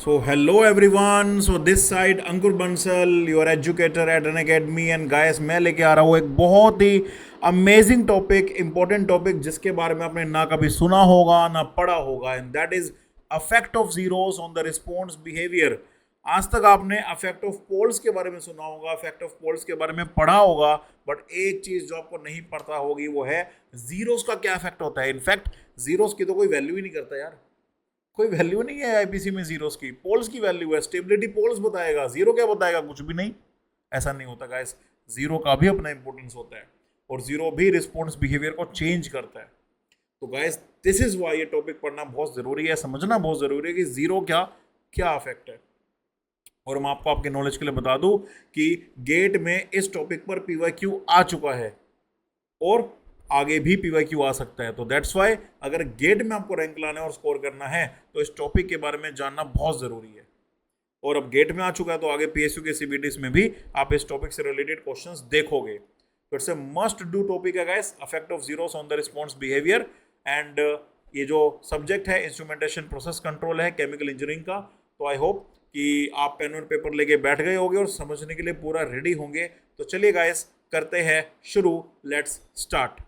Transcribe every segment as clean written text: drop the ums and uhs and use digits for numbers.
So, hello everyone. So, this side Ankur Bansal, your educator at an academy, and guys, मैं लेके आ रहा हूँ एक बहुत ही अमेजिंग टॉपिक, इंपॉर्टेंट टॉपिक जिसके बारे में आपने ना कभी सुना होगा ना पढ़ा होगा, and that is affect of zeros on the response behaviour. आज तक आपने अफेक्ट ऑफ पोल्स के बारे में सुना होगा, अफेक्ट ऑफ पोल्स के बारे में पढ़ा होगा, बट एक चीज जो आपको नहीं पता होगी वो है जीरोस का क्या इफेक्ट होता है. इनफैक्ट जीरोस की तो कोई वैल्यू ही नहीं करता यार. कोई वैल्यू नहीं है आईपीसी में जीरोस की. पोल्स की वैल्यू है, स्टेबिलिटी पोल्स बताएगा, जीरो क्या बताएगा, कुछ भी नहीं. ऐसा नहीं होता गाइस. जीरो का भी अपना इंपॉर्टेंस होता है और जीरो भी रिस्पॉन्स बिहेवियर को चेंज करता है. तो गाइस, दिस इज वाई ये टॉपिक पढ़ना बहुत जरूरी है, समझना बहुत जरूरी है कि जीरो क्या क्या अफेक्ट है. और मैं आपको आपके नॉलेज के लिए बता दूं कि गेट में इस टॉपिक पर पीवाईक्यू आ चुका है और आगे भी पीवाईक्यू आ सकता है. तो दैट्स वाई अगर गेट में आपको रैंक लाना है और स्कोर करना है तो इस टॉपिक के बारे में जानना बहुत जरूरी है. और अब गेट में आ चुका है तो आगे पीएसयू के सीबीटीज में भी आप इस टॉपिक से रिलेटेड क्वेश्चंस देखोगे. तो it's a must do topic है guys, affect of zeros on the response behaviour. And ये जो सब्जेक्ट है इंस्ट्रूमेंटेशन प्रोसेस कंट्रोल है केमिकल इंजीनियरिंग का. तो आई होप कि आप पेन और पेपर लेके बैठ गए होंगे और समझने के लिए पूरा रेडी होंगे. तो चलिए गाइस, करते हैं शुरू. Let's start.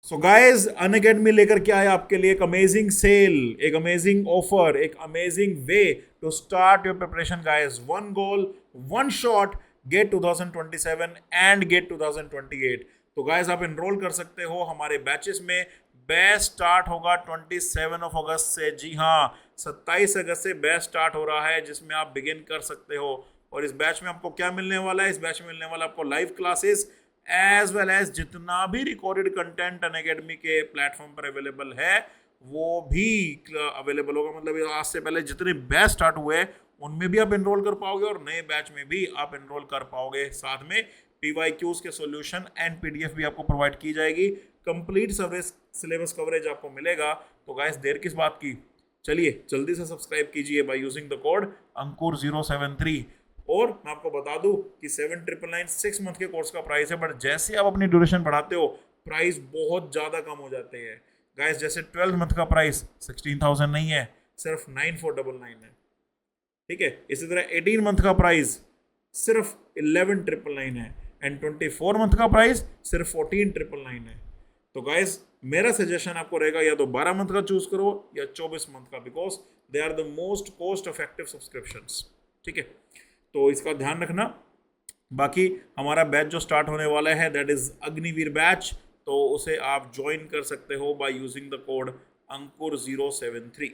So guys, Unacademy लेकर के आया आपके लिए एक अमेजिंग सेल, एक अमेजिंग ऑफर, एक amazing way to start your preparation guys. One goal, one shot, get 2027 and get 2028. तो गाइज, आप एनरोल कर सकते हो हमारे बैचेस में. बैच स्टार्ट होगा 27 ऑफ अगस्त से. जी हाँ, 27 अगस्त से बैच स्टार्ट हो रहा है जिसमें आप बिगिन कर सकते हो. और इस बैच में आपको क्या मिलने वाला है? इस बैच में मिलने वाला आपको live classes as well as जितना भी रिकॉर्डेड कंटेंट अनअकैडमी के प्लेटफॉर्म पर अवेलेबल है वो भी अवेलेबल होगा. मतलब आज से पहले जितने बैच स्टार्ट हुए उनमें भी आप एनरोल कर पाओगे और नए बैच में भी आप एनरोल कर पाओगे. साथ में पीवाईक्यूज के सॉल्यूशन एंड पीडीएफ भी आपको प्रोवाइड की जाएगी. कंप्लीट सिलेबस कवरेज आपको मिलेगा. तो गाइस, देर किस बात की, चलिए जल्दी से सब्सक्राइब कीजिए बाय यूजिंग द कोड अंकुर073. और मैं आपको बता दूं कि 7,999 6 मंथ के कोर्स का प्राइस है, बट जैसे आप अपनी ड्यूरेशन बढ़ाते हो प्राइस बहुत ज़्यादा कम हो जाते हैं. गाइस, जैसे 12 मंथ का प्राइस 16,000 नहीं है, सिर्फ 9,499 है. ठीक है. इसी तरह 18 मंथ का प्राइस सिर्फ 11,999 है एंड 24 मंथ का प्राइस सिर्फ 14,999 है. तो गाइस, मेरा सजेशन आपको रहेगा या तो 12 मंथ का चूज करो या 24 मंथ का, because they are the most cost effective subscriptions. ठीक है. तो इसका ध्यान रखना. बाकी हमारा बैच जो स्टार्ट होने वाला है दैट इज अग्निवीर बैच. तो उसे आप ज्वाइन कर सकते हो बाय यूजिंग द कोड अंकुर073.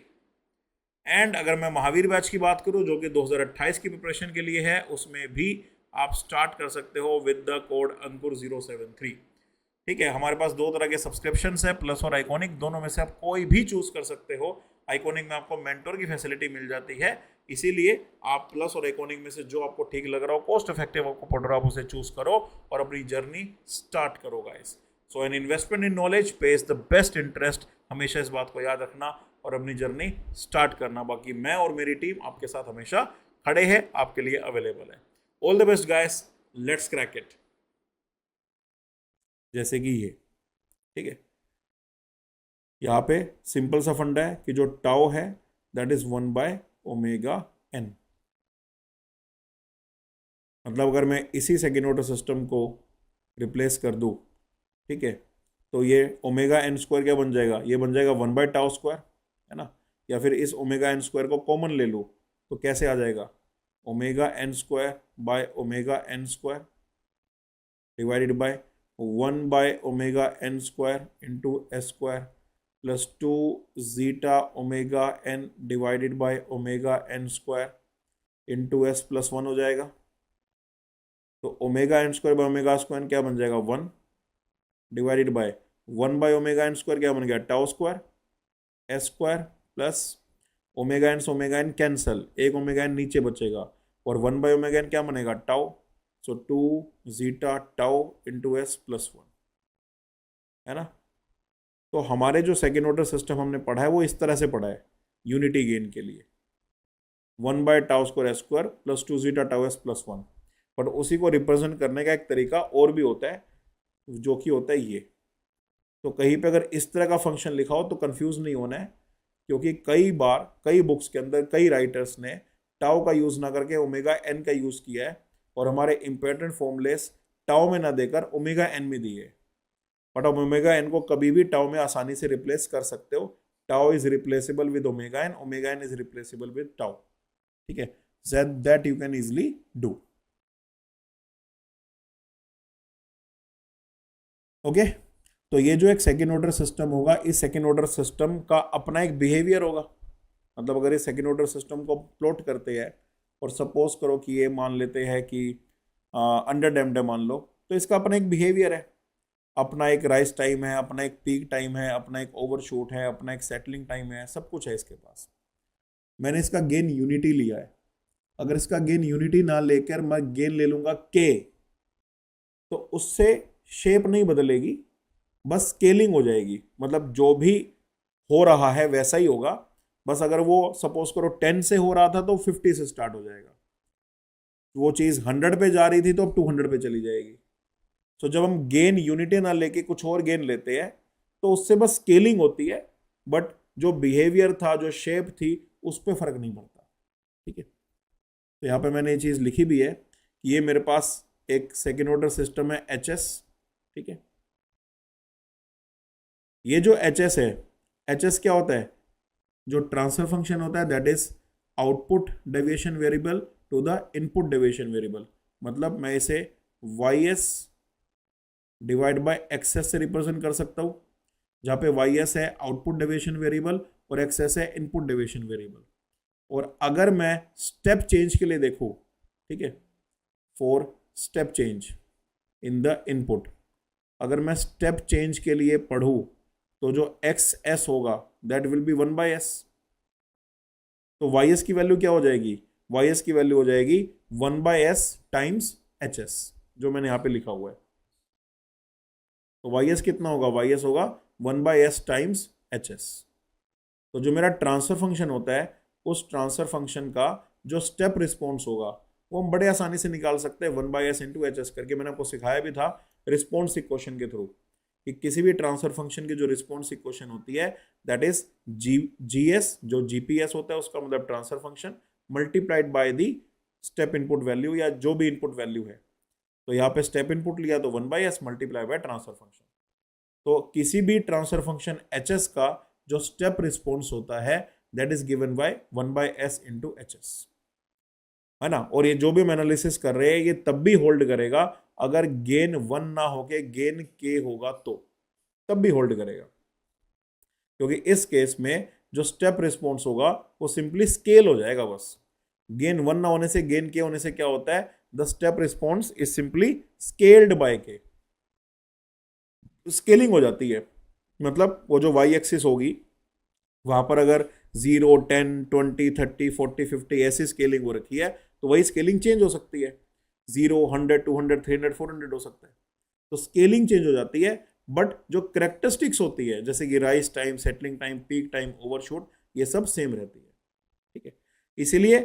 एंड अगर मैं महावीर बैच की बात करूं जो कि 2028 की प्रिपरेशन के लिए है, उसमें भी आप स्टार्ट कर सकते हो विद द कोड अंकुर073. ठीक है. हमारे पास दो तरह के सब्सक्रिप्शन है, प्लस और आइकॉनिक. दोनों में से आप कोई भी चूज कर सकते हो. आइकॉनिक में आपको मेंटोर की फैसिलिटी मिल जाती है, इसीलिए आप प्लस और आइकॉनिक में से जो आपको ठीक लग रहा हो, कॉस्ट इफेक्टिव आपको पड़ रहा हो, उसे चूज करो और अपनी जर्नी स्टार्ट करो guys. So an investment in knowledge page the best interest. हमेशा इस बात को याद रखना और अपनी जर्नी स्टार्ट करना. बाकी मैं और मेरी टीम आपके साथ हमेशा खड़े हैं, आपके लिए अवेलेबल है. All the best guys, let's crack it. जैसे कि ये, ठीक है, यहाँ पे सिंपल सा फंडा है कि जो टाउ है दैट इज 1/ω(n). मतलब अगर मैं इसी सेकेंड ऑर्डर सिस्टम को रिप्लेस कर दूं, ठीक है, तो ये ω(n)² क्या बन जाएगा? ये बन जाएगा 1/τ², है ना. या फिर इस ω(n)² को कॉमन ले लूँ तो कैसे आ जाएगा? ω(n)² divided by 1/ω(n)² into s² plus 2 zeta ω(n) divided by ω(n)² into s plus 1 हो जाएगा. तो ω(n)² बाय ω² क्या बन जाएगा? 1 डिवाइडेड बाय 1/ω(n)² क्या बन गया? τ² s² प्लस ω(n) कैंसल, एक ω(n) नीचे बचेगा और 1/ω(n) क्या बनेगा? टाउ. सो 2 zeta tau into s plus 1, है ना. तो हमारे जो सेकेंड ऑर्डर सिस्टम हमने पढ़ा है वो इस तरह से पढ़ा है यूनिटी गेन के लिए, 1/τ² plus 2 zeta tau s plus 1. But उसी को रिप्रेजेंट करने का एक तरीका और भी होता है जो कि होता है ये. तो कहीं पे अगर इस तरह का फंक्शन लिखा हो तो कंफ्यूज नहीं होना है. क्योंकि कई बार कई बुक्स के अंदर कई राइटर्स ने टाउ का यूज ना करके ओमेगा एन का यूज किया है और हमारे इंपॉर्टेंट फॉर्मूलेस टाउ में ना देकर ओमेगा एन में दिए। बट आप ओमेगा एन को कभी भी टाउ में आसानी से रिप्लेस कर सकते हो। Tau is replaceable with omega N is replaceable with tau. ठीक है, that you can easily do. Okay, तो ये जो एक सेकेंड ऑर्डर सिस्टम होगा, इस सेकेंड ऑर्डर सिस्टम का अपना एक बिहेवियर होगा। मतलब अगर इस सेकेंड ऑर्डर सिस्टम को प्लॉट करते हैं और सपोज करो कि ये मान लेते हैं कि अंडर डैम्ड है मान लो, तो इसका अपना एक बिहेवियर है, अपना एक राइज टाइम है, अपना एक पीक टाइम है, अपना एक ओवरशूट है, अपना एक सेटलिंग टाइम है, सब कुछ है इसके पास। मैंने इसका गेन यूनिटी लिया है। अगर इसका गेन यूनिटी ना लेकर मैं गेन ले लूंगा के, तो उससे शेप नहीं बदलेगी, बस स्केलिंग हो जाएगी। मतलब जो भी हो रहा है वैसा ही होगा, बस अगर वो सपोज करो 10 से हो रहा था तो 50 से स्टार्ट हो जाएगा। वो चीज 100 पे जा रही थी तो अब 200 पे चली जाएगी। तो जब हम गेन यूनिटी ना लेके कुछ और गेन लेते हैं तो उससे बस स्केलिंग होती है, बट जो बिहेवियर था, जो शेप थी, उस पर फर्क नहीं पड़ता। ठीक है, तो यहां पे मैंने ये चीज लिखी भी है कि ये मेरे पास एक सेकेंड ऑर्डर सिस्टम है HS। ठीक है, ये जो HS है, HS क्या होता है? जो ट्रांसफर फंक्शन होता है that is output deviation variable to the input deviation variable. मतलब मैं इसे YS डिवाइड बाय XS से रिप्रेजेंट कर सकता हूं, जहां पे YS है आउटपुट डेविएशन वेरिएबल और XS है इनपुट डेविएशन वेरिएबल। और अगर मैं स्टेप चेंज के लिए देखूं, ठीक है, for step change in the input, अगर मैं स्टेप चेंज के लिए पढ़ूं तो जो XS होगा दैट विल बी 1/S। तो YS की वैल्यू क्या हो जाएगी? YS की वैल्यू हो जाएगी 1/S टाइम्स HS, जो मैंने यहां पे लिखा हुआ है। तो YS कितना होगा? YS होगा 1/S टाइम्स HS। तो जो मेरा ट्रांसफर फंक्शन होता है, उस ट्रांसफर फंक्शन का जो स्टेप रिस्पॉन्स होगा वो हम बड़े आसानी से निकाल सकते हैं 1/S इंटू HS करके। मैंने आपको सिखाया भी था रिस्पॉन्स इक्वेशन के थ्रू कि किसी भी ट्रांसफर फंक्शन की जो रिस्पॉन्स इक्वेशन होती है दैट इज GS, जो GPS होता है उसका मतलब transfer function, multiplied by the step input value या जो भी इनपुट वैल्यू है। तो यहाँ पे स्टेप इनपुट लिया तो 1/S multiply by transfer function. तो किसी भी ट्रांसफर फंक्शन HS का जो स्टेप रिस्पॉन्स होता है that is given by 1/S into HS, है ना। और ये जो भी हम एनालिसिस कर रहे हैं ये तब भी होल्ड करेगा अगर गेन 1 ना होके गेन K होगा, तो तब भी होल्ड करेगा, क्योंकि इस केस में जो स्टेप रिस्पॉन्स होगा वो सिंपली स्केल हो जाएगा। बस गेन 1 ना होने से गेन K होने से क्या होता है? The step response is simply scaled by K, scaling हो जाती है। मतलब वो जो Y एक्सिस होगी वहां पर अगर 0, 10, 20, 30, 40, 50 ऐसी स्केलिंग हो रखी है तो वही स्केलिंग चेंज हो सकती है, 0, 100, 200, 300, 400 हो सकता है। तो स्केलिंग चेंज हो जाती है, बट जो करेक्टरिस्टिक्स होती है जैसे कि rise time, settling time, peak time, overshoot, ये सब सेम रहती है। ठीक है, इसीलिए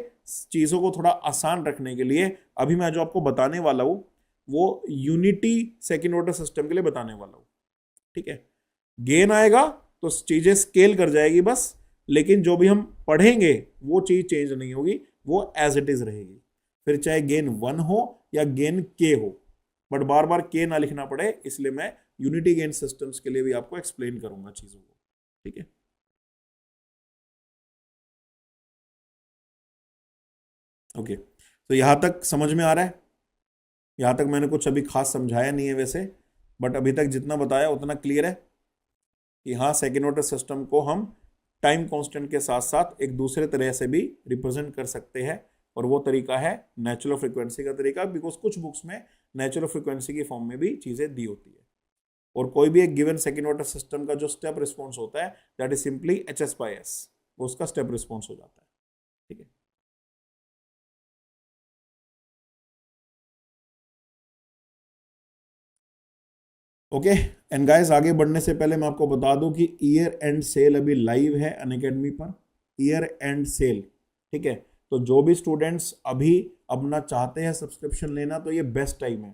चीजों को थोड़ा आसान रखने के लिए अभी मैं जो आपको बताने वाला हूं वो यूनिटी सेकेंड ऑर्डर सिस्टम के लिए बताने वाला हूं। ठीक है, गेन आएगा तो चीजें स्केल कर जाएगी बस, लेकिन जो भी हम पढ़ेंगे वो चीज चेंज नहीं होगी, वो एज इट इज रहेगी। फिर चाहे गेन 1 हो या गेन K हो, बट बार बार K ना लिखना पड़े, इसलिए मैं यूनिटी गेन सिस्टम्स के लिए भी आपको एक्सप्लेन करूंगा चीजों को। ठीक है, ओके, तो यहां तक समझ में आ रहा है? यहां तक मैंने कुछ अभी खास समझाया नहीं है वैसे, बट अभी तक जितना बताया उतना क्लियर है कि हाँ, सेकेंड ऑर्डर सिस्टम को हम टाइम कांस्टेंट के साथ साथ एक दूसरे तरह से भी रिप्रेजेंट कर सकते हैं, और वो तरीका है नेचुरल फ्रीक्वेंसी का तरीका, बिकॉज कुछ बुक्स में नेचुरल फ्रीक्वेंसी की फॉर्म में भी चीजें दी होती है। और कोई भी एक गिवन सेकेंड ऑर्डर सिस्टम का जो स्टेप रिस्पॉन्स होता है दैट इज सिंपली HS/S, वो उसका स्टेप रिस्पॉन्स हो जाता है। ठीक है, ओके एंड गाइस, आगे बढ़ने से पहले मैं आपको बता दूं कि ईयर एंड सेल अभी लाइव है अनअकैडमी पर, ईयर एंड सेल। ठीक है, तो जो भी स्टूडेंट्स अभी अपना चाहते हैं सब्सक्रिप्शन लेना तो ये बेस्ट टाइम है,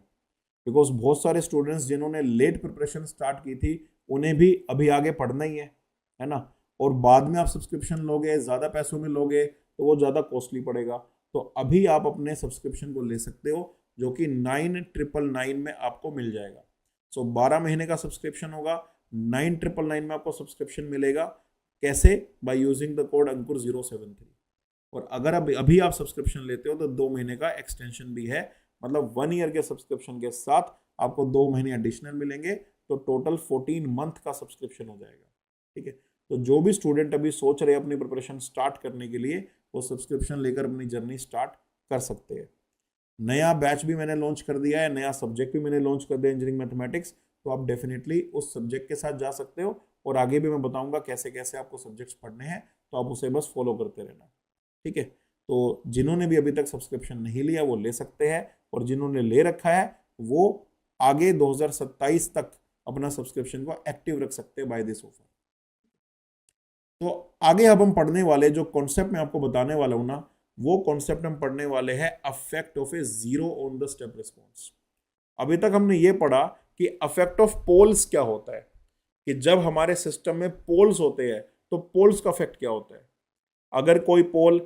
बिकॉज बहुत सारे स्टूडेंट्स जिन्होंने लेट प्रिपरेशन स्टार्ट की थी उन्हें भी अभी आगे पढ़ना ही है ना। और बाद में आप सब्सक्रिप्शन लोगे, ज़्यादा पैसों में लोगे तो वो ज़्यादा कॉस्टली पड़ेगा। तो अभी आप अपने सब्सक्रिप्शन को ले सकते हो जो कि 9999 में आपको मिल जाएगा। सो 12 महीने का सब्सक्रिप्शन होगा, 9999 में आपको सब्सक्रिप्शन मिलेगा। कैसे? बाय यूजिंग द कोड अंकुर 073। और अगर अभी आप सब्सक्रिप्शन लेते हो तो 2 महीने का एक्सटेंशन भी है, मतलब 1 ईयर के सब्सक्रिप्शन के साथ आपको 2 महीने एडिशनल मिलेंगे, तो टोटल 14 मंथ का सब्सक्रिप्शन हो जाएगा। ठीक है, तो जो भी स्टूडेंट अभी सोच रहे हैं अपनी प्रिपरेशन स्टार्ट करने के लिए, वो सब्सक्रिप्शन लेकर अपनी जर्नी स्टार्ट कर सकते हैं। नया बैच भी मैंने लॉन्च कर दिया है, नया सब्जेक्ट भी मैंने लॉन्च कर दिया इंजीनियरिंग मैथमेटिक्स, तो आप डेफिनेटली उस सब्जेक्ट के साथ जा सकते हो। और आगे भी मैं बताऊंगा कैसे कैसे आपको सब्जेक्ट्स पढ़ने हैं, तो आप उसे बस फॉलो करते रहना। ठीक है, तो जिन्होंने भी अभी तक सब्सक्रिप्शन नहीं लिया वो ले सकते हैं, और जिन्होंने ले रखा है वो आगे 2027 तक अपना सब्सक्रिप्शन को एक्टिव रख सकते हैं बाय दिस ऑफर। तो आगे अब हम पढ़ने वाले जो कॉन्सेप्ट मैं आपको बताने वाला हूं ना, वो कॉन्सेप्ट हम पढ़ने वाले हैं affect of a zero on the step response. अभी तक हमने ये पढ़ा कि अफेक्ट ऑफ पोल्स क्या होता है, कि जब हमारे सिस्टम में पोल्स होते हैं तो पोल्स का अफेक्ट क्या होता है। अगर कोई पोल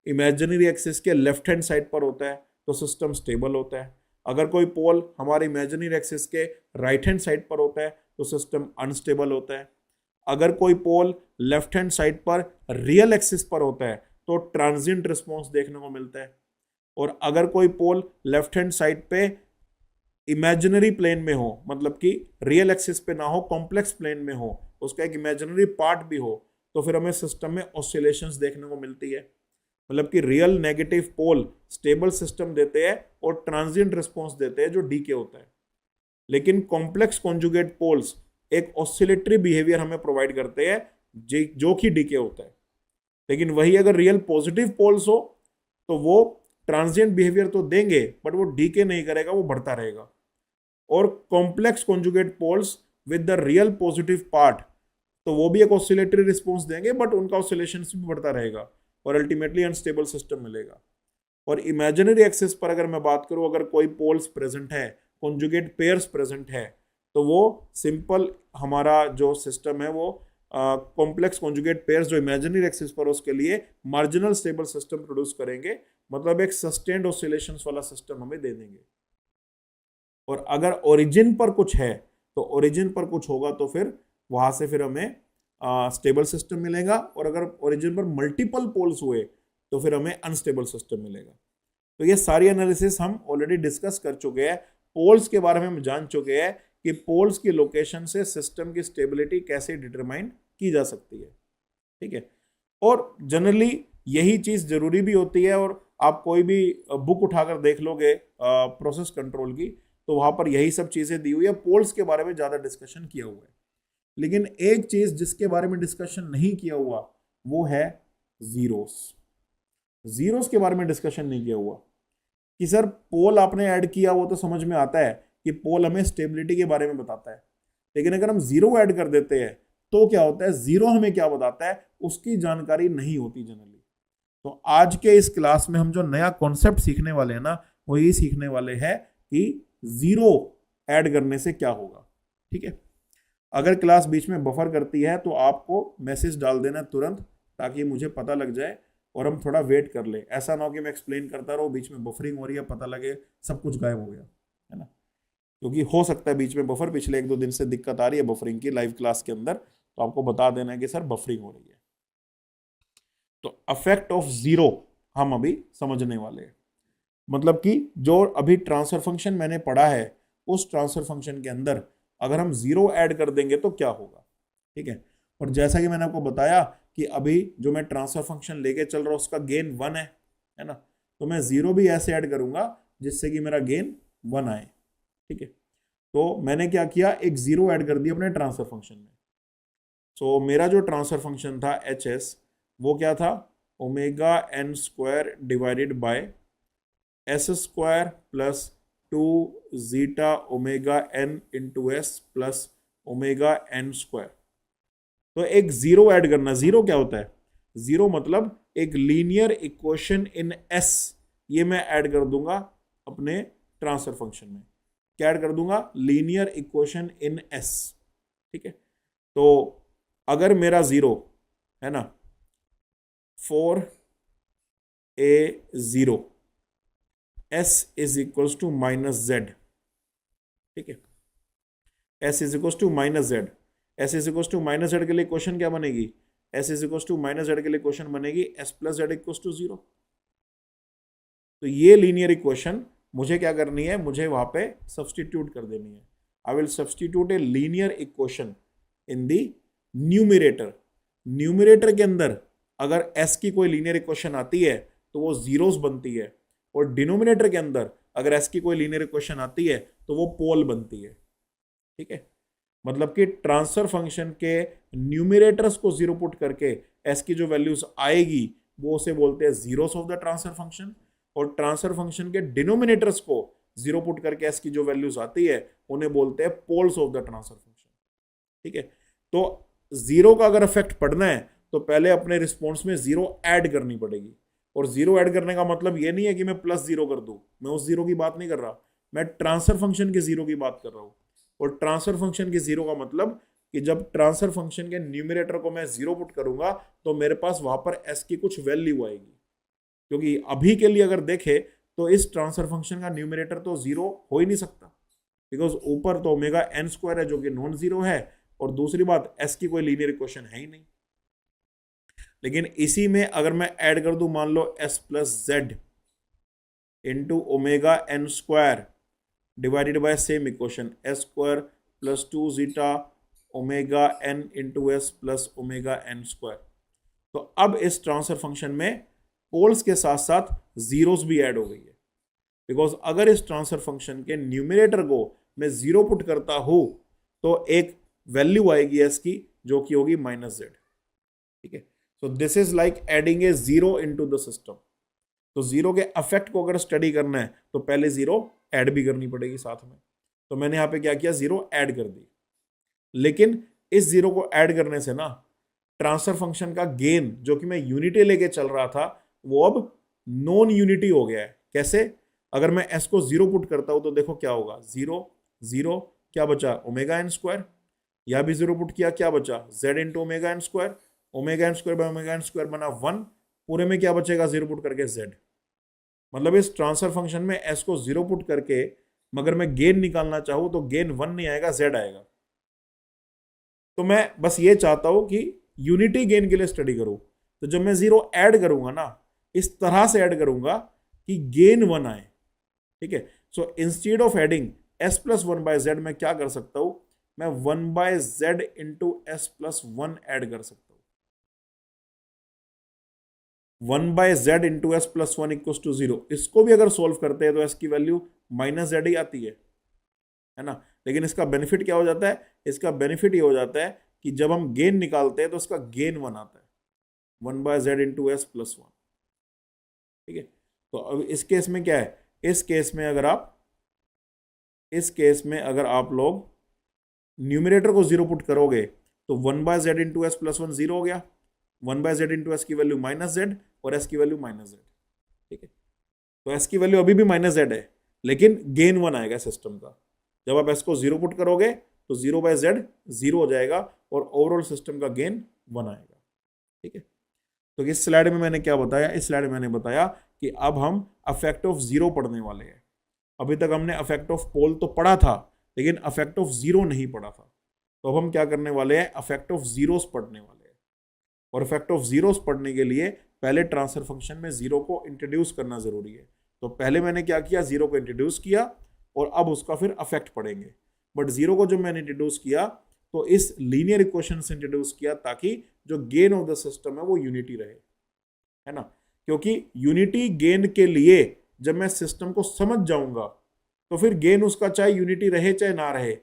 इमेजिनरी एक्सिस के लेफ्ट हैंड साइड पर होता है तो सिस्टम स्टेबल होता है। अगर कोई पोल हमारे इमेजिनरी एक्सिस के राइट हैंड साइड पर होता है तो सिस्टम अनस्टेबल होता है। अगर कोई पोल लेफ्ट हैंड साइड पर रियल एक्सिस पर होता है तो ट्रांजिएंट रिस्पॉन्स देखने को मिलता है। और अगर कोई पोल लेफ्ट हैंड साइड पे इमेजिनरी प्लेन में हो, मतलब कि रियल एक्सिस पे ना हो, कॉम्प्लेक्स प्लेन में हो, उसका एक इमेजिनरी पार्ट भी हो, तो फिर हमें सिस्टम में ऑसिलेशंस देखने को मिलती है। मतलब कि real negative pole stable system देते हैं और ट्रांजिएंट रिस्पॉन्स देते हैं जो डीके होता है। लेकिन कॉम्प्लेक्स कॉन्जुगेट पोल्स एक ऑसिलेटरी बिहेवियर हमें प्रोवाइड करते हैं जो कि डीके होता है। लेकिन वही अगर रियल पॉजिटिव पोल्स हो तो वो ट्रांजिएंट बिहेवियर तो देंगे बट वो डीके नहीं करेगा, वो बढ़ता रहेगा। और complex conjugate poles with the real positive part, तो वो भी एक ऑसिलेटरी रिस्पॉन्स देंगे बट उनका ऑसिलेशन भी बढ़ता रहेगा और अल्टीमेटली अनस्टेबल सिस्टम मिलेगा। और इमेजिनरी एक्सिस पर अगर मैं बात करूं, अगर कोई पोल्स प्रेजेंट है, कॉन्जुगेट पेयर्स प्रेजेंट है, तो वो सिंपल हमारा जो सिस्टम है वो कॉम्प्लेक्स कॉन्जुगेट पेयर्स जो इमेजिनरी एक्सिस पर उसके लिए मार्जिनल स्टेबल सिस्टम प्रोड्यूस करेंगे, मतलब एक सस्टेन्ड ऑसिलेशंस वाला सिस्टम हमें दे देंगे। और अगर ओरिजिन पर कुछ है तो ओरिजिन पर कुछ होगा तो फिर वहां से फिर हमें स्टेबल सिस्टम मिलेगा। और अगर ओरिजिन पर मल्टीपल पोल्स हुए तो फिर हमें अनस्टेबल सिस्टम मिलेगा। तो ये सारी एनालिसिस हम ऑलरेडी डिस्कस कर चुके हैं। पोल्स के बारे में हम जान चुके हैं कि पोल्स की लोकेशन से सिस्टम की स्टेबिलिटी कैसे डिटरमाइन की जा सकती है। ठीक है, और जनरली यही चीज जरूरी भी होती है। और आप कोई भी बुक उठाकर देख लोगे प्रोसेस कंट्रोल की, तो वहां पर यही सब चीजें दी हुई है। पोल्स के बारे में ज्यादा डिस्कशन किया हुआ है। लेकिन एक चीज जिसके बारे में डिस्कशन नहीं किया हुआ वो है जीरोस। जीरोस के बारे में डिस्कशन नहीं किया हुआ कि सर पोल आपने ऐड किया, वो तो समझ में आता है कि पोल हमें स्टेबिलिटी के बारे में बताता है, लेकिन अगर हम जीरो ऐड कर देते हैं तो क्या होता है, जीरो हमें क्या बताता है उसकी जानकारी नहीं होती जनरली। तो आज के इस क्लास में हम जो नया कॉन्सेप्ट सीखने वाले हैं ना, वो ये सीखने वाले हैं कि जीरो ऐड करने से क्या होगा। ठीक है, अगर क्लास बीच में बफर करती है तो आपको मैसेज डाल देना तुरंत, ताकि मुझे पता लग जाए और हम थोड़ा वेट कर ले। ऐसा ना हो कि मैं एक्सप्लेन करता रहूं, बीच में बफरिंग हो रही है, पता लगे सब कुछ गायब हो गया, है ना। क्योंकि हो सकता है बीच में बफर, पिछले 1-2 दिन से दिक्कत आ रही है बफरिंग की लाइव क्लास के अंदर, तो आपको बता देना है कि सर बफरिंग हो रही है। तो अफेक्ट ऑफ जीरो हम अभी समझने वाले हैं। मतलब कि जो अभी ट्रांसफर फंक्शन मैंने पढ़ा है, उस ट्रांसफर फंक्शन के अंदर अगर हम जीरो ऐड कर देंगे तो क्या होगा। ठीक है, और जैसा कि मैंने आपको बताया कि अभी जो मैं ट्रांसफर फंक्शन लेके चल रहा हूं उसका गेन 1 है ना, तो मैं जीरो भी ऐसे ऐड करूंगा जिससे कि मेरा गेन 1 आए। ठीक है, तो मैंने क्या किया, एक जीरो ऐड कर दिया अपने ट्रांसफर फंक्शन में। सो मेरा जो ट्रांसफर फंक्शन था एच एस, वो क्या था, omega N square divided by S square plus 2 zeta omega N into S plus omega N square. तो एक जीरो ऐड करना, जीरो क्या होता है, जीरो मतलब एक लीनियर इक्वेशन इन एस, ये मैं ऐड कर दूंगा अपने ट्रांसफर फंक्शन में। क्या ऐड कर दूंगा, लीनियर इक्वेशन इन एस। ठीक है, तो अगर मेरा जीरो है ना, 4a0 s is equals to minus Z, ठीक है, s is equals to minus Z, s is equals to minus Z के लिए क्वेश्चन क्या बनेगी, s is equals to minus Z के लिए क्वेश्चन बनेगी s plus Z equals to 0। तो ये लीनियर इक्वेशन मुझे क्या करनी है, मुझे वहां पे सब्सटीट्यूट कर देनी है। I will substitute A linear equation in the numerator. Numerator के अंदर अगर s की कोई लीनियर इक्वेशन आती है तो वो जीरोस बनती है, और डिनोमिनेटर के अंदर अगर s की कोई लीनियर इक्वेशन आती है तो वो पोल बनती है, ठीक है। मतलब कि ट्रांसफर फंक्शन के न्यूमिरेटर्स को जीरो पुट करके s की जो वैल्यूज आएगी वो उसे बोलते हैं zeros of the transfer function, और ट्रांसफर फंक्शन के डिनोमिनेटर्स को जीरो पुट करके s की जो वैल्यूज आती है उन्हें बोलते हैं poles of the transfer function, ठीक है। तो जीरो का अगर इफेक्ट पढ़ना है तो पहले अपने रिस्पॉन्स में जीरो ऐड करनी पड़ेगी, और जीरो ऐड करने का मतलब ये नहीं है कि मैं प्लस जीरो कर दूं, मैं उस जीरो की बात नहीं कर रहा, मैं ट्रांसफर फंक्शन के जीरो की बात कर रहा हूं। और ट्रांसफर फंक्शन के जीरो का मतलब कि जब ट्रांसफर फंक्शन के न्यूमिनेटर को मैं जीरो पुट करूंगा तो मेरे पास वहां पर s की कुछ वैल्यू आएगी, क्योंकि अभी के लिए अगर देखे तो इस ट्रांसफर फंक्शन का न्यूमिनेटर तो जीरो हो ही नहीं सकता, बिकॉज ऊपर तो ओमेगा एन स्क्वायर है जो कि नॉन जीरो है, और दूसरी बात s की कोई लीनियर इक्वेशन है ही नहीं। लेकिन इसी में अगर मैं ऐड कर दूं, मान लो s plus Z into omega N square divided by same equation S square plus 2 zeta omega N into S plus omega N square, तो अब इस ट्रांसफर फंक्शन में पोल्स के साथ साथ जीरोस भी ऐड हो गई है, बिकॉज अगर इस ट्रांसफर फंक्शन के न्यूमिनेटर को मैं जीरो पुट करता हूं तो एक वैल्यू आएगी एस की जो कि होगी माइनस जेड, ठीक है। So this is like adding A zero into the system. तो जीरो के अफेक्ट को अगर स्टडी करना है तो पहले जीरो ऐड भी करनी पड़ेगी साथ में, तो मैंने यहां पे क्या किया, जीरो ऐड कर दी। लेकिन इस जीरो को ऐड करने से ना ट्रांसफर फंक्शन का गेन जो कि मैं यूनिटी लेके चल रहा था वो अब नॉन यूनिटी हो गया है। कैसे, अगर मैं s को जीरो पुट करता हूं तो देखो क्या होगा, जीरो जीरो क्या बचा, ओमेगा एन स्क्वायर, यह भी जीरो पुट किया, क्या बचा, z into omega N square, omega N square by omega N square बना 1, पूरे में क्या बचेगा, जीरो पुट करके z। मतलब इस ट्रांसफर फंक्शन में s को जीरो पुट करके मगर मैं गेन निकालना चाहूं तो गेन 1 नहीं आएगा, z आएगा। तो मैं बस ये चाहता हूं कि यूनिटी गेन के लिए स्टडी करूं, तो जब मैं जीरो ऐड करूंगा ना इस तरह से ऐड करूंगा कि गेन 1 आए, ठीक है। So instead of adding s plus 1 by Z मैं क्या कर सकता हूं, मैं 1 by Z into S plus 1 add कर सकता हूं। 1 by Z into S plus 1 equal to 0, इसको भी अगर सोल्व करते हैं तो s की वैल्यू माइनस जेड ही आती है ना। लेकिन इसका बेनिफिट क्या हो जाता है, इसका बेनिफिट ये हो जाता है कि जब हम गेन निकालते हैं तो इसका गेन 1 आता है, 1 by Z into S plus 1, ठीक है। तो अब इस केस में क्या है, इस केस में अगर आप लोग न्यूमिनेटर को जीरो पुट करोगे तो 1 by Z into S plus 1 zero हो गया, 1 बाय जेड इंटू एस की वैल्यू माइनस जेड और एस की वैल्यू माइनस जेड, ठीक है। तो एस की वैल्यू अभी भी माइनस जेड है लेकिन गेन 1 आएगा सिस्टम का। जब आप एस को जीरो पुट करोगे तो 0 बाय जेड जीरो हो जाएगा और ओवरऑल सिस्टम का गेन 1 आएगा, ठीक है। तो इस स्लाइड में मैंने क्या बताया, इस स्लाइड में मैंने बताया कि अब हम अफेक्ट ऑफ जीरो पढ़ने वाले हैं। अभी तक हमने अफेक्ट ऑफ पोल तो पढ़ा था लेकिन अफेक्ट ऑफ जीरो नहीं पढ़ा था, तो अब हम क्या करने वाले हैं, अफेक्ट ऑफ जीरोस पढ़ने वाले हैं। और अफेक्ट ऑफ जीरोस पढ़ने के लिए पहले ट्रांसफर फंक्शन में जीरो को इंट्रोड्यूस करना जरूरी है। तो पहले मैंने क्या किया, जीरो को इंट्रोड्यूस किया और अब उसका फिर अफेक्ट पढ़ेंगे। बट जीरो को जब मैंने इंट्रोड्यूस किया तो इस लीनियर इक्वेशन से इंट्रोड्यूस किया ताकि जो गेन ऑफ द सिस्टम है वो यूनिटी रहे, है ना। क्योंकि यूनिटी गेन के लिए जब मैं सिस्टम को समझ जाऊंगा तो फिर गेन उसका चाहे यूनिटी रहे चाहे ना रहे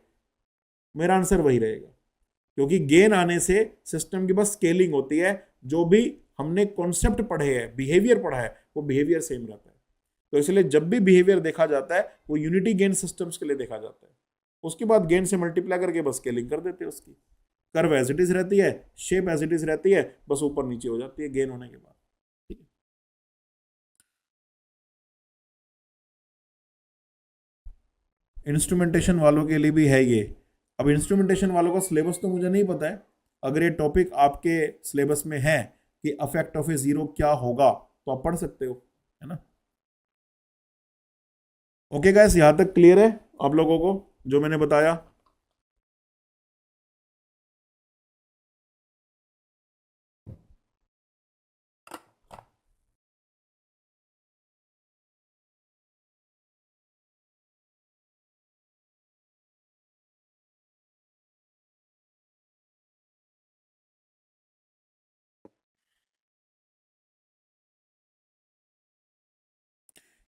मेरा आंसर वही रहेगा, क्योंकि गेन आने से सिस्टम की बस स्केलिंग होती है। जो भी हमने कॉन्सेप्ट पढ़े हैं, बिहेवियर पढ़ा है, वो बिहेवियर सेम रहता है। तो इसलिए जब भी बिहेवियर देखा जाता है वो यूनिटी गेन सिस्टम्स के लिए देखा जाता है। उसके बाद गेन से मल्टीप्लाई करके बस स्केलिंग कर देते हैं उसकी। कर्व एज इट इज रहती है, शेप एज इट इज रहती है, बस ऊपर नीचे हो जाती है गेन होने के बाद, ठीक है। इंस्ट्रूमेंटेशन वालों के लिए भी है ये। अब इंस्ट्रूमेंटेशन वालों का सिलेबस तो मुझे नहीं पता है, अगर ये टॉपिक आपके सिलेबस में है कि अफेक्ट ऑफ ए जीरो क्या होगा, तो आप पढ़ सकते हो, है ना। ओके गाइस, यहां तक क्लियर है आप लोगों को जो मैंने बताया?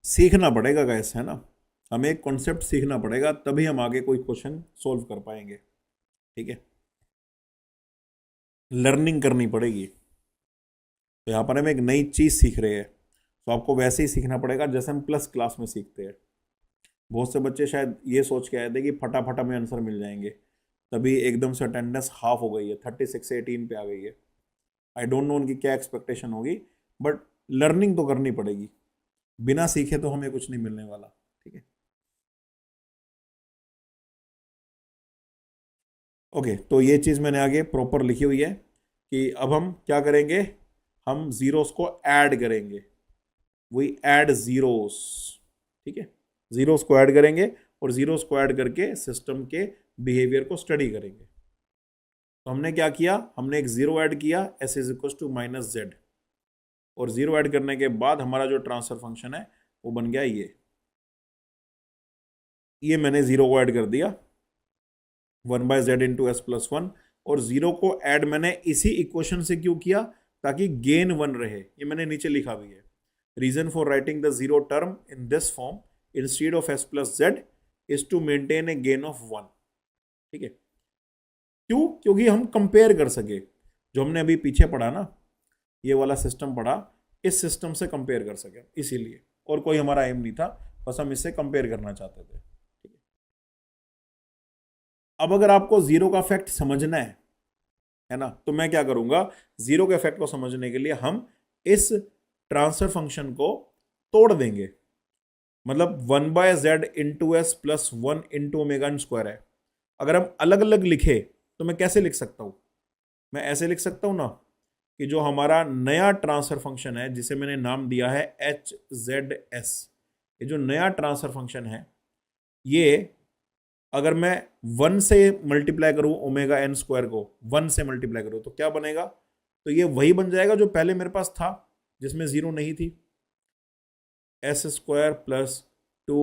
सीखना पड़ेगा गाइस, है ना। हमें एक कॉन्सेप्ट सीखना पड़ेगा, तभी हम आगे कोई क्वेश्चन सोल्व कर पाएंगे, ठीक है। लर्निंग करनी पड़ेगी। तो यहाँ पर हम एक नई चीज सीख रहे हैं, तो आपको वैसे ही सीखना पड़ेगा जैसे हम प्लस क्लास में सीखते हैं। बहुत से बच्चे शायद ये सोच के आए थे कि फटाफट हमें आंसर मिल जाएंगे, तभी एकदम से अटेंडेंस हाफ हो गई है, 36 से 18 पे आ गई है। आई डोंट नो उनकी क्या एक्सपेक्टेशन होगी, बट लर्निंग तो करनी पड़ेगी। बिना सीखे तो हमें कुछ नहीं मिलने वाला, ठीक है। ओके, तो ये चीज़ मैंने आगे प्रॉपर लिखी हुई है कि अब हम क्या करेंगे, हम जीरोस को ऐड करेंगे। वी ऐड जीरोस, ठीक है। जीरोस को ऐड करेंगे और जीरोस को ऐड करके सिस्टम के बिहेवियर को स्टडी करेंगे। तो हमने क्या किया, हमने एक जीरो ऐड किया, S is equal to minus Z, और जीरो ऐड करने के बाद हमारा जो ट्रांसफर फंक्शन है वो बन गया ये मैंने जीरो को ऐड कर दिया, 1/z into S plus one. और जीरो को ऐड मैंने इसी इक्वेशन से क्यों किया, ताकि गेन वन रहे, ये मैंने नीचे लिखा भी है। Reason for writing the zero term in this form instead of S plus Z is to maintain a gain of one, ठीक है। क्यों? क्योंकि हम कंपेयर कर सके, जो हमने अभी पीछे पढ़ा ना, ये वाला सिस्टम पढ़ा, इस सिस्टम से कंपेयर कर सके, इसीलिए। और कोई हमारा एम नहीं था, बस हम इससे कंपेयर करना चाहते थे, ठीक है। अब अगर आपको जीरो का फैक्ट समझना है ना, तो मैं क्या करूंगा, जीरो के इफेक्ट को समझने के लिए हम इस ट्रांसफर फंक्शन को तोड़ देंगे। मतलब 1/z into S plus one into omega N square है। अगर हम अलग अलग लिखे तो मैं कैसे लिख सकता हूं, मैं ऐसे लिख सकता हूं ना, कि जो हमारा नया ट्रांसफर फंक्शन है जिसे मैंने नाम दिया है एच जेड एस, ये जो नया ट्रांसफर फंक्शन है, ये अगर मैं वन से मल्टीप्लाई करूं ओमेगा एन स्क्वायर को, वन से मल्टीप्लाई करूं तो क्या बनेगा, तो ये वही बन जाएगा जो पहले मेरे पास था जिसमें जीरो नहीं थी, S square plus two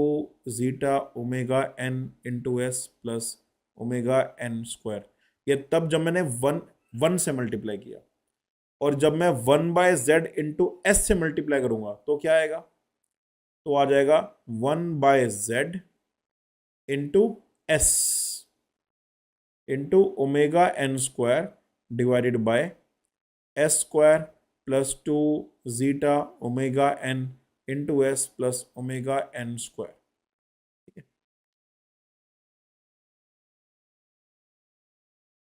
zeta omega N into S plus omega N square. ये तब जब मैंने वन वन से मल्टीप्लाई किया, और जब मैं 1/z इंटू एस से मल्टीप्लाई करूंगा तो क्या आएगा, तो आ जाएगा 1/z into S into omega N square divided by S square plus two zeta omega N into S plus omega N square, ठीक है।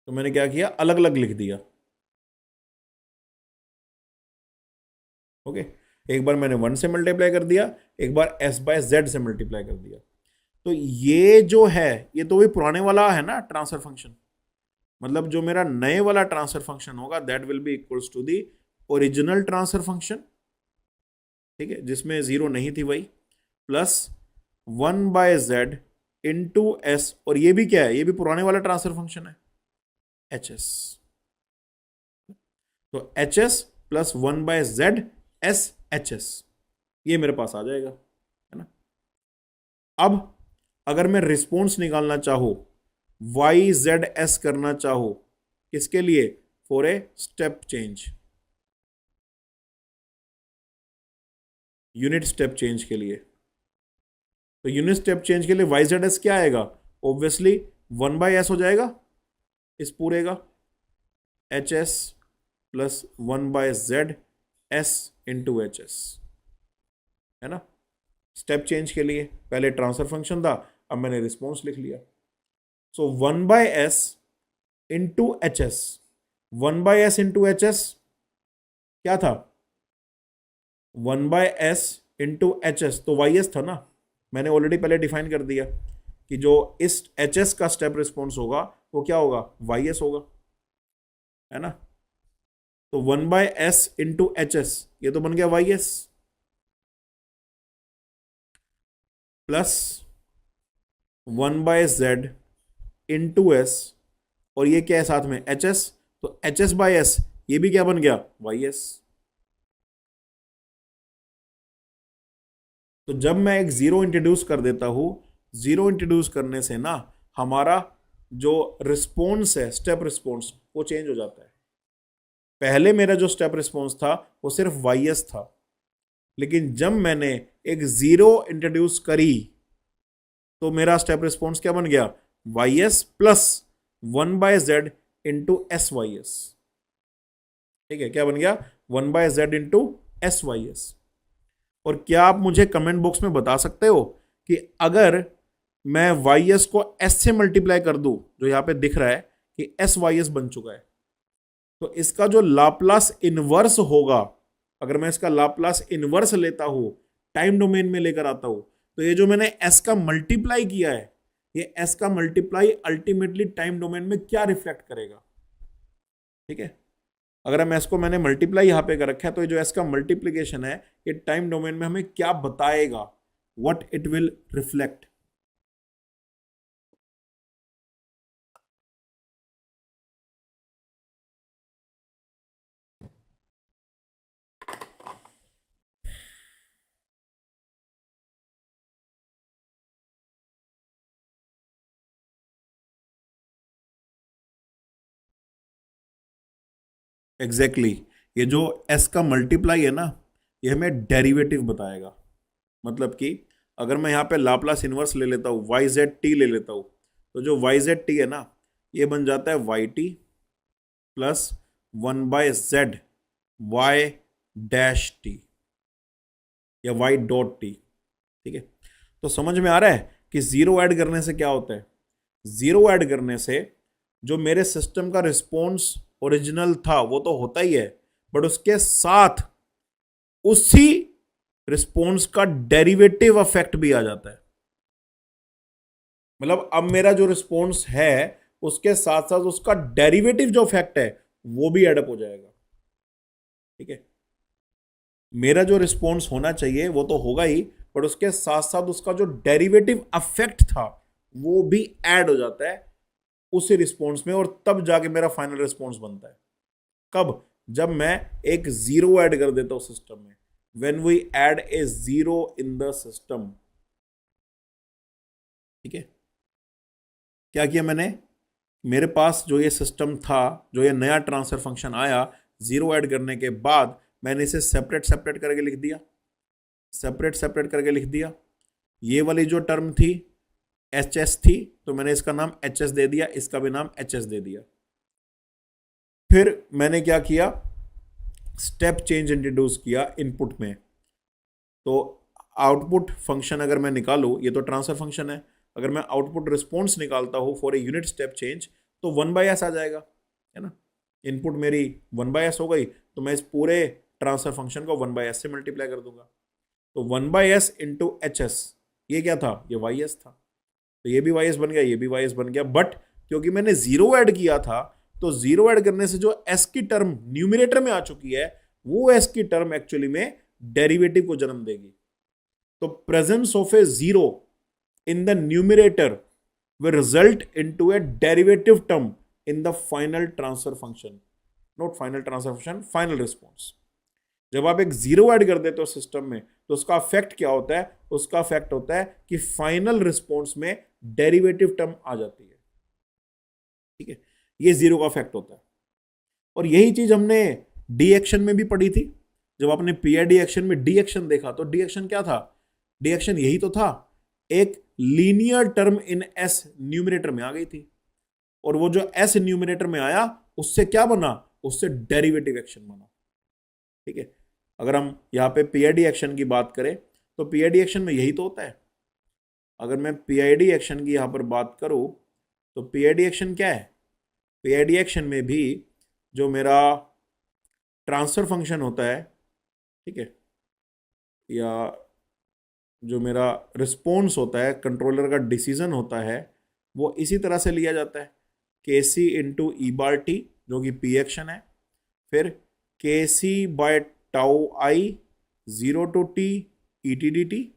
तो मैंने क्या किया, अलग अलग लिख दिया, ओके। एक बार मैंने वन से मल्टीप्लाई कर दिया, एक बार एस बाय जेड से मल्टीप्लाई कर दिया। तो ये जो है, ये तो भी पुराने वाला है ना ट्रांसफर फंक्शन, मतलब जो मेरा नए वाला ट्रांसफर फंक्शन होगा that will be equals to the original transfer function, ठीक है, जिसमें जीरो नहीं थी वही, प्लस 1/z इंटू एस, और ये भी क्या है, ये भी पुराने वाला ट्रांसफर फंक्शन है एच एस। तो H S plus 1/z S H S, ये मेरे पास आ जाएगा, है ना। अब अगर मैं रिस्पॉन्स निकालना चाहूं, वाई जेड एस करना चाहूं, किसके लिए, for a step change, unit step change के लिए। तो यूनिट स्टेप चेंज के लिए वाई जेड एस क्या आएगा, ऑब्वियसली 1/s हो जाएगा इस पूरे का, H S plus 1/z S into H S, है ना। स्टेप चेंज के लिए पहले ट्रांसफर फंक्शन था, अब मैंने रिस्पॉन्स लिख लिया। सो 1/s into H S, 1/s into H S क्या था, 1/s इंटू एच एस, तो वाई एस था ना, मैंने ऑलरेडी पहले डिफाइन कर दिया कि जो इस एच एस का स्टेप रिस्पॉन्स होगा वो क्या होगा, वाई एस होगा। है ना। तो 1/s इंटू एच एस, ये तो बन गया Y S, plus 1/z into S, और ये क्या है साथ में एच एस, तो एच एस बाई एस, ये भी क्या बन गया वाई एस। तो जब मैं एक जीरो इंट्रोड्यूस कर देता हूं, जीरो इंट्रोड्यूस करने से ना हमारा जो रिस्पॉन्स है, स्टेप रिस्पॉन्स, वो चेंज हो जाता है। पहले मेरा जो स्टेप रिस्पॉन्स था वो सिर्फ वाई एस था, लेकिन जब मैंने एक जीरो इंट्रोड्यूस करी तो मेरा स्टेप रिस्पॉन्स क्या बन गया, Y S plus 1/z into S Y S. ठीक है, क्या बन गया 1/z into S Y S. और क्या आप मुझे कमेंट बॉक्स में बता सकते हो कि अगर मैं वाई एस को एस से मल्टीप्लाई कर दूं, जो यहां पे दिख रहा है कि एस वाई एस बन चुका है, तो इसका जो लाप्लास इनवर्स होगा, अगर मैं इसका लाप्लास इनवर्स लेता हूं, टाइम डोमेन में लेकर आता हूं, तो ये जो मैंने एस का मल्टीप्लाई किया है, ये एस का मल्टीप्लाई अल्टीमेटली टाइम डोमेन में क्या रिफ्लेक्ट करेगा। ठीक है, अगर हम एस को मैंने मल्टीप्लाई यहां पे कर रखा है, तो ये जो एस का मल्टीप्लीकेशन है, ये टाइम डोमेन में हमें क्या बताएगा, what it will reflect. Exactly exactly. ये जो एस का मल्टीप्लाई है ना, ये हमें डेरिवेटिव बताएगा। मतलब कि अगर मैं यहाँ पे लाप्लास इनवर्स ले लेता हूँ, वाई जेड टी ले लेता हूँ, तो जो वाई जेड टी है ना, ये बन जाता है Y T plus 1/z Y dash T, या वाई डॉट टी। ठीक है, तो समझ में आ रहा है कि जीरो ऐड करने से क्या होता है। जीरो ऐड करने से जो मेरे सिस्टम का रिस्पॉन्स ओरिजिनल था वो तो होता ही है, बट उसके साथ उसी रिस्पॉन्स का डेरिवेटिव इफेक्ट भी आ जाता है। मतलब अब मेरा जो रिस्पॉन्स है उसके साथ साथ उसका डेरिवेटिव जो इफेक्ट है वो भी एडअप हो जाएगा। ठीक है, मेरा जो रिस्पॉन्स होना चाहिए वो तो होगा ही, बट उसके साथ साथ उसका जो डेरिवेटिव इफेक्ट था वो भी ऐड हो जाता है उसी रिस्पॉन्स में, और तब जाके मेरा फाइनल रिस्पॉन्स बनता है। कब, जब मैं एक जीरो ऐड कर देता हूं सिस्टम में, when we add a zero in the system. ठीक है, क्या किया मैंने, मेरे पास जो ये सिस्टम था, जो ये नया ट्रांसफर फंक्शन आया, जीरो ऐड करने के बाद मैंने इसे सेपरेट सेपरेट करके लिख दिया, सेपरेट सेपरेट करके लिख दिया। ये वाली जो टर्म थी एच एस थी, तो मैंने इसका नाम एच एस दे दिया, इसका भी नाम एच एस दे दिया। फिर मैंने क्या किया, स्टेप चेंज इंट्रोड्यूस किया इनपुट में। तो आउटपुट फंक्शन अगर मैं निकालूं, ये तो ट्रांसफर फंक्शन है, अगर मैं आउटपुट रिस्पॉन्स निकालता हूं for a unit step change, तो 1/s आ जाएगा, है ना। इनपुट मेरी 1/s हो गई, तो मैं इस पूरे ट्रांसफर फंक्शन को 1/s से मल्टीप्लाई कर दूंगा। तो 1/s इंटू एच एस, ये क्या था, ये वाई एस था, तो ये भी वाई एस बन गया, ये भी वाई एस बन गया। बट क्योंकि मैंने जीरो ऐड किया था, तो जीरो ऐड करने से जो एस की टर्म न्यूमिनेटर में आ चुकी है, वो एस की टर्म एक्चुअली में डेरिवेटिव को जन्म देगी। तो presence of a zero in the numerator will result into a derivative term in the final transfer function, not final transfer function, final response। जब आप एक जीरो ऐड कर देते हो सिस्टम में, तो उसका इफेक्ट क्या होता है, उसका इफेक्ट होता है कि फाइनल रिस्पॉन्स में डेरिवेटिव टर्म आ जाती है। ठीक है, ये जीरो का इफेक्ट होता है। और यही चीज हमने डी एक्शन में भी पढ़ी थी। जब आपने पीआईडी एक्शन में डी एक्शन देखा, तो डी एक्शन क्या था, डी एक्शन यही तो था, एक linear term in S numerator में आ गई थी, और वो जो एस न्यूमिनेटर में आया उससे क्या बना, उससे डेरिवेटिव एक्शन बना। ठीक है, अगर हम यहाँ पे पीआईडी एक्शन की बात करें, तो पीआईडी एक्शन में यही तो होता है। अगर मैं पीआईडी एक्शन की यहाँ पर बात करूँ, तो पीआईडी एक्शन क्या है, पीआईडी एक्शन में भी जो मेरा ट्रांसफर फंक्शन होता है, ठीक है, या जो मेरा रिस्पॉन्स होता है, कंट्रोलर का डिसीजन होता है, वो इसी तरह से लिया जाता है, के सी इंटू ई बार टी जो कि पी एक्शन है, फिर K C by tau I 0 to t E T D T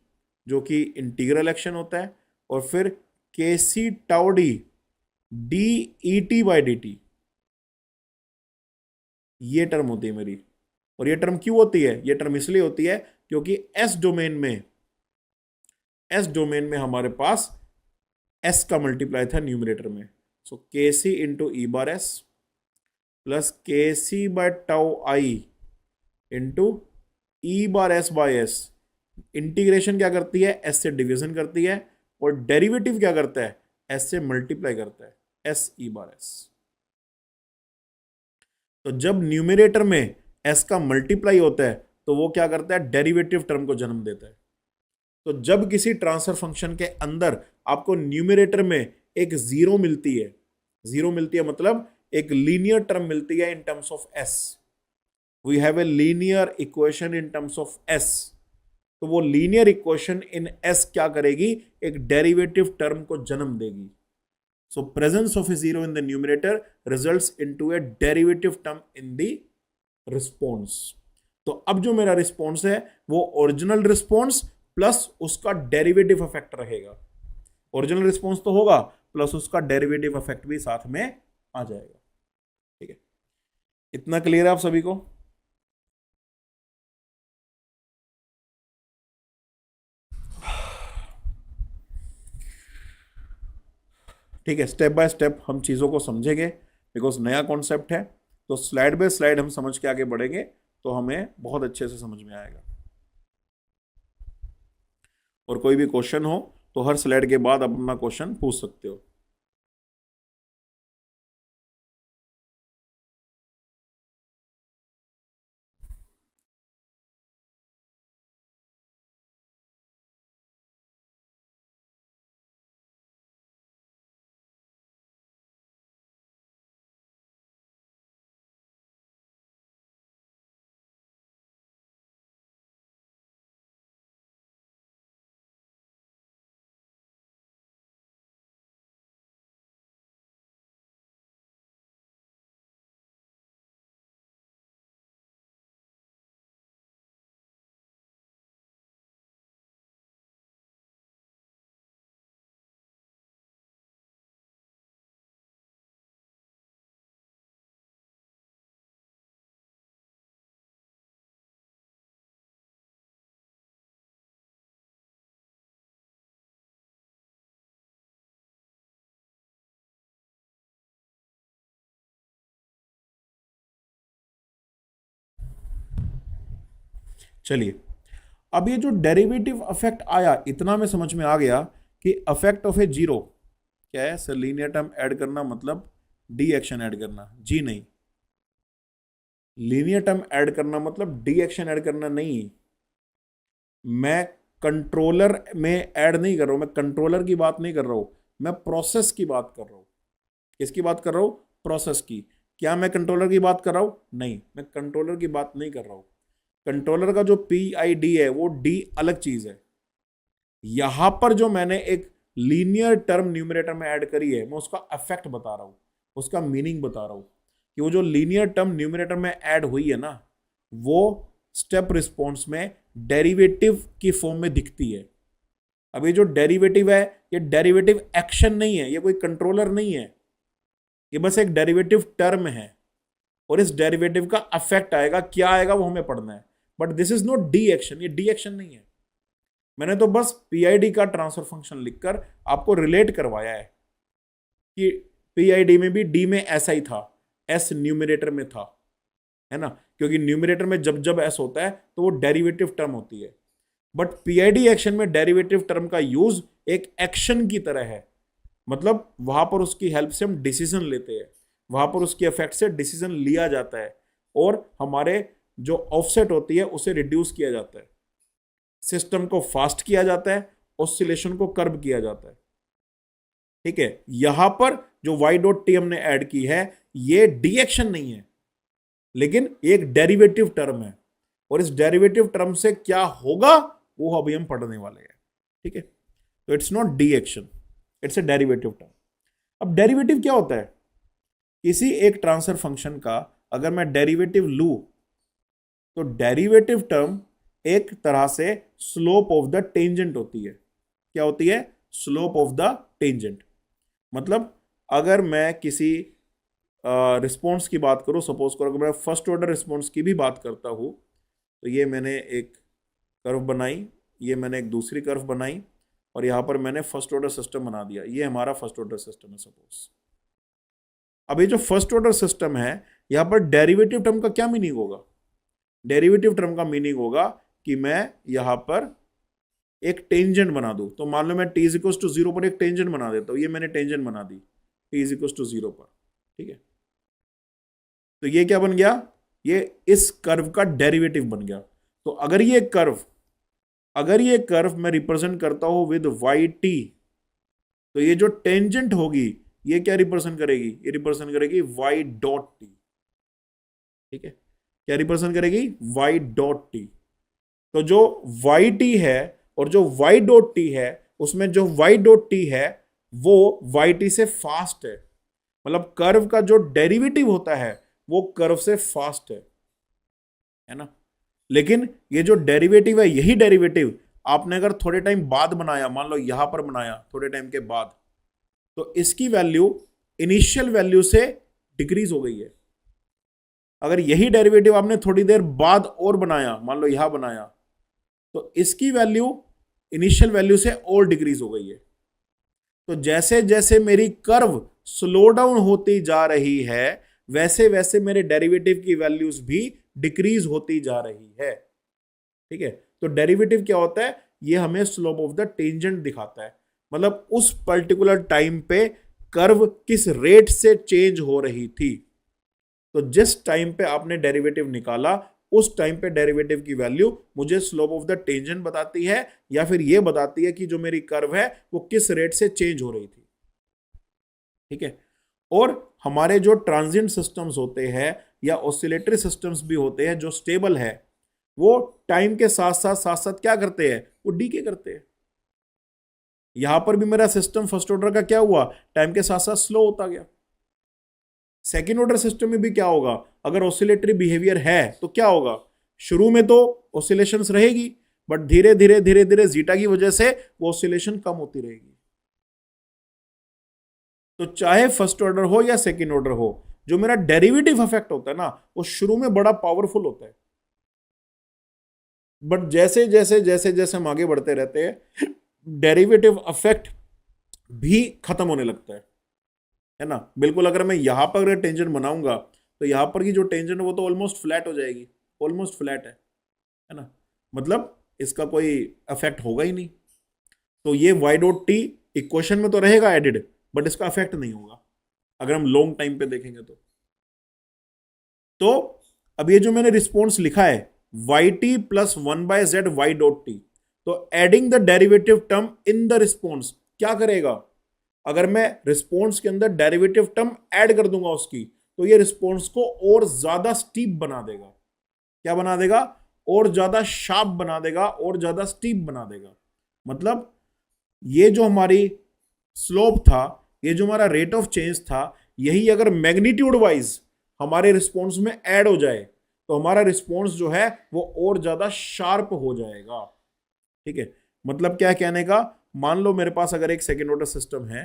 जो कि इंटीग्रल एक्शन होता है, और फिर K C tau D D E T by D T, ये टर्म होती है मेरी। और ये टर्म क्यों होती है? ये टर्म इसलिए होती है क्योंकि एस डोमेन में हमारे पास एस का मल्टीप्लाई था न्यूमरेटर में। So K C into E bar S plus K C by tau I into E bar S by S. Integration क्या करती है? एस से डिवीजन करती है, और डेरिवेटिव क्या करता है? एस से मल्टीप्लाई करता है, एस ई बार एस। तो जब न्यूमरेटर में एस का मल्टीप्लाई होता है तो वो क्या करता है? डेरिवेटिव टर्म को जन्म देता है। तो जब किसी ट्रांसफर फंक्शन के अंदर आपको न्यूमरेटर में एक जीरो मिलती है मतलब एक लीनियर टर्म मिलती है in terms of S, we have a linear equation in terms of S, तो वो लीनियर इक्वेशन इन एस क्या करेगी? एक डेरिवेटिव टर्म को जन्म देगी। So presence of a zero in the numerator results into a derivative term in the response. तो अब जो मेरा रिस्पॉन्स है वो ओरिजिनल रिस्पॉन्स प्लस उसका डेरिवेटिव इफेक्ट रहेगा। ओरिजिनल रिस्पॉन्स तो होगा प्लस उसका डेरिवेटिव इफेक्ट भी साथ में आ जाएगा। ठीक है, इतना क्लियर है आप सभी को? ठीक है, स्टेप बाय स्टेप हम चीज़ों को समझेंगे बिकॉज नया कॉन्सेप्ट है, तो स्लाइड बाय स्लाइड हम समझ के आगे बढ़ेंगे तो हमें बहुत अच्छे से समझ में आएगा। और कोई भी क्वेश्चन हो तो हर स्लाइड के बाद आप अपना क्वेश्चन पूछ सकते हो। चलिए, अब ये जो डेरिवेटिव अफेक्ट आया, इतना में समझ में आ गया कि अफेक्ट ऑफ ए जीरो क्या है? सर लीनियर टर्म ऐड करना मतलब डी एक्शन ऐड करना? जी नहीं, लीनियर टर्म ऐड करना मतलब डी एक्शन ऐड करना नहीं। मैं कंट्रोलर में ऐड नहीं कर रहा हूं, मैं कंट्रोलर की बात नहीं कर रहा हूं, मैं प्रोसेस की बात कर रहा हूं। किसकी बात कर रहा हूं? प्रोसेस की। क्या मैं कंट्रोलर की बात कर रहा हूं? नहीं, मैं कंट्रोलर की बात नहीं कर रहा हूं। कंट्रोलर का जो पी आई डी है वो डी अलग चीज है। यहां पर जो मैंने एक लीनियर टर्म न्यूमरेटर में ऐड करी है, मैं उसका इफेक्ट बता रहा हूं, उसका मीनिंग बता रहा हूं कि वो जो लीनियर टर्म न्यूमरेटर में ऐड हुई है ना, वो स्टेप रिस्पॉन्स में डेरिवेटिव की फॉर्म में दिखती है। अब ये जो डेरिवेटिव है, ये डेरिवेटिव एक्शन नहीं है, ये कोई कंट्रोलर नहीं है, ये बस एक डेरिवेटिव टर्म है, और इस डेरिवेटिव का अफेक्ट आएगा, क्या आएगा वो हमें पढ़ना है। But this is not D action, ये डी एक्शन नहीं है। मैंने तो बस पीआईडी का ट्रांसफर फंक्शन लिखकर आपको रिलेट करवाया है कि पीआईडी में भी डी में ऐसा ही था, एस न्यूमरेटर में था, है ना, क्योंकि न्यूमरेटर में जब जब एस होता है तो वो डेरिवेटिव टर्म होती है। बट पीआईडी एक्शन में डेरिवेटिव टर्म का यूज एक एक्शन की तरह है, मतलब वहां पर उसकी हेल्प से हम डिसीजन लेते हैं, वहां पर उसके इफेक्ट से डिसीजन लिया जाता है, और हमारे जो ऑफसेट होती है उसे रिड्यूस किया जाता है, सिस्टम को फास्ट किया जाता है, ऑसिलेशन को कर्ब किया जाता है। ठीक है, यहां पर जो वाई डॉट टी हमने ऐड की है, ये डी एक्शन नहीं है, लेकिन एक डेरिवेटिव टर्म है, और इस डेरिवेटिव टर्म से क्या होगा वो अभी हम पढ़ने वाले हैं। ठीक है, तो it's not D action, it's a derivative term. अब डेरिवेटिव क्या होता है? किसी एक ट्रांसफर फंक्शन का अगर मैं डेरिवेटिव लूं तो डेरिवेटिव टर्म एक तरह से स्लोप ऑफ द टेंजेंट होती है। क्या होती है? Slope of the tangent. मतलब अगर मैं किसी रिस्पॉन्स की बात करूं, सपोज करो अगर मैं फर्स्ट ऑर्डर रिस्पॉन्स की भी बात करता हूं, तो ये मैंने एक कर्व बनाई, ये मैंने एक दूसरी कर्व बनाई, और यहां पर मैंने फर्स्ट ऑर्डर सिस्टम बना दिया। ये हमारा फर्स्ट ऑर्डर सिस्टम है सपोज। अब ये जो फर्स्ट ऑर्डर सिस्टम है, यहां पर डेरिवेटिव टर्म का क्या मीनिंग होगा? डेरिवेटिव टर्म का मीनिंग होगा कि मैं यहां पर एक टेंजेंट बना दूं। तो मान लो मैं t इक्वल टू 0 पर एक टेंजेंट बना देता हूं। ये मैंने टेंजेंट बना दी t इक्वल टू 0 पर। ठीक है, तो ये क्या बन गया? ये इस कर्व का डेरिवेटिव बन गया। तो अगर ये कर्व मैं रिप्रेजेंट करता हूं विद वाई टी, तो ये जो टेंजेंट होगी ये क्या रिप्रेजेंट करेगी? ये रिप्रेजेंट करेगी वाई डॉट टी। ठीक है, क्या रिप्रेजेंट करेगी? Y dot T. तो जो वाई टी है और जो वाई डॉट टी है, उसमें जो वाई डॉट टी है वो वाई टी से फास्ट है। मतलब कर्व का जो डेरिवेटिव होता है वो कर्व से फास्ट है ना। लेकिन ये जो डेरिवेटिव है, यही डेरिवेटिव आपने अगर थोड़े टाइम बाद बनाया, मान लो यहां पर बनाया थोड़े टाइम के बाद, तो इसकी वैल्यू इनिशियल वैल्यू से डिक्रीज हो गई है। अगर यही डेरिवेटिव आपने थोड़ी देर बाद और बनाया, मान लो यहां बनाया, तो इसकी वैल्यू इनिशियल वैल्यू से और डिक्रीज हो गई है। तो जैसे जैसे मेरी कर्व स्लो डाउन होती जा रही है, वैसे वैसे मेरे डेरिवेटिव की वैल्यूज भी डिक्रीज होती जा रही है। ठीक है, तो डेरिवेटिव क्या होता है? ये हमें स्लोप ऑफ द टेंजेंट दिखाता है। मतलब उस पर्टिकुलर टाइम पे कर्व किस रेट से चेंज हो रही थी। तो जिस टाइम पे आपने डेरिवेटिव निकाला, उस टाइम पे डेरिवेटिव की वैल्यू मुझे स्लोप ऑफ द टेंजेंट बताती है, या फिर ये बताती है कि जो मेरी कर्व है वो किस रेट से चेंज हो रही थी। ठीक है, और हमारे जो ट्रांजिएंट सिस्टम्स होते हैं या ऑसिलेटरी सिस्टम्स भी होते हैं जो स्टेबल है, वो टाइम के साथ साथ क्या करते हैं? वो डीके करते हैं। यहां पर भी मेरा सिस्टम फर्स्ट ऑर्डर का क्या हुआ? टाइम के साथ साथ स्लो होता गया। सेकेंड ऑर्डर सिस्टम में भी क्या होगा? अगर ऑसिलेटरी बिहेवियर है तो क्या होगा? शुरू में तो ऑसिलेशंस रहेगी, बट धीरे धीरे धीरे धीरे जीटा की वजह से वो ऑसिलेशन कम होती रहेगी। तो चाहे फर्स्ट ऑर्डर हो या सेकेंड ऑर्डर हो, जो मेरा डेरिवेटिव इफेक्ट होता है ना, वो शुरू में बड़ा पावरफुल होता है, बट जैसे जैसे जैसे जैसे हम आगे बढ़ते रहते हैं, डेरिवेटिव इफेक्ट भी खत्म होने लगता है ना। बिल्कुल, अगर मैं यहां पर टेंजेंट बनाऊंगा तो यहां पर की जो टेंजेंट वो तो ऑलमोस्ट फ्लैट हो जाएगी, ऑलमोस्ट फ्लैट है ना। मतलब इसका कोई इफेक्ट होगा ही नहीं। तो ये वाई डॉट टी इक्वेशन में तो रहेगा एडिड, बट इसका इफेक्ट नहीं होगा अगर हम लॉन्ग टाइम पे देखेंगे तो अब ये जो मैंने रिस्पॉन्स लिखा है Y T plus 1/z Y dot T, तो adding the derivative term in the response क्या करेगा? अगर मैं रिस्पॉन्स के अंदर डेरिवेटिव टर्म ऐड कर दूंगा उसकी, तो ये रिस्पॉन्स को और ज्यादा स्टीप बना देगा। क्या बना देगा? और ज्यादा शार्प बना देगा, और ज्यादा स्टीप बना देगा। मतलब ये जो हमारी स्लोप था, ये जो हमारा रेट ऑफ चेंज था, यही अगर मैग्नीट्यूड वाइज हमारे रिस्पॉन्स में ऐड हो जाए तो हमारा रिस्पॉन्स जो है वो और ज्यादा शार्प हो जाएगा। ठीक है, मतलब क्या कहने का? मान लो मेरे पास अगर एक सेकेंड ऑर्डर सिस्टम है,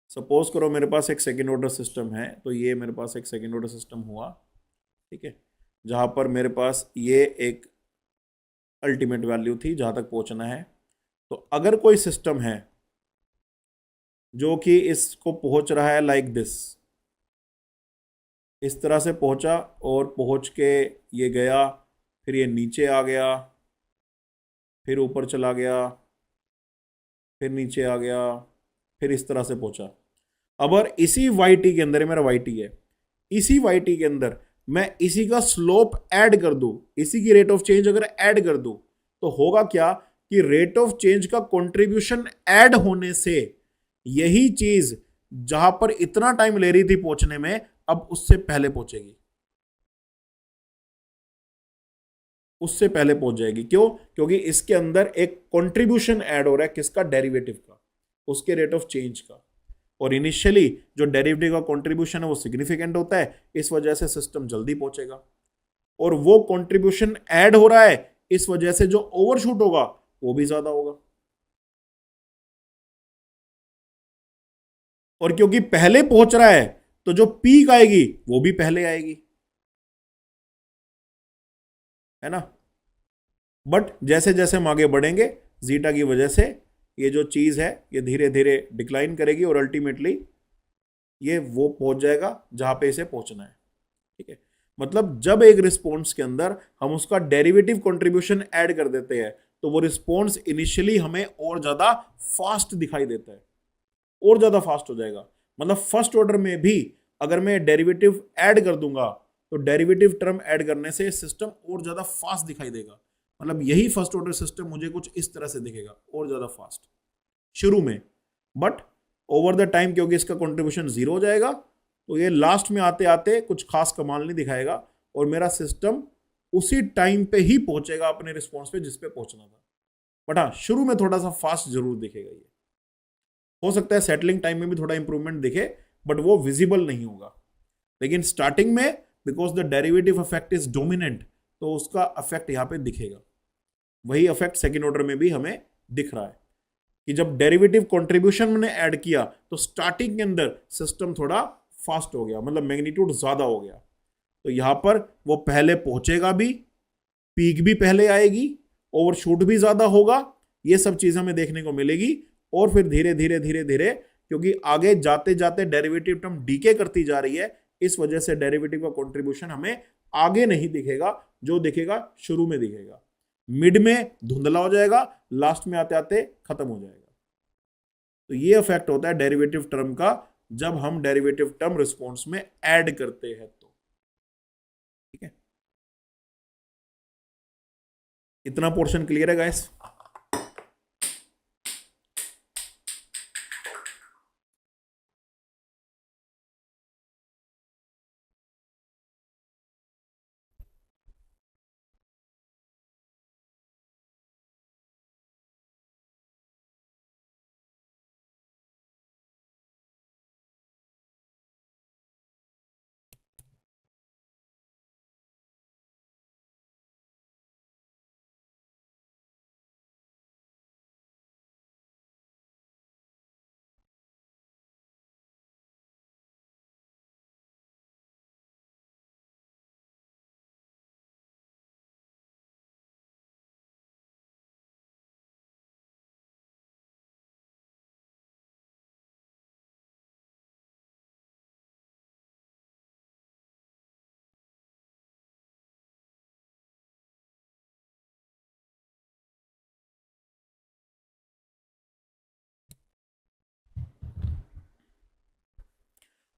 सपोज करो मेरे पास एक सेकेंड ऑर्डर सिस्टम है, तो ये मेरे पास एक सेकेंड ऑर्डर सिस्टम हुआ। ठीक है, जहां पर मेरे पास ये एक अल्टीमेट वैल्यू थी जहां तक पहुंचना है। तो अगर कोई सिस्टम है जो कि इसको पहुंच रहा है लाइक दिस, इस तरह से पहुंचा और पहुंच के ये गया, फिर ये नीचे आ गया, फिर ऊपर चला गया, फिर नीचे आ गया, फिर इस तरह से पहुंचा। अब अगर इसी वाई टी के अंदर, मेरा वाई टी है, इसी वाई टी के अंदर मैं इसी का स्लोप ऐड कर दूं, इसी की रेट ऑफ चेंज अगर ऐड कर दूं, तो होगा क्या कि रेट ऑफ चेंज का कंट्रीब्यूशन ऐड होने से यही चीज जहां पर इतना टाइम ले रही थी पहुंचने में, अब उससे पहले पहुंचेगी, उससे पहले पहुंच जाएगी। क्यों? क्योंकि इसके अंदर एक कंट्रीब्यूशन ऐड हो रहा है, किसका? डेरिवेटिव का, उसके रेट ऑफ चेंज का। और इनिशियली जो डेरिवेटिव का कंट्रीब्यूशन है वो सिग्निफिकेंट होता है, इस वजह से सिस्टम जल्दी पहुंचेगा। और वो कंट्रीब्यूशन ऐड हो रहा है, इस वजह से जो ओवरशूट होगा वो भी ज्यादा होगा। और क्योंकि पहले पहुंच रहा है तो जो पीक आएगी वो भी पहले आएगी, है ना। बट जैसे जैसे हम आगे बढ़ेंगे, जीटा की वजह से ये जो चीज है ये धीरे धीरे डिक्लाइन करेगी और अल्टीमेटली ये वो पहुंच जाएगा जहां पे इसे पहुंचना है। ठीक है, मतलब जब एक रिस्पॉन्स के अंदर हम उसका डेरिवेटिव कंट्रीब्यूशन ऐड कर देते हैं तो वो रिस्पॉन्स इनिशियली हमें और ज्यादा फास्ट दिखाई देता है, और ज्यादा फास्ट हो जाएगा। मतलब फर्स्ट ऑर्डर में भी अगर मैं डेरिवेटिव ऐड कर दूंगा तो डेरिवेटिव टर्म ऐड करने से सिस्टम और ज्यादा फास्ट दिखाई देगा। मतलब यही फर्स्ट ऑर्डर सिस्टम मुझे कुछ इस तरह से दिखेगा, और ज्यादा फास्ट शुरू में, बट ओवर द टाइम क्योंकि इसका कंट्रीब्यूशन जीरो हो जाएगा तो ये लास्ट में आते आते कुछ खास कमाल नहीं दिखाएगा और मेरा सिस्टम उसी टाइम पे ही पहुंचेगा अपने रिस्पॉन्स पे जिस पे पहुंचना था। बट हाँ, शुरू में थोड़ा सा फास्ट जरूर दिखेगा। ये हो सकता है सेटलिंग टाइम में भी थोड़ा इंप्रूवमेंट दिखे, बट वो विजिबल नहीं होगा। लेकिन स्टार्टिंग में because the derivative effect is dominant तो उसका इफेक्ट यहां पे दिखेगा। वही इफेक्ट सेकेंड ऑर्डर में भी हमें दिख रहा है कि जब डेरिवेटिव कंट्रीब्यूशन मैंने ऐड किया तो स्टार्टिंग के अंदर सिस्टम थोड़ा फास्ट हो गया, मतलब मैग्नीट्यूड ज्यादा हो गया। तो यहां पर वो पहले पहुंचेगा भी, पीक भी पहले आएगी, ओवरशूट भी ज्यादा होगा, ये सब चीजें हमें देखने को मिलेगी। और फिर धीरे धीरे धीरे धीरे क्योंकि आगे जाते जाते डेरिवेटिव टर्म डीके करती जा रही है, इस वजह से डेरिवेटिव का कंट्रीब्यूशन हमें आगे नहीं दिखेगा, जो दिखेगा शुरू में दिखेगा, मिड में धुंधला हो जाएगा, लास्ट में आते आते खत्म हो जाएगा। तो ये इफेक्ट होता है डेरिवेटिव टर्म का जब हम डेरिवेटिव टर्म रिस्पॉन्स में ऐड करते हैं तो। ठीक है, इतना पोर्शन क्लियर है गाइस।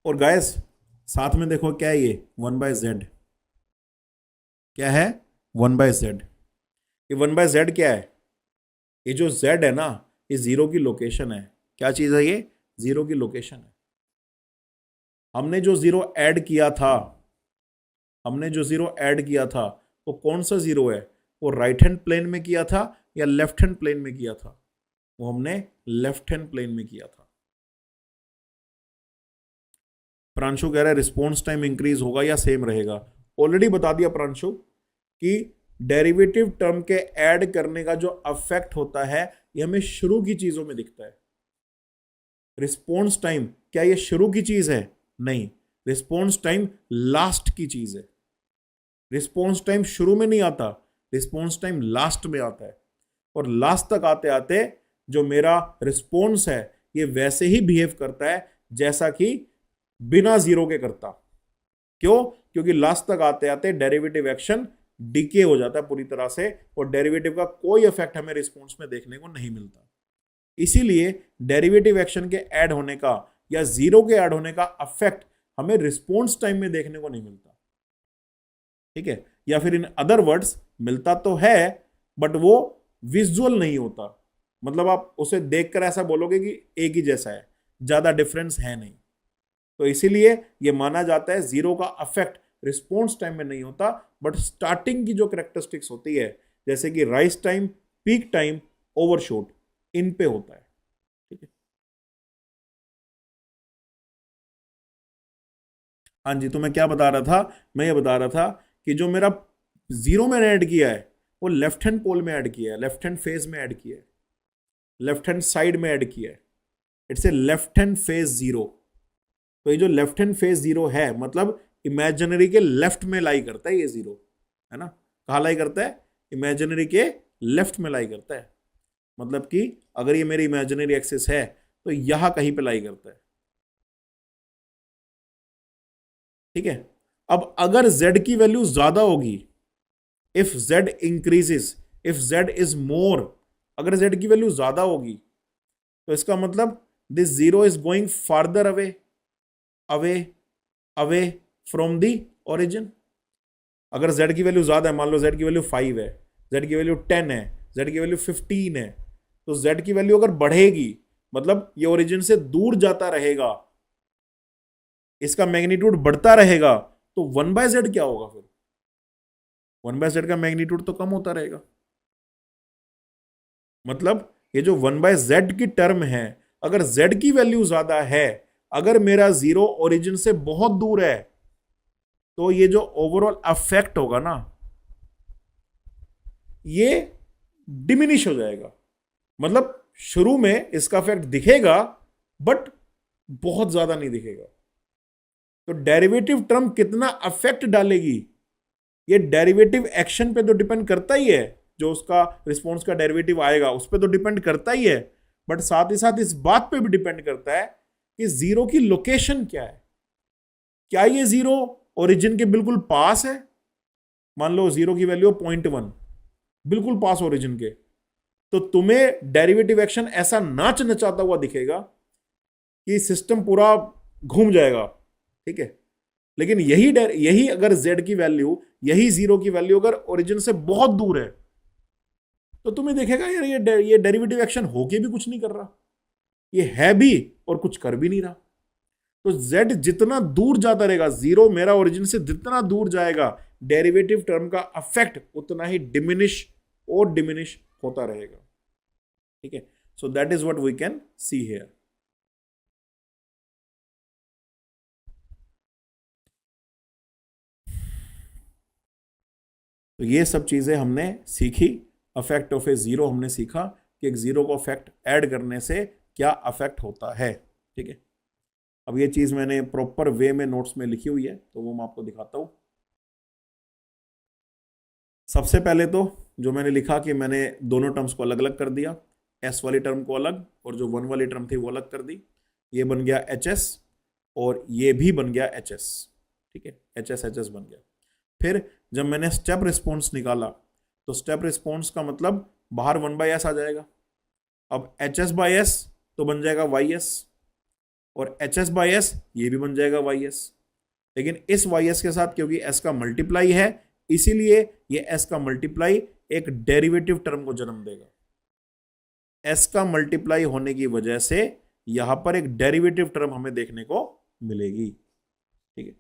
और गाइस साथ में देखो क्या है ये 1/z, क्या है 1/z। ये 1/z क्या है? ये जो z है ना, ये जीरो की लोकेशन है। क्या चीज है ये? जीरो की लोकेशन है। हमने जो जीरो ऐड किया था, हमने जो जीरो ऐड किया था वो कौन सा जीरो है? वो राइट हैंड प्लेन में किया था या लेफ्ट हैंड प्लेन में किया था? वो हमने लेफ्ट हैंड प्लेन में किया था। प्रांशु कह रहा है रिस्पॉन्स टाइम इंक्रीज होगा या सेम रहेगा। ऑलरेडी बता दिया प्रांशु कि डेरिवेटिव टर्म के ऐड करने का जो अफेक्ट होता है ये हमें शुरू की चीजों में दिखता है। रिस्पॉन्स टाइम क्या ये शुरू की चीज है? नहीं, रिस्पॉन्स टाइम लास्ट की चीज है। रिस्पॉन्स टाइम शुरू में नहीं आता, रिस्पॉन्स टाइम लास्ट में आता है। और लास्ट तक आते आते जो मेरा रिस्पॉन्स है ये वैसे ही बिहेव करता है जैसा कि बिना जीरो के करता। क्यों? क्योंकि लास्ट तक आते आते डेरिवेटिव एक्शन डीके हो जाता है पूरी तरह से और डेरिवेटिव का कोई इफेक्ट हमें रिस्पॉन्स में देखने को नहीं मिलता। इसीलिए डेरिवेटिव एक्शन के ऐड होने का या जीरो के ऐड होने का इफेक्ट हमें रिस्पॉन्स टाइम में देखने को नहीं मिलता। ठीक है, या फिर इन अदर वर्ड्स मिलता तो है बट वो विजुअल नहीं होता। मतलब आप उसे देखकर ऐसा बोलोगे कि एक ही जैसा है, ज्यादा डिफरेंस है नहीं। तो इसीलिए ये माना जाता है जीरो का इफेक्ट रिस्पॉन्स टाइम में नहीं होता, बट स्टार्टिंग की जो कैरेक्टरिस्टिक्स होती है जैसे कि rise time, peak time, overshoot, इन पे होता है। ठीक है, हाँ जी, तो मैं क्या बता रहा था, मैं ये बता रहा था कि जो मेरा जीरो मैंने ऐड किया है वो लेफ्ट हैंड पोल में ऐड किया है, लेफ्ट हैंड फेज में ऐड किया है, लेफ्ट हैंड साइड में ऐड किया है। It's a left hand phase zero. तो ये जो लेफ्ट हैंड फेज जीरो है मतलब इमेजिनरी के लेफ्ट में लाई करता है ये जीरो, है ना। कहाँ लाई करता है? इमेजिनरी के लेफ्ट में लाई करता है। मतलब कि अगर ये मेरी इमेजिनरी एक्सिस है तो यहां कहीं पे लाई करता है। ठीक है। अब अगर z की वैल्यू ज्यादा होगी, if z increases, if z is more, अगर z की वैल्यू ज्यादा होगी तो इसका मतलब this zero is going farther away, away, away from the origin. अगर z की वैल्यू ज्यादा है, मान लो z की वैल्यू 5 है, z की वैल्यू 10 है, z की वैल्यू 15 है, तो z की वैल्यू अगर बढ़ेगी मतलब ये ओरिजिन से दूर जाता रहेगा, इसका मैग्नीट्यूड बढ़ता रहेगा, तो 1/z क्या होगा फिर? 1/z का मैग्नीट्यूड तो कम होता रहेगा। मतलब ये जो 1/z की टर्म है, अगर z की वैल्यू ज्यादा है, अगर मेरा जीरो ओरिजिन से बहुत दूर है, तो ये जो ओवरऑल अफेक्ट होगा ना, ये डिमिनिश हो जाएगा। मतलब शुरू में इसका इफेक्ट दिखेगा बट बहुत ज्यादा नहीं दिखेगा। तो डेरिवेटिव टर्म कितना अफेक्ट डालेगी, ये डेरिवेटिव एक्शन पे तो डिपेंड करता ही है, जो उसका रिस्पॉन्स का डेरिवेटिव आएगा उस पर तो डिपेंड करता ही है, बट साथ ही साथ इस बात पे भी डिपेंड करता है कि जीरो की लोकेशन क्या है। क्या ये जीरो ओरिजिन के बिल्कुल पास है? मान लो जीरो की वैल्यू 0.1, बिल्कुल पास ओरिजिन के, तो तुम्हें डेरिवेटिव एक्शन ऐसा नाच नचाता हुआ दिखेगा कि सिस्टम पूरा घूम जाएगा। ठीक है। लेकिन यही अगर z की वैल्यू, यही जीरो की वैल्यू अगर ओरिजिन से बहुत दूर है, तो तुम्हें देखेगा यार ये डेरिवेटिव एक्शन होके भी कुछ नहीं कर रहा, ये है भी और कुछ कर भी नहीं रहा। तो z जितना दूर जाता रहेगा, जीरो मेरा ओरिजिन से जितना दूर जाएगा, डेरिवेटिव टर्म का अफेक्ट उतना ही डिमिनिश और डिमिनिश होता रहेगा। ठीक है। So that is what we can see here. तो ये सब चीजें हमने सीखी। अफेक्ट ऑफ ए जीरो हमने सीखा कि एक जीरो को अफेक्ट ऐड करने से क्या अफेक्ट होता है। ठीक है। अब ये चीज मैंने प्रॉपर वे में नोट्स में लिखी हुई है, तो वो मैं आपको दिखाता हूं। सबसे पहले तो जो मैंने लिखा कि मैंने दोनों टर्म्स को अलग अलग कर दिया, एस वाली टर्म को अलग और जो वन वाली टर्म थी वो अलग कर दी। ये बन गया एच एस और ये भी बन गया एच एस। ठीक है, एच एस बन गया। फिर जब मैंने स्टेप रिस्पॉन्स निकाला, तो स्टेप रिस्पॉन्स का मतलब बाहर 1/s आ जाएगा। अब एच एस बाई एस तो बन जाएगा वाई एस, और एच एस बाई एस ये भी बन जाएगा वाई एस। लेकिन इस वाई एस के साथ क्योंकि एस का मल्टीप्लाई है, इसीलिए ये एस का मल्टीप्लाई एक डेरिवेटिव टर्म को जन्म देगा। एस का मल्टीप्लाई होने की वजह से यहां पर एक डेरिवेटिव टर्म हमें देखने को मिलेगी। ठीक है।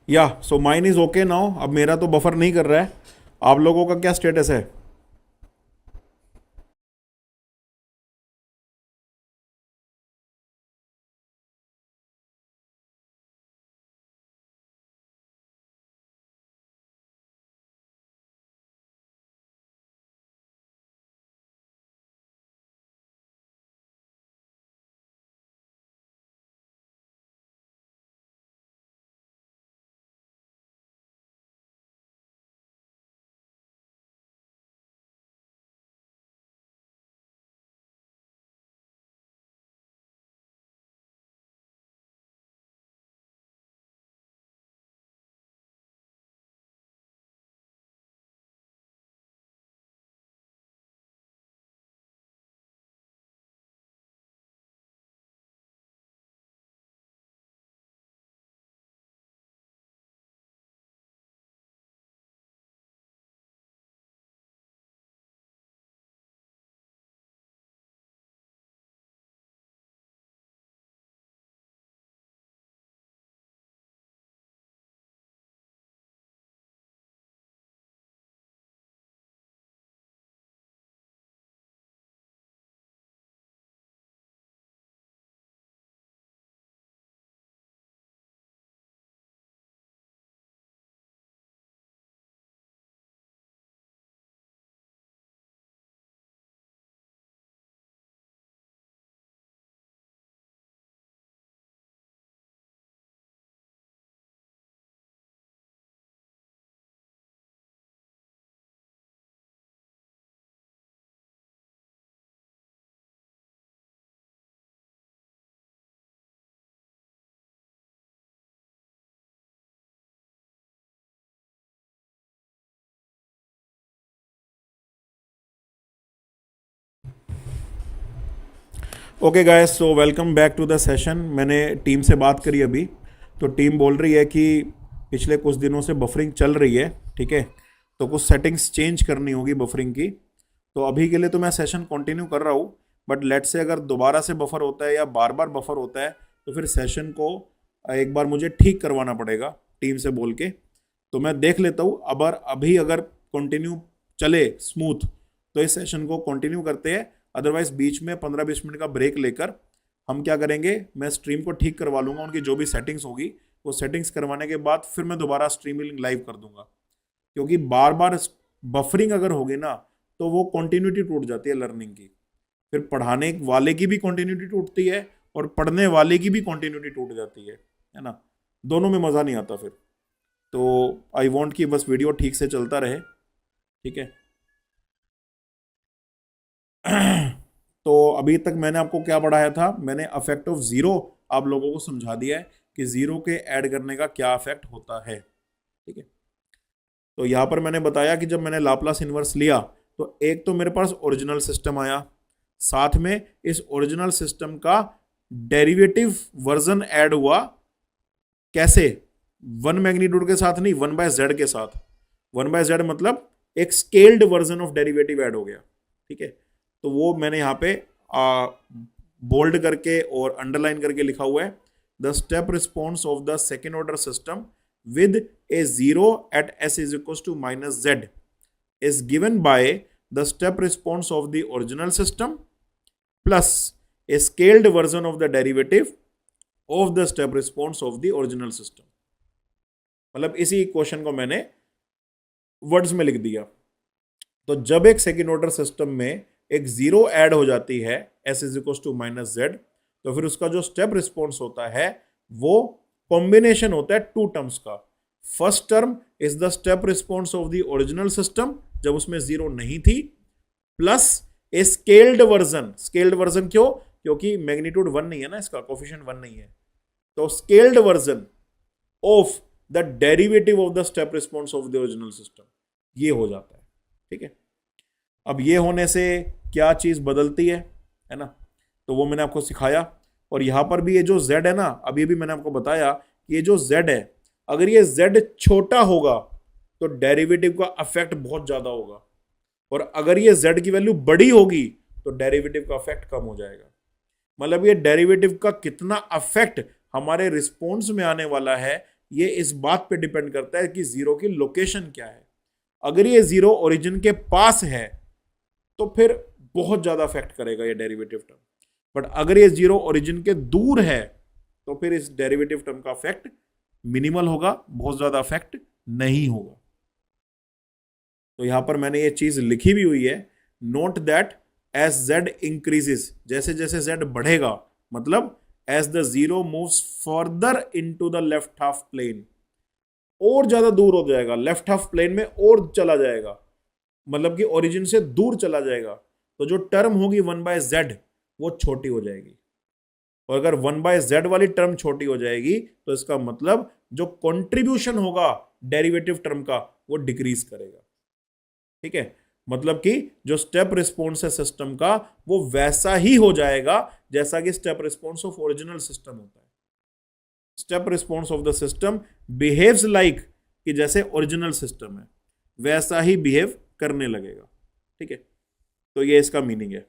या सो माइन इज ओके नाउ। अब मेरा तो बफर नहीं कर रहा है, आप लोगों का क्या स्टेटस है? Okay guys, so welcome back to the session. मैंने टीम से बात करी अभी, तो टीम बोल रही है कि पिछले कुछ दिनों से बफरिंग चल रही है, ठीक है, तो कुछ सेटिंग्स चेंज करनी होगी बफरिंग की। तो अभी के लिए तो मैं सेशन कंटिन्यू कर रहा हूँ, बट लेट से अगर दोबारा से बफर होता है या बार बार बफर होता है तो फिर सेशन को एक बार मुझे ठीक करवाना पड़ेगा टीम से बोल के। तो मैं देख लेता हूँ, अभी अगर कंटिन्यू चले स्मूथ तो इस सेशन को कंटिन्यू करते हैं, अदरवाइज बीच में 15-20 मिनट का ब्रेक लेकर हम क्या करेंगे, मैं स्ट्रीम को ठीक करवा लूंगा, उनकी जो भी सेटिंग्स होगी वो सेटिंग्स करवाने के बाद फिर मैं दोबारा स्ट्रीमिंग लाइव कर दूंगा। क्योंकि बार बार बफरिंग अगर होगी ना तो वो कंटिन्यूटी टूट जाती है लर्निंग की, फिर पढ़ाने वाले की भी कंटिन्यूटी टूटती है और पढ़ने वाले की भी कंटिन्यूटी टूट जाती है ना, दोनों में मज़ा नहीं आता फिर। तो आई वॉन्ट कि बस वीडियो ठीक से चलता रहे, ठीक है। तो अभी तक मैंने आपको क्या पढ़ाया था, मैंने अफेक्ट ऑफ जीरो आप लोगों को समझा दिया है कि जीरो के ऐड करने का क्या अफेक्ट होता है, ठीक है। तो यहां पर मैंने बताया कि जब मैंने लाप्लास इनवर्स लिया तो एक तो मेरे पास ओरिजिनल सिस्टम आया, साथ में इस ओरिजिनल सिस्टम का डेरिवेटिव वर्जन ऐड हुआ। कैसे? वन मैग्नीट्यूड के साथ नहीं, वन बाय जेड के साथ। वन बाय जेड मतलब एक scaled version of derivative add हो गया, ठीक है। तो वो मैंने यहाँ पे बोल्ड करके और अंडरलाइन करके लिखा हुआ है, the step response of the second order system with a zero at s is equals to minus z is given by the step response of the original system plus a scaled version of the derivative of the step response of the original system। मतलब इसी question को मैंने words में लिख दिया। तो जब एक सेकेंड ऑर्डर सिस्टम में एक जीरो ऐड हो जाती है s is equal to minus Z, तो फिर उसका जो स्टेप रिस्पॉन्स होता है वो कॉम्बिनेशन होता है टू टर्म्स का। First term is the step response of the original system जब उसमें जीरो नहीं थी, प्लस ए स्केल्ड वर्जन। स्केल्ड वर्जन क्यों? क्योंकि मैग्नीट्यूड वन नहीं है ना, इसका कोफिशिएंट वन नहीं है, तो scaled version of the derivative of the step response of the original system, ये हो जाता है, ठीक है। अब ये होने से क्या चीज बदलती है ना, तो वो मैंने आपको सिखाया। और यहां पर भी ये जो z है ना, अभी भी मैंने आपको बताया कि ये जो z है, अगर ये z छोटा होगा तो डेरिवेटिव का अफेक्ट बहुत ज्यादा होगा, और अगर ये z की वैल्यू बड़ी होगी तो डेरिवेटिव का अफेक्ट कम हो जाएगा। मतलब ये डेरिवेटिव का कितना अफेक्ट हमारे रिस्पॉन्स में आने वाला है, ये इस बात पे डिपेंड करता है कि जीरो की लोकेशन क्या है। अगर ये जीरो ओरिजिन के पास है तो फिर बहुत ज्यादा अफेक्ट करेगा ये डेरिवेटिव टर्म, बट अगर ये जीरो ओरिजिन के दूर है तो फिर इस डेरिवेटिव टर्म का अफेक्ट मिनिमल होगा, बहुत ज्यादा अफेक्ट नहीं होगा। तो यहां पर मैंने ये चीज लिखी भी हुई है, note that as Z increases, जैसे जैसे जेड बढ़ेगा, मतलब as the zero moves further into the left half plane, और ज्यादा दूर हो जाएगा, लेफ्ट हाफ प्लेन में और चला जाएगा, मतलब कि ओरिजिन से दूर चला जाएगा, तो जो टर्म होगी 1/z वो छोटी हो जाएगी। और अगर 1/z वाली टर्म छोटी हो जाएगी तो इसका मतलब जो कंट्रीब्यूशन होगा डेरिवेटिव टर्म का वो डिक्रीज करेगा। ठीक है, मतलब कि जो स्टेप रिस्पॉन्स है सिस्टम का वो वैसा ही हो जाएगा जैसा कि step response of original system होता है। Step response of the system behaves like कि जैसे ओरिजिनल सिस्टम है वैसा ही बिहेव करने लगेगा। ठीक है, तो ये इसका मीनिंग है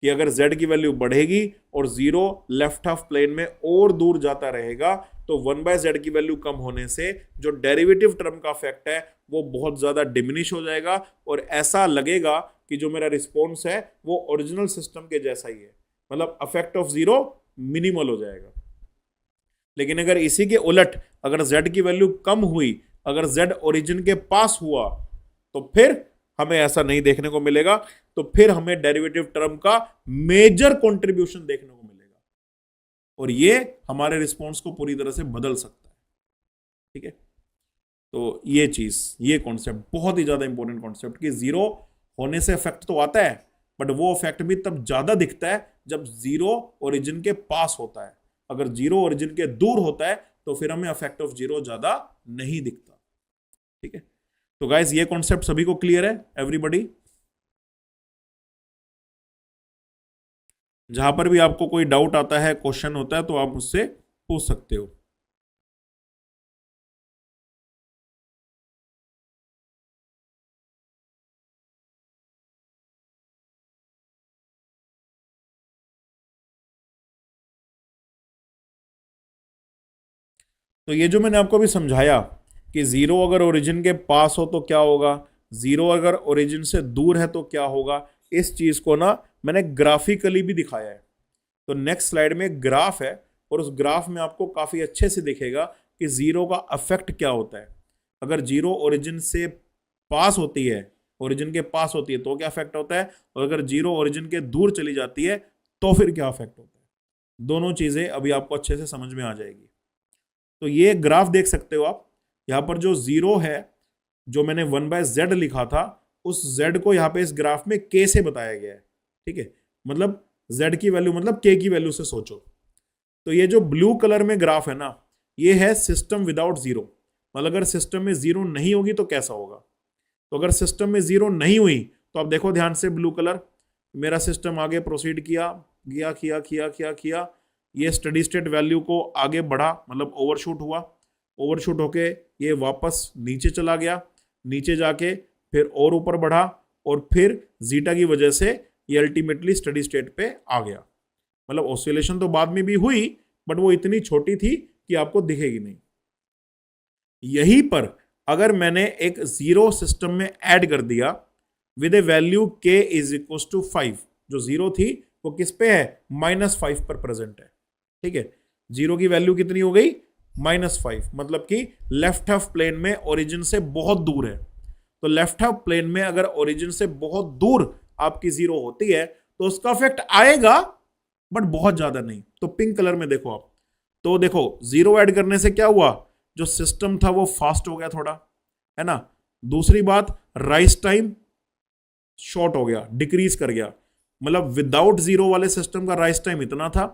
कि अगर z की वैल्यू बढ़ेगी और जीरो लेफ्ट हाफ प्लेन में और दूर जाता रहेगा तो 1/z की वैल्यू कम होने से जो डेरिवेटिव टर्म का इफेक्ट है वो बहुत ज्यादा डिमिनिश हो जाएगा और ऐसा लगेगा कि जो मेरा रिस्पॉन्स है वो ओरिजिनल सिस्टम के जैसा ही है, मतलब अफेक्ट ऑफ जीरो मिनिमल हो जाएगा। लेकिन अगर इसी के उलट अगर z की वैल्यू कम हुई, अगर z ओरिजिन के पास हुआ तो फिर हमें ऐसा नहीं देखने को मिलेगा, तो फिर हमें डेरिवेटिव टर्म का मेजर कंट्रीब्यूशन देखने को मिलेगा और ये हमारे रिस्पॉन्स को पूरी तरह से बदल सकता है। ठीक है, तो ये चीज, ये कॉन्सेप्ट बहुत ही ज्यादा इंपॉर्टेंट कॉन्सेप्ट कि जीरो होने से इफेक्ट तो आता है बट वो इफेक्ट भी तब ज्यादा दिखता है जब जीरो ओरिजिन के पास होता है। अगर जीरो ओरिजिन के दूर होता है तो फिर हमें इफेक्ट ऑफ जीरो ज्यादा नहीं दिखता। ठीक है, तो गाइस ये कॉन्सेप्ट सभी को क्लियर है, एवरीबॉडी? जहां पर भी आपको कोई डाउट आता है, क्वेश्चन होता है, तो आप मुझसे पूछ सकते हो। तो ये जो मैंने आपको अभी समझाया कि जीरो अगर ओरिजिन के पास हो तो क्या होगा, जीरो अगर ओरिजिन से दूर है तो क्या होगा, इस चीज को ना मैंने ग्राफिकली भी दिखाया है। तो नेक्स्ट स्लाइड में ग्राफ है और उस ग्राफ में आपको काफी अच्छे से दिखेगा कि जीरो का अफेक्ट क्या होता है। अगर जीरो ओरिजिन से पास होती है, ओरिजिन के पास होती है तो क्या अफेक्ट होता है, और अगर जीरो ओरिजिन के दूर चली जाती है तो फिर क्या अफेक्ट होता है। दोनों चीजें अभी आपको अच्छे से समझ में आ जाएगी। तो ये ग्राफ देख सकते हो आप, यहाँ पर जो जीरो है, जो मैंने 1/z लिखा था, उस z को यहाँ पे इस ग्राफ में k से बताया गया है। ठीक है, मतलब z की वैल्यू मतलब k की वैल्यू से सोचो। तो ये जो ब्लू कलर में ग्राफ है ना, ये है सिस्टम विदाउट जीरो, मतलब अगर सिस्टम में जीरो नहीं होगी तो कैसा होगा। तो अगर सिस्टम में जीरो नहीं हुई तो आप देखो ध्यान से, ब्लू कलर, मेरा सिस्टम आगे प्रोसीड किया किया किया किया किया किया, ये स्टडी स्टेट वैल्यू को आगे बढ़ा, मतलब ओवरशूट हुआ, ओवरशूट होके ये वापस नीचे चला गया, नीचे जाके फिर और ऊपर बढ़ा और फिर जीटा की वजह से ये अल्टीमेटली स्टडी स्टेट पे आ गया। मतलब ऑसिलेशन तो बाद में भी हुई बट वो इतनी छोटी थी कि आपको दिखेगी नहीं। यहीं पर अगर मैंने एक जीरो सिस्टम में ऐड कर दिया with a value k is equal to 5, जो जीरो थी वो किस पे है, -5 पर प्रेजेंट है। ठीक है, जीरो की वैल्यू कितनी हो गई, -5, मतलब कि लेफ्ट हाफ प्लेन में ओरिजिन से बहुत दूर है। तो लेफ्ट हाफ प्लेन में अगर ओरिजिन से बहुत दूर आपकी जीरो होती है तो उसका इफेक्ट आएगा बट बहुत ज्यादा नहीं। तो पिंक कलर में देखो आप, तो देखो जीरो ऐड करने से क्या हुआ, जो सिस्टम था वो फास्ट हो गया थोड़ा, है ना। दूसरी बात, राइज टाइम शॉर्ट हो गया, डिक्रीज कर गया, मतलब विदाउट जीरो वाले सिस्टम का राइज टाइम इतना था,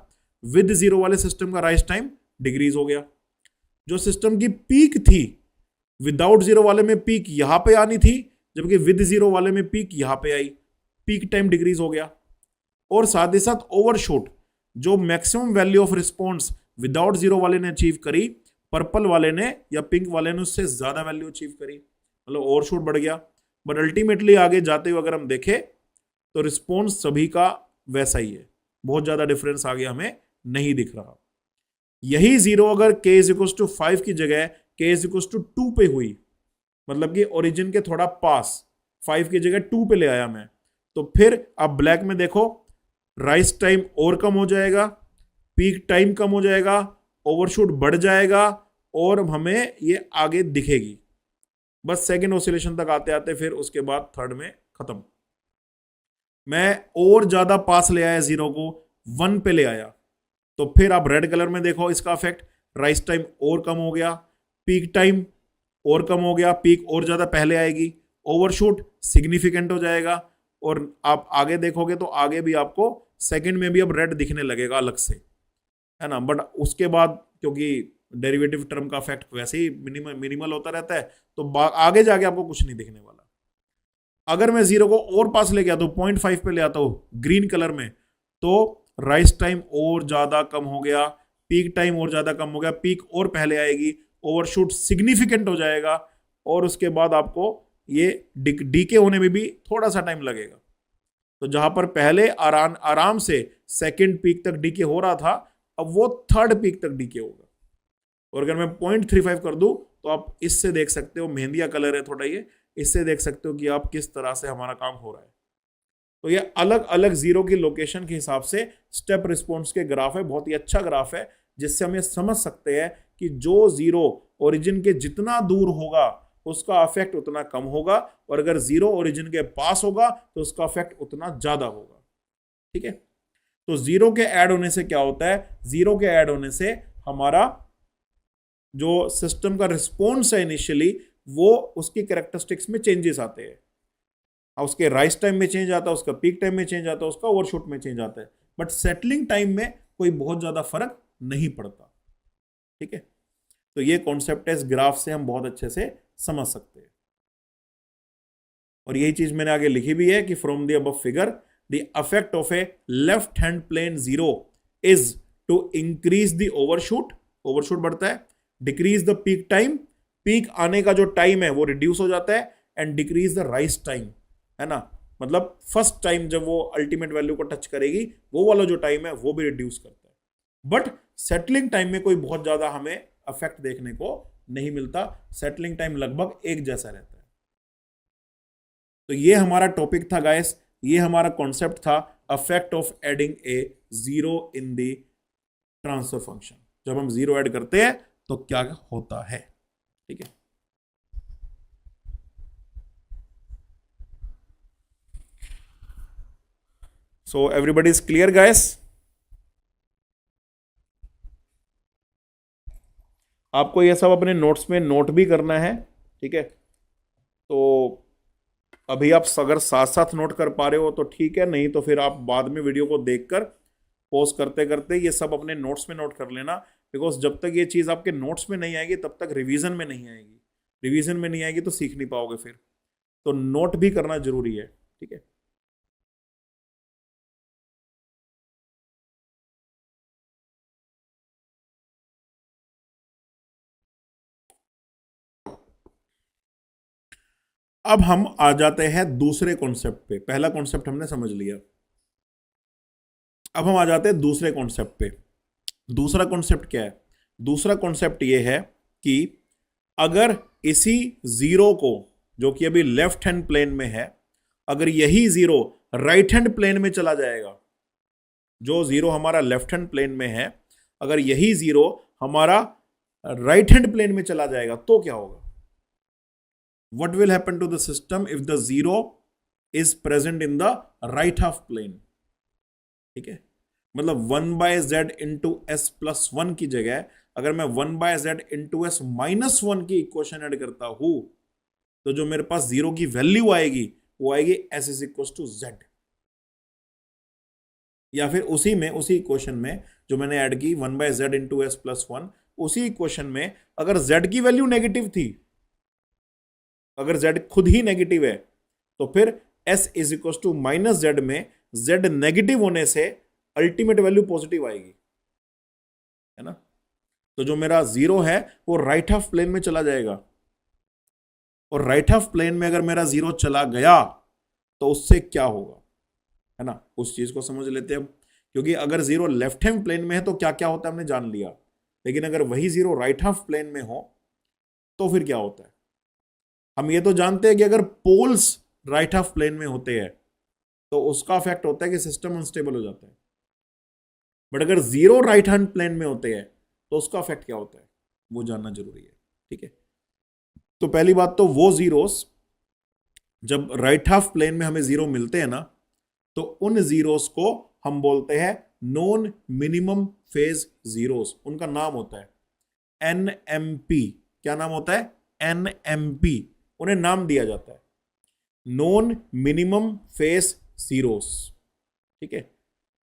विद जीरो वाले सिस्टम का राइज टाइम डिक्रीज हो गया। जो सिस्टम की पीक थी विदाउट जीरो वाले में पीक यहां पे आनी थी, जबकि विद जीरो वाले में पीक यहां पे आई, पीक टाइम डिक्रीज हो गया। और साथ ही साथ ओवरशूट, जो maximum value of response without zero वाले ने अचीव करी, पर्पल वाले ने या पिंक वाले ने उससे ज्यादा वैल्यू अचीव करी, मतलब ओवरशूट बढ़ गया। बट अल्टीमेटली आगे जाते हुए अगर हम देखें तो रिस्पॉन्स सभी का वैसा ही है, बहुत ज्यादा डिफरेंस आगे हमें नहीं दिख रहा। यही जीरो अगर k इज इक्वल टू 5 की जगह k इज इक्वल टू 2 पे हुई, मतलब कि ओरिजिन के थोड़ा पास 5 की जगह 2 पे ले आया मैं, तो फिर अब ब्लैक में देखो राइज टाइम और कम हो जाएगा, पीक टाइम कम हो जाएगा, ओवरशूट बढ़ जाएगा और हमें ये आगे दिखेगी। बस सेकंड ऑसिलेशन तक आते आते फिर उसके बाद थर्ड में खत्म। मैं और ज्यादा पास ले आया जीरो को, 1 पे ले आया, तो फिर आप रेड कलर में देखो इसका इफेक्ट, राइज टाइम और कम हो गया, पीक टाइम और कम हो गया, पीक और ज्यादा पहले आएगी, ओवरशूट सिग्निफिकेंट हो जाएगा, और आप आगे देखोगे तो आगे भी आपको सेकंड में भी अब रेड दिखने लगेगा अलग से, है ना। बट उसके बाद क्योंकि डेरिवेटिव टर्म का इफेक्ट वैसे ही मिनिमल होता रहता है, तो आगे जाके आपको कुछ नहीं दिखने वाला। अगर मैं जीरो को और पास ले गया तो 0.5 पे ले आता हूं ग्रीन कलर में, तो राइज टाइम और ज्यादा कम हो गया, पीक टाइम और ज्यादा कम हो गया, पीक और पहले आएगी, ओवरशूट सिग्निफिकेंट हो जाएगा, और उसके बाद आपको ये डीके होने में भी थोड़ा सा टाइम लगेगा। तो जहां पर पहले आराम से सेकंड पीक तक डीके हो रहा था, अब वो थर्ड पीक तक डीके होगा। और अगर मैं 0.35 कर दूं तो आप इससे देख सकते हो, मेहंदिया कलर है थोड़ा ये, इससे देख सकते हो कि आप किस तरह से हमारा काम हो रहा है। तो ये अलग अलग जीरो की लोकेशन के हिसाब से स्टेप रिस्पॉन्स के ग्राफ है, बहुत ही अच्छा ग्राफ है, जिससे हम ये समझ सकते हैं कि जो जीरो ओरिजिन के जितना दूर होगा उसका इफेक्ट उतना कम होगा, और अगर जीरो ओरिजिन के पास होगा तो उसका इफेक्ट उतना ज्यादा होगा। ठीक है, तो जीरो के ऐड होने से क्या होता है, जीरो के ऐड होने से हमारा जो सिस्टम का रिस्पॉन्स है इनिशियली, वो उसकी कैरेक्टरिस्टिक्स में चेंजेस आते हैं, उसके राइज टाइम में चेंज आता है, उसका पीक टाइम में चेंज आता है, उसका ओवरशूट में चेंज आता है, बट सेटलिंग टाइम में कोई बहुत ज्यादा फर्क नहीं पड़ता। ठीक है, तो ये कॉन्सेप्ट है, इस ग्राफ से हम बहुत अच्छे से समझ सकते हैं। और यही चीज मैंने आगे लिखी भी है कि from the above figure the effect of a left hand plane zero is to increase the overshoot, overshoot बढ़ता है, decrease the peak time, peak आने का जो टाइम है वो रिड्यूस हो जाता है, and decrease the rise time, है ना, मतलब फर्स्ट टाइम जब वो अल्टीमेट वैल्यू को टच करेगी वो वाला जो टाइम है वो भी रिड्यूस करता है। बट सेटलिंग टाइम में कोई बहुत ज्यादा हमें इफेक्ट देखने को नहीं मिलता, सेटलिंग टाइम लगभग एक जैसा रहता है। तो ये हमारा टॉपिक था गाइस, ये हमारा कॉन्सेप्ट था, effect of adding A zero in the transfer function. जब हम जीरो ऐड करते हैं तो क्या होता है। ठीक है, so everybody is clear guys. आपको ये सब अपने नोट्स में नोट भी करना है। ठीक है, तो अभी आप अगर साथ साथ नोट कर पा रहे हो तो ठीक है, नहीं तो फिर आप बाद में वीडियो को देखकर पॉज करते करते ये सब अपने नोट्स में नोट कर लेना, बिकॉज जब तक ये चीज़ आपके नोट्स में नहीं आएगी तब तक रिवीजन में नहीं आएगी, रिवीजन में नहीं आएगी तो सीख नहीं पाओगे फिर, तो नोट भी करना जरूरी है। ठीक है, अब हम आ जाते हैं दूसरे कॉन्सेप्ट पे। पहला कॉन्सेप्ट हमने समझ लिया, अब हम आ जाते हैं दूसरे कॉन्सेप्ट पे। दूसरा कॉन्सेप्ट क्या है, दूसरा कॉन्सेप्ट ये है कि अगर इसी जीरो को, जो कि अभी लेफ्ट हैंड प्लेन में है, अगर यही जीरो राइट हैंड प्लेन में चला जाएगा, जो जीरो हमारा लेफ्ट हैंड प्लेन में है, अगर यही जीरो हमारा राइट हैंड प्लेन में चला जाएगा तो क्या होगा। What will happen to the system if the zero is present in the right half plane? ठीक है, मतलब 1/z into S plus one की जगह अगर मैं 1/z into S minus one की इक्वेशन ऐड करता हूं, तो जो मेरे पास जीरो की वैल्यू आएगी वो आएगी S is equal to Z. या फिर उसी इक्वेशन में जो मैंने ऐड की 1/z into S plus one, उसी इक्वेशन में अगर z की वैल्यू नेगेटिव थी, अगर z खुद ही नेगेटिव है, तो फिर s is equal to minus Z में z नेगेटिव होने से अल्टीमेट वैल्यू पॉजिटिव आएगी, है ना। तो जो मेरा जीरो है वो राइट हाफ प्लेन में चला जाएगा, और राइट हाफ प्लेन में अगर मेरा जीरो चला गया तो उससे क्या होगा, है ना, उस चीज को समझ लेते हैं हम। क्योंकि अगर जीरो लेफ्ट हैंड प्लेन में है तो क्या क्या होता है हमने जान लिया, लेकिन अगर वही जीरो राइट हाफ प्लेन में हो तो फिर क्या होता है? हम ये तो जानते हैं कि अगर पोल्स राइट हाफ प्लेन में होते हैं तो उसका इफेक्ट होता है कि सिस्टम अनस्टेबल हो जाता है, बट अगर जीरो राइट हैंड प्लेन में होते हैं तो उसका इफेक्ट क्या होता है वो जानना जरूरी है। ठीक है, तो पहली बात तो वो जीरोस जब राइट हाफ प्लेन में हमें जीरो मिलते हैं ना, तो उन जीरोस को हम बोलते हैं नॉन मिनिमम फेज जीरोस। उनका नाम होता है एनएमपी। क्या नाम होता है? एनएमपी। उन्हें नाम दिया जाता है नॉन मिनिमम फेज जीरोस। ठीक है,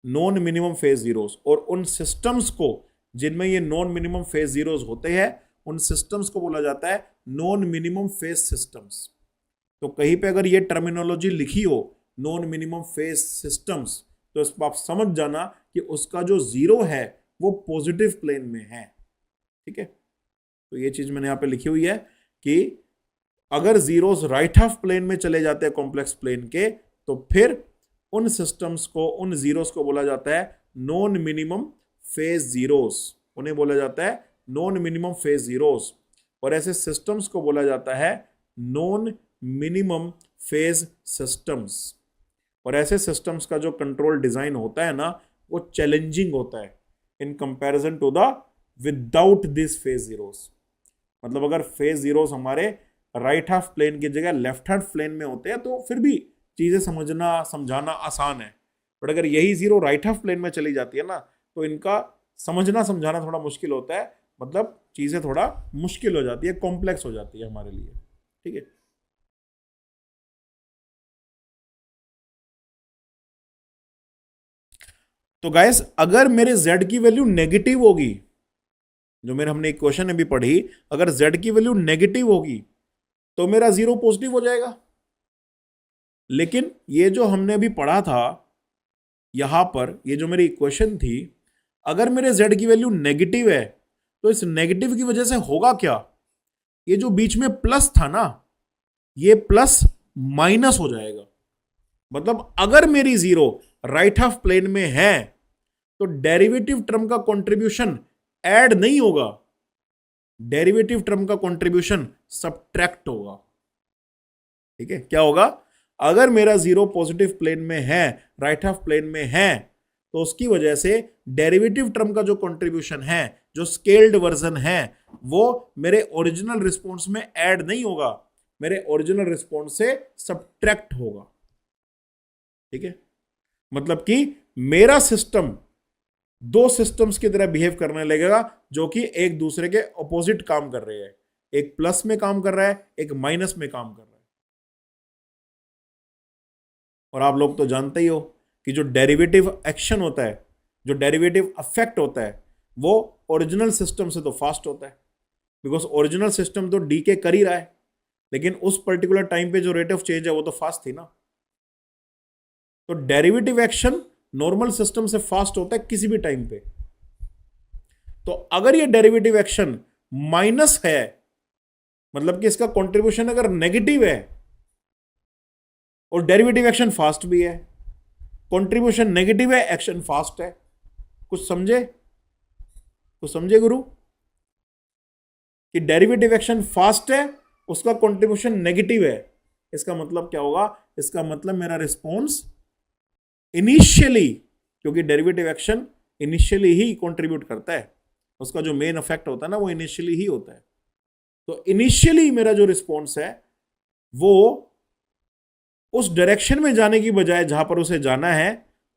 नॉन मिनिमम फेज जीरोस। और उन सिस्टम्स को जिनमें ये नॉन मिनिमम फेज जीरोस होते हैं उन सिस्टम्स को बोला जाता है नॉन मिनिमम फेज सिस्टम्स। तो कहीं पे अगर ये टर्मिनोलॉजी लिखी हो नॉन मिनिमम फेज सिस्टम्स, तो इस पर आप समझ जाना कि उसका जो जीरो है वो पॉजिटिव प्लेन में है। ठीक है, तो ये चीज मैंने यहां पे लिखी हुई है कि अगर जीरोस राइट हाफ प्लेन में चले जाते हैं कॉम्प्लेक्स प्लेन के, तो फिर उन सिस्टम्स को, उन जीरोस को बोला जाता है नॉन मिनिमम फेज जीरोस। उन्हें बोला जाता है नॉन मिनिमम फेज जीरोस। और ऐसे सिस्टम्स को बोला जाता है नॉन मिनिमम फेज सिस्टम्स। और ऐसे सिस्टम्स का जो कंट्रोल डिजाइन होता है ना, वो चैलेंजिंग होता है in comparison to the without this phase zeros. मतलब अगर फेज जीरोस हमारे राइट हाफ प्लेन की जगह लेफ्ट हाफ प्लेन में होते हैं तो फिर भी चीजें समझाना आसान है, बट अगर यही जीरो राइट हाफ प्लेन में चली जाती है ना, तो इनका समझाना थोड़ा मुश्किल होता है। मतलब चीजें थोड़ा मुश्किल हो जाती है, कॉम्प्लेक्स हो जाती है हमारे लिए। ठीक है, तो गाइस अगर मेरे z की वैल्यू नेगेटिव होगी, जो मेरे हमने इक्वेशन अभी पढ़ी, अगर z की वैल्यू नेगेटिव होगी तो मेरा जीरो पॉजिटिव हो जाएगा। लेकिन ये जो हमने अभी पढ़ा था यहां पर, ये जो मेरी इक्वेशन थी, अगर मेरे z की वैल्यू नेगेटिव है तो इस नेगेटिव की वजह से होगा क्या? ये जो बीच में प्लस था ना, ये प्लस माइनस हो जाएगा। मतलब अगर मेरी जीरो राइट हाफ प्लेन में है तो डेरिवेटिव टर्म का कंट्रीब्यूशन ऐड नहीं होगा, डेरिवेटिव टर्म का कंट्रीब्यूशन सबट्रैक्ट होगा। ठीक है, क्या होगा? अगर मेरा जीरो पॉजिटिव प्लेन में है, राइट हाफ प्लेन में है, तो उसकी वजह से डेरिवेटिव टर्म का जो कंट्रीब्यूशन है, जो स्केल्ड वर्जन है, वो मेरे ओरिजिनल रिस्पॉन्स में ऐड नहीं होगा, मेरे ओरिजिनल रिस्पॉन्स से सबट्रैक्ट होगा। ठीक है, मतलब कि मेरा सिस्टम दो सिस्टम्स की तरह बिहेव करने लगेगा जो कि एक दूसरे के ऑपोजिट काम कर रहे हैं। एक प्लस में काम कर रहा है, एक माइनस में काम कर रहा है। और आप लोग तो जानते ही हो कि जो डेरिवेटिव एक्शन होता है, जो डेरिवेटिव अफेक्ट होता है, वो ओरिजिनल सिस्टम से तो फास्ट होता है, बिकॉज ओरिजिनल सिस्टम तो डीके कर ही रहा है, लेकिन उस पर्टिकुलर टाइम पे जो रेट ऑफ चेंज है वो तो फास्ट थी ना। तो डेरिवेटिव एक्शन नॉर्मल सिस्टम से फास्ट होता है किसी भी टाइम पे। तो अगर ये डेरिवेटिव एक्शन माइनस है, मतलब कि इसका कंट्रीब्यूशन अगर नेगेटिव है और डेरिवेटिव एक्शन फास्ट भी है, कंट्रीब्यूशन नेगेटिव है, एक्शन फास्ट है, कुछ समझे? कुछ समझे गुरु? कि डेरिवेटिव एक्शन फास्ट है, उसका कंट्रीब्यूशन नेगेटिव है, इसका मतलब क्या होगा? इसका मतलब मेरा रिस्पॉन्स इनिशियली, क्योंकि डेरिवेटिव एक्शन इनिशियली ही कंट्रीब्यूट करता है, उसका जो मेन इफेक्ट होता है ना वो इनिशियली ही होता है। तो इनिशियली मेरा जो रिस्पॉन्स है वो उस डायरेक्शन में जाने की बजाय जहां पर उसे जाना है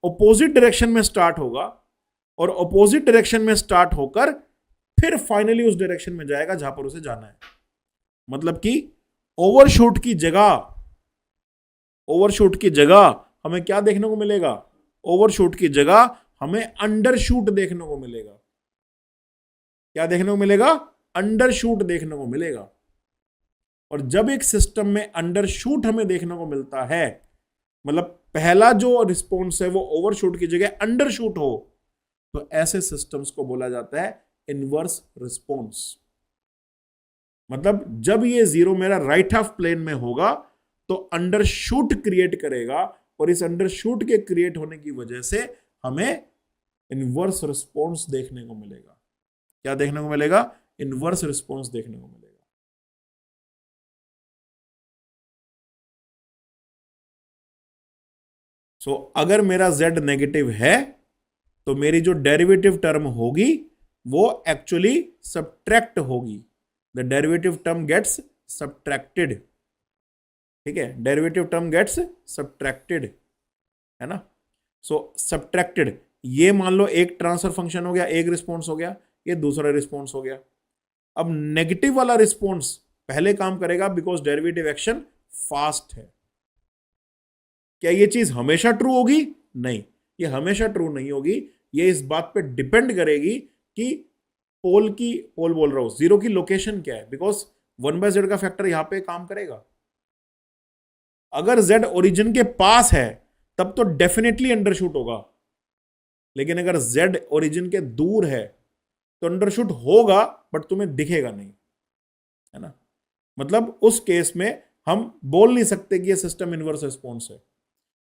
ऑपोजिट डायरेक्शन में स्टार्ट होगा, और ऑपोजिट डायरेक्शन में स्टार्ट होकर फिर फाइनली उस डायरेक्शन में जाएगा जहां पर उसे जाना है। मतलब कि ओवरशूट की जगह हमें क्या देखने को मिलेगा? ओवरशूट की जगह हमें अंडरशूट देखने को मिलेगा। क्या देखने को मिलेगा? अंडरशूट देखने को मिलेगा। और जब एक सिस्टम में अंडरशूट हमें देखने को मिलता है, मतलब पहला जो रिस्पॉन्स है वो ओवरशूट की जगह अंडरशूट हो, तो ऐसे सिस्टम्स को बोला जाता है इनवर्स रिस्पॉन्स। मतलब जब ये जीरो मेरा राइट हाफ प्लेन में होगा तो अंडरशूट क्रिएट करेगा, और इस अंडरशूट के क्रिएट होने की वजह से हमें इनवर्स रिस्पॉन्स देखने को मिलेगा। क्या देखने को मिलेगा? इनवर्स रिस्पॉन्स देखने को मिलेगा। सो अगर मेरा z नेगेटिव है तो मेरी जो डेरिवेटिव टर्म होगी वो एक्चुअली सब्ट्रैक्ट होगी। The derivative term gets subtracted. ठीक है, डेरिवेटिव टर्म गेट्स सब्ट्रैक्टेड, है ना। सो सब्ट्रैक्टेड, ये मान लो एक ट्रांसफर फंक्शन हो गया, एक रिस्पॉन्स हो गया, ये दूसरा रिस्पॉन्स हो गया। अब नेगेटिव वाला रिस्पॉन्स पहले काम करेगा बिकॉज डेरिवेटिव एक्शन फास्ट है। क्या ये चीज हमेशा ट्रू होगी? नहीं, ये हमेशा ट्रू नहीं होगी। ये इस बात पे डिपेंड करेगी कि पोल बोल रहा हूं, जीरो की लोकेशन क्या है, बिकॉज 1/z का फैक्टर यहां पे काम करेगा। अगर z ओरिजिन के पास है तब तो डेफिनेटली अंडरशूट होगा, लेकिन अगर z ओरिजिन के दूर है तो अंडरशूट होगा बट तुम्हें दिखेगा नहीं, है ना। मतलब उस केस में हम बोल नहीं सकते कि ये सिस्टम इनवर्स रिस्पॉन्स है।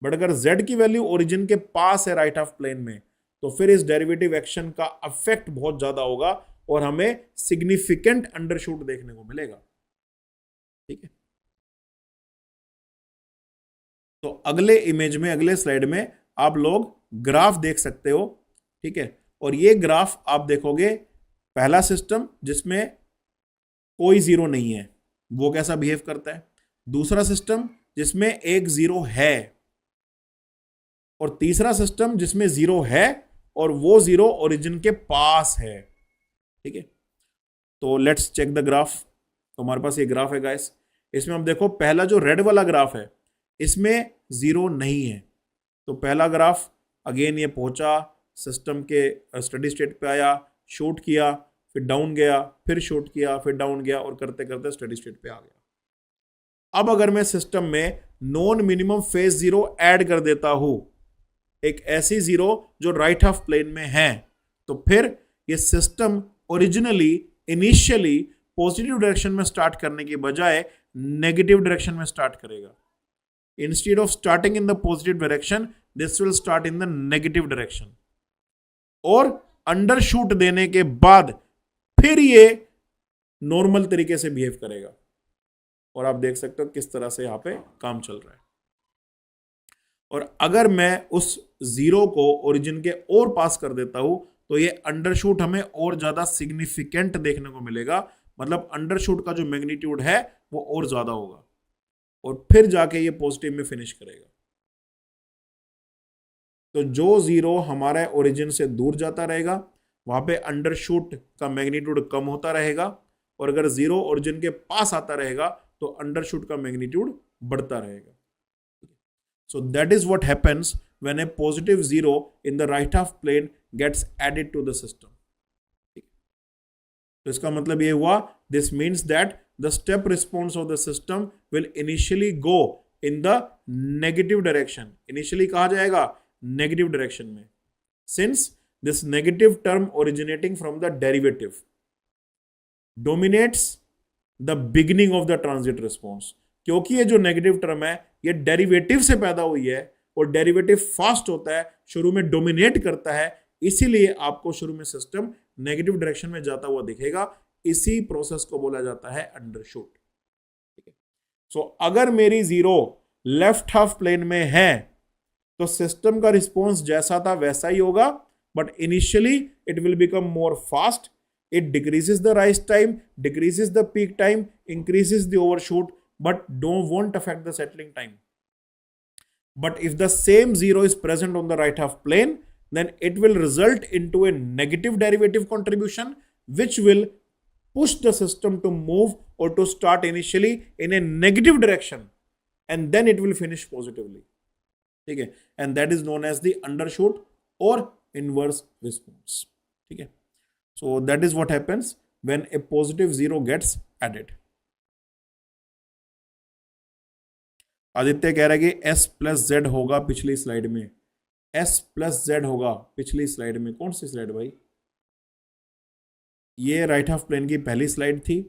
बट अगर z की वैल्यू ओरिजिन के पास है राइट हाफ प्लेन में, तो फिर इस डेरिवेटिव एक्शन का इफेक्ट बहुत ज्यादा होगा और हमें सिग्निफिकेंट अंडरशूट देखने को मिलेगा। ठीक है, तो अगले इमेज में, अगले स्लाइड में आप लोग ग्राफ देख सकते हो। ठीक है, और ये ग्राफ आप देखोगे, पहला सिस्टम जिसमें कोई जीरो नहीं है वो कैसा बिहेव करता है, दूसरा सिस्टम जिसमें एक जीरो है, और तीसरा सिस्टम जिसमें जीरो है और वो जीरो ओरिजिन के पास है। ठीक है, तो लेट्स चेक द ग्राफ। तो हमारे पास ये ग्राफ है गाइस, इसमें हम देखो पहला जो रेड वाला ग्राफ है इसमें जीरो नहीं है। तो पहला ग्राफ अगेन ये पहुंचा सिस्टम के स्टडी स्टेट पे आया, शूट किया, फिर डाउन गया, फिर शूट किया, फिर डाउन गया, और करते करते स्टडी स्टेट पे आ गया। अब अगर मैं सिस्टम में non minimum phase zero add कर देता हूं, एक ऐसी जीरो जो राइट हाफ प्लेन में है, तो फिर ये system originally initially positive direction में स्टार्ट करने की बजाय नेगेटिव डायरेक्शन में स्टार्ट करेगा। Instead of starting in the positive direction, this will start in the negative direction, और अंडरशूट देने के बाद फिर ये नॉर्मल तरीके से बिहेव करेगा। और आप देख सकते हो किस तरह से यहां पे काम चल रहा है। और अगर मैं उस जीरो को ओरिजिन के और पास कर देता हूं तो ये अंडरशूट हमें और ज्यादा सिग्निफिकेंट देखने को मिलेगा। मतलब अंडरशूट का जो मैग्नीट्यूड है वो और ज्यादा होगा, और फिर जाके ये पॉजिटिव में फिनिश करेगा। तो जो जीरो हमारे ओरिजिन से दूर जाता रहेगा वहां पे अंडरशूट का मैग्नीट्यूड कम होता रहेगा, और अगर जीरो ओरिजिन के पास आता रहेगा तो अंडरशूट का मैग्नीट्यूड बढ़ता रहेगा। So that is what happens when a positive zero in the right half plane gets added to the system. तो इसका मतलब ये हुआ, this means that the step response of the system will initially go in the negative direction. Initially कहा जाएगा negative direction में, since this negative term originating from the derivative dominates the beginning of the transit response. क्योंकि ये जो negative term है ये derivative से पैदा हुई है, और डेरिवेटिव फास्ट होता है, शुरू में डोमिनेट करता है, इसीलिए आपको शुरू में सिस्टम नेगेटिव डायरेक्शन में जाता हुआ दिखेगा। इसी प्रोसेस को बोला जाता है अंडरशूट। ठीक है, सो अगर मेरी जीरो लेफ्ट हाफ प्लेन में है तो सिस्टम का रिस्पॉन्स जैसा था वैसा ही होगा, but initially it will become more fast, it decreases the rise time, decreases the peak time, increases the overshoot, but won't affect the settling time. But if the same zero is present on the right half plane, then it will result into a negative derivative contribution, which will push the system to move or to start initially in a negative direction, and then it will finish positively. Okay, and that is known as the undershoot or inverse response. Okay, so that is what happens when a positive zero gets added. Aditya कह रहा है कि s plus Z होगा पिछली slide में, s plus Z होगा पिछली slide में। कौन सी स्लाइड भाई? ये राइट हाफ प्लेन की पहली स्लाइड थी,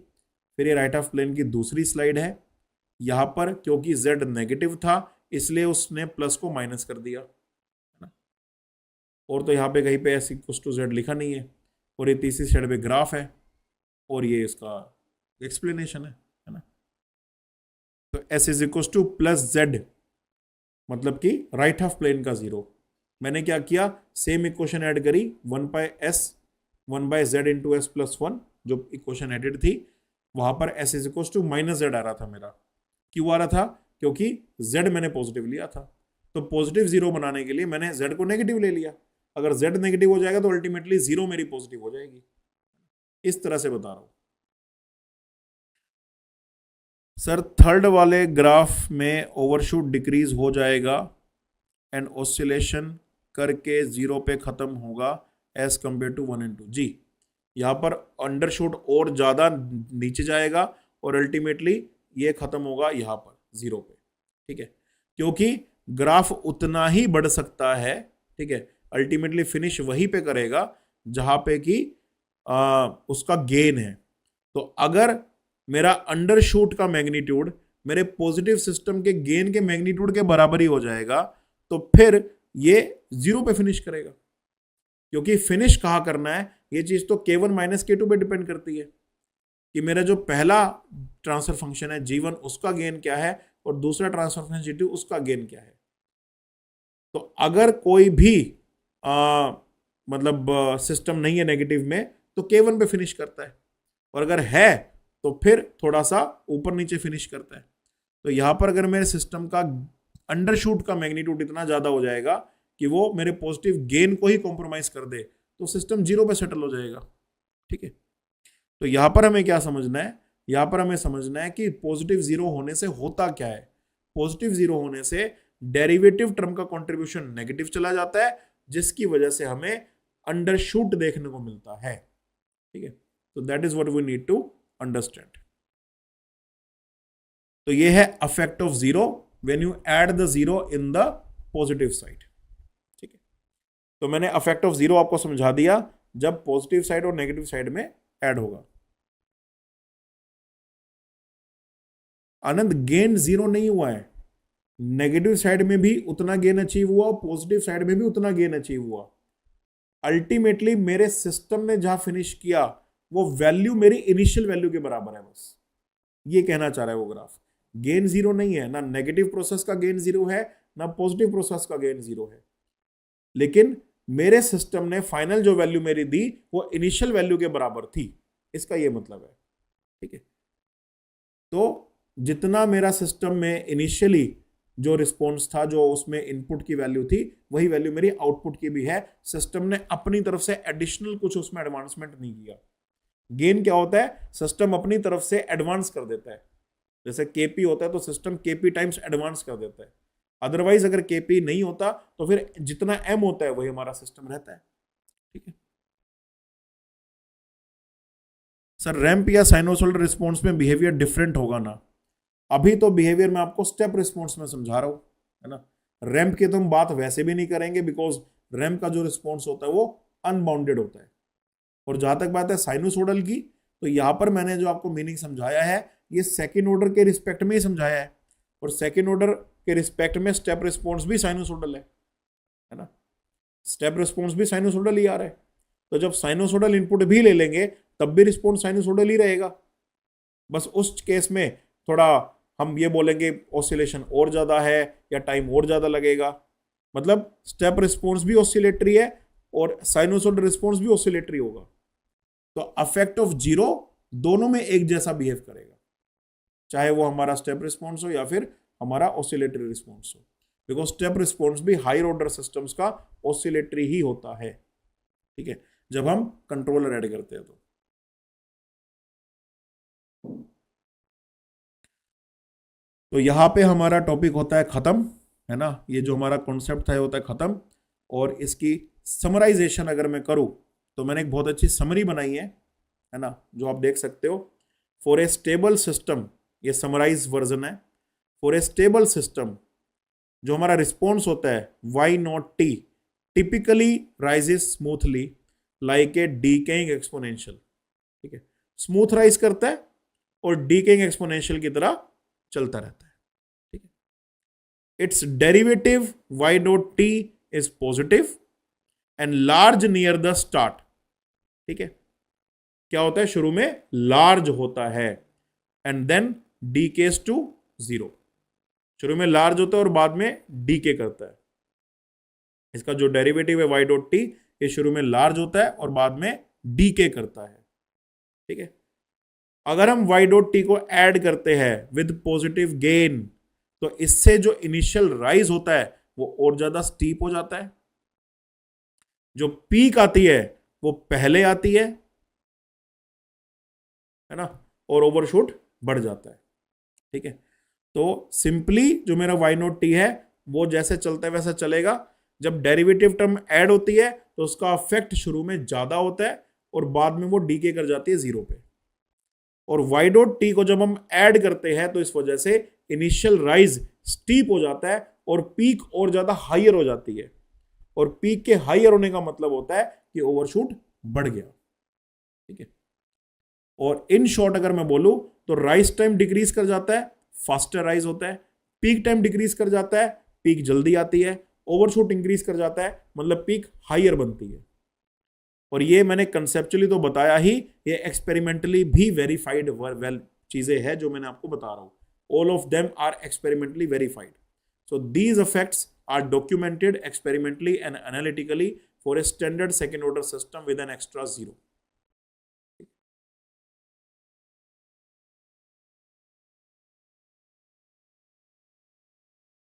फिर ये राइट हाफ प्लेन की दूसरी स्लाइड है। यहां पर क्योंकि z नेगेटिव था इसलिए उसने प्लस को माइनस कर दिया, है ना। और तो यहां पे कहीं पे s इक्वल टू जेड लिखा नहीं है, और ये तीसरी साइड पे ग्राफ है और ये इसका एक्सप्लेनेशन है ना। तो S is equal to plus Z, मतलब कि राइट हाफ प्लेन का जीरो। मैंने क्या किया, सेम इक्वेशन ऐड करी, 1/z into S plus one, जो इक्वेशन एडेड थी वहां पर S is equal to minus Z आ रहा था मेरा। क्यों आ रहा था, क्योंकि z मैंने पॉजिटिव लिया था, तो पॉजिटिव जीरो बनाने के लिए मैंने z को नेगेटिव ले लिया। अगर z नेगेटिव हो जाएगा तो अल्टीमेटली जीरो मेरी पॉजिटिव हो जाएगी। इस तरह से बता रहा हूं सर। थर्ड वाले ग्राफ में ओवरशूट डिक्रीज हो जाएगा एंड ऑसिलेशन करके जीरो पे खत्म होगा एज कंपेयर टू 1 and 2। जी, यहां पर अंडरशूट और ज्यादा नीचे जाएगा और अल्टीमेटली ये खत्म होगा यहां पर जीरो पे, ठीक है, क्योंकि ग्राफ उतना ही बढ़ सकता है, ठीक है, अल्टीमेटली फिनिश वहीं पे करेगा जहां पे कि उसका गेन है। तो अगर मेरा अंडरशूट का मैग्नीट्यूड मेरे पॉजिटिव सिस्टम के गेन के मैग्नीट्यूड के बराबर ही हो जाएगा तो फिर ये जीरो पे फिनिश करेगा, क्योंकि फिनिश कहाँ करना है, ये चीज तो k1 माइनस k2 पे डिपेंड करती है कि मेरा जो पहला ट्रांसफर फंक्शन है g1 उसका गेन क्या है और दूसरा ट्रांसफर फंक्शन g2 उसका गेन क्या है। तो अगर कोई भी मतलब सिस्टम नहीं है नेगेटिव में तो k1 पे फिनिश करता है, और अगर है तो फिर थोड़ा सा ऊपर नीचे फिनिश करता है। तो यहां पर अगर मेरे सिस्टम का अंडरशूट का मैग्नीट्यूड इतना ज्यादा हो जाएगा कि वो मेरे पॉजिटिव गेन को ही कॉम्प्रोमाइज कर दे तो सिस्टम जीरो पे सेटल हो जाएगा, ठीक है। तो यहां पर हमें क्या समझना है, यहां पर हमें समझना है कि पॉजिटिव जीरो होने से होता क्या है। पॉजिटिव जीरो होने से डेरिवेटिव टर्म का कंट्रीब्यूशन नेगेटिव चला जाता है, जिसकी वजह से हमें अंडरशूट देखने को मिलता है, ठीक है। तो that is what we need to understand. तो ये है affect of zero when you add the zero in the positive side, ठीक है। तो मैंने अफेक्ट ऑफ जीरो आपको समझा दिया जब पॉजिटिव साइड और नेगेटिव साइड में ऐड होगा। आनंद, गेन जीरो नहीं हुआ है, नेगेटिव साइड में भी उतना गेन अचीव हुआ, पॉजिटिव साइड में भी उतना गेन अचीव हुआ। अल्टीमेटली मेरे सिस्टम ने जहां फिनिश किया वो वैल्यू मेरी इनिशियल वैल्यू के बराबर है, बस ये कहना चाह रहा है वो ग्राफ। गेन जीरो नहीं है, ना नेगेटिव प्रोसेस का गेन जीरो है ना पॉजिटिव प्रोसेस का गेन जीरो है, लेकिन मेरे सिस्टम ने फाइनल जो वैल्यू मेरी दी वो इनिशियल वैल्यू के बराबर थी, इसका ये मतलब है, ठीक है। तो जितना मेरा सिस्टम में इनिशियली जो रिस्पॉन्स था, जो उसमें इनपुट की वैल्यू थी, वही वैल्यू मेरी आउटपुट की भी है। सिस्टम ने अपनी तरफ से एडिशनल कुछ उसमें एडवांसमेंट नहीं किया। गेन क्या होता है, सिस्टम अपनी तरफ से एडवांस कर देता है, जैसे केपी होता है तो सिस्टम केपी टाइम्स एडवांस कर देता है। अदरवाइज अगर केपी नहीं होता तो फिर जितना एम होता है वही हमारा सिस्टम रहता है, ठीक है। सर रैंप या साइनोसॉइडल रिस्पॉन्स में बिहेवियर डिफरेंट होगा ना? अभी तो बिहेवियर में आपको स्टेप रिस्पॉन्स में समझा रहा हूं, है ना। रैंप की तो हम बात वैसे भी नहीं करेंगे बिकॉज रैंप का जो रिस्पॉन्स होता है वो अनबाउंडेड होता है। और जहां तक बात है साइनोसॉइडल की, तो यहां पर मैंने जो आपको मीनिंग समझाया है ये सेकेंड ऑर्डर के रिस्पेक्ट में ही समझाया है, और सेकेंड ऑर्डर के रिस्पेक्ट में स्टेप रिस्पॉन्स भी साइनोसॉइडल है ना। स्टेप रिस्पॉन्स भी साइनोसॉइडल ही आ रहा है, तो जब साइनोसॉइडल इनपुट भी ले लेंगे तब भी रिस्पॉन्स साइनोसॉइडल ही रहेगा। बस उस केस में थोड़ा हम ये बोलेंगे ऑसिलेशन और ज्यादा है या टाइम और ज्यादा लगेगा, मतलब स्टेप रिस्पॉन्स भी ऑसिलेटरी है और साइनोसॉइडल रिस्पॉन्स भी ऑसिलेटरी होगा। तो अफेक्ट ऑफ जीरो दोनों में एक जैसा बिहेव करेगा, चाहे वो हमारा स्टेप रिस्पॉन्स हो या फिर हमारा ऑसिलेटरी रिस्पॉन्स हो, बिकॉज स्टेप रिस्पॉन्स भी हायर ऑर्डर सिस्टम्स का ऑसिलेटरी ही होता है, ठीक है, जब हम कंट्रोलर ऐड करते हैं तो यहां पे हमारा टॉपिक होता है खत्म, है ना। ये जो हमारा कॉन्सेप्ट था होता है खत्म, और इसकी समराइजेशन अगर मैं करूं तो मैंने एक बहुत अच्छी समरी बनाई है ना, जो आप देख सकते हो। फॉर ए स्टेबल सिस्टम, ये समराइज वर्जन है। फॉर ए स्टेबल सिस्टम जो हमारा रिस्पॉन्स होता है y not t typically rises smoothly like a decaying exponential, ठीक है, स्मूथ राइज करता है और डीकेइंग एक्सपोनेंशियल की तरह चलता रहता है, ठीक है। It's derivative y dot t is positive and large near the start, ठीक है, क्या होता है, शुरू में लार्ज होता है and then decays to zero. शुरू में लार्ज होता है और बाद में डीके करता है। इसका जो डेरिवेटिव है y डॉट टी, ये शुरू में लार्ज होता है और बाद में डीके करता है। ठीक है, अगर हम y डॉट टी को ऐड करते हैं विद पॉजिटिव गेन, तो इससे जो इनिशियल राइज होता है वो और ज्यादा स्टीप हो जाता है। जो पीक आती है वो पहले आती है ना, और ओवरशूट बढ़ जाता है। ठीक है, तो सिंपली जो मेरा y नोट टी है वो जैसे चलता है वैसा चलेगा। जब डेरिवेटिव टर्म ऐड होती है तो उसका इफेक्ट शुरू में ज्यादा होता है और बाद में वो डीके कर जाती है जीरो पे। और y डॉट टी को जब हम ऐड करते हैं तो इस वजह से इनिशियल राइज स्टीप हो जाता है और पीक और ज्यादा हाइयर हो जाती है। और पीक के हाइयर होने का मतलब होता है कि ओवरशूट बढ़ गया। ठीक है, और इन शॉर्ट अगर मैं बोलूं तो राइज टाइम डिक्रीज कर जाता है, फास्टर राइज होता है। पीक टाइम डिक्रीज कर जाता है, पीक जल्दी आती है। ओवरशूट इंक्रीज कर जाता है, मतलब पीक हाइयर बनती है। और ये मैंने कंसेप्चुअली तो बताया ही, ये एक्सपेरिमेंटली भी वेरीफाइड वेल चीजें हैं जो मैंने आपको बता रहा हूं। All of them are experimentally verified. So these effects are documented experimentally and analytically for a standard second order system with an extra zero.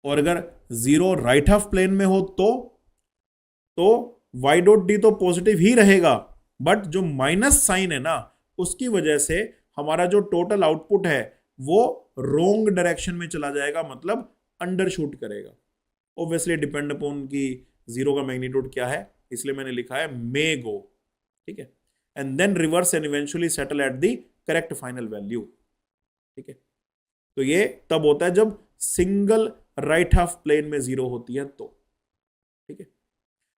और अगर जीरो राइट हाफ प्लेन में हो तो y डॉट डी तो positive ही रहेगा, but जो minus sign है ना, उसकी वजह से हमारा जो टोटल आउटपुट है वो रोंग डायरेक्शन में चला जाएगा, मतलब अंडरशूट करेगा। ऑब्वियसली डिपेंड अपॉन कि जीरो का मैग्नीट्यूड क्या है, इसलिए मैंने लिखा है मे गो। ठीक है, and then reverse and eventually settle at the correct final value. ठीक है, तो ये तब होता है जब सिंगल राइट हाफ प्लेन में जीरो होती है तो। ठीक है,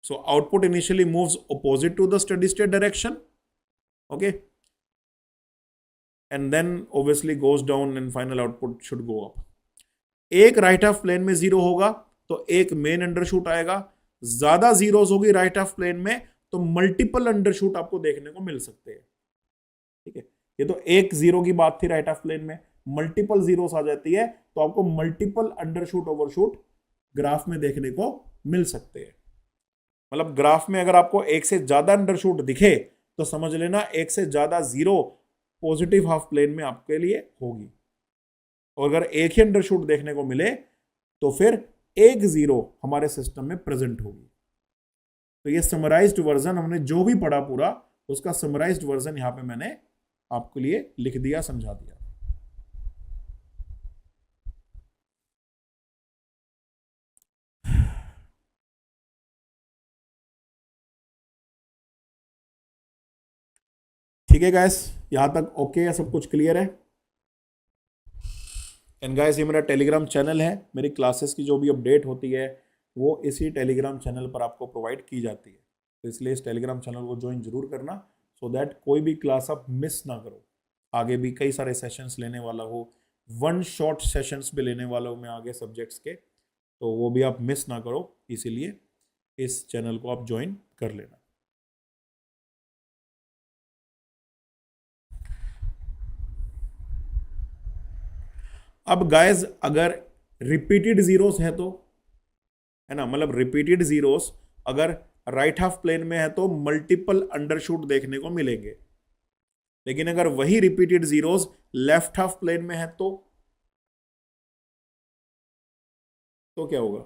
so output initially moves opposite to the steady state direction, okay, and then obviously goes down and final output should go up. एक राइट हाफ प्लेन में जीरो होगा तो एक मेन अंडरशूट आएगा। ज्यादा जीरोस होगी राइट हाफ प्लेन में तो मल्टीपल अंडरशूट आपको देखने को मिल सकते हैं। ठीक है, ये तो एक जीरो की बात थी राइट हाफ प्लेन में, मल्टीपल जीरोस आ जाती है तो आपको मल्टीपल अंडरशूट ओवरशूट ग्राफ में देखने को मिल सकते हैं। मतलब ग्राफ में अगर आपको एक से ज्यादा अंडरशूट दिखे तो समझ लेना एक से ज्यादा जीरो पॉजिटिव हाफ प्लेन में आपके लिए होगी। और अगर एक ही अंडरशूट देखने को मिले तो फिर एक जीरो हमारे सिस्टम में प्रेजेंट होगी। तो ये समराइज्ड वर्जन हमने जो भी पढ़ा पूरा, उसका समराइज्ड वर्जन यहां पे मैंने आपके लिए लिख दिया, समझा दिया। ठीक है गाइस, यहां तक ओके है, सब कुछ क्लियर है। एंड गाइस, ये मेरा टेलीग्राम चैनल है, मेरी क्लासेस की जो भी अपडेट होती है वो इसी टेलीग्राम चैनल पर आपको प्रोवाइड की जाती है। तो इसलिए इस टेलीग्राम चैनल को ज्वाइन जरूर करना, सो दैट कोई भी क्लास आप मिस ना करो। आगे भी कई सारे सेशंस लेने वाला हो, वन शॉट सेशंस भी लेने वाला हूँ मैं आगे सब्जेक्ट्स के, तो वो भी आप मिस ना करो, इसीलिए इस चैनल को आप ज्वाइन कर लेना। अब गाइस, अगर रिपीटेड जीरोस है तो, है ना, मतलब रिपीटेड जीरोस अगर राइट हाफ प्लेन में है तो मल्टीपल अंडरशूट देखने को मिलेंगे। लेकिन अगर वही repeated zeros left half plane में है तो क्या होगा?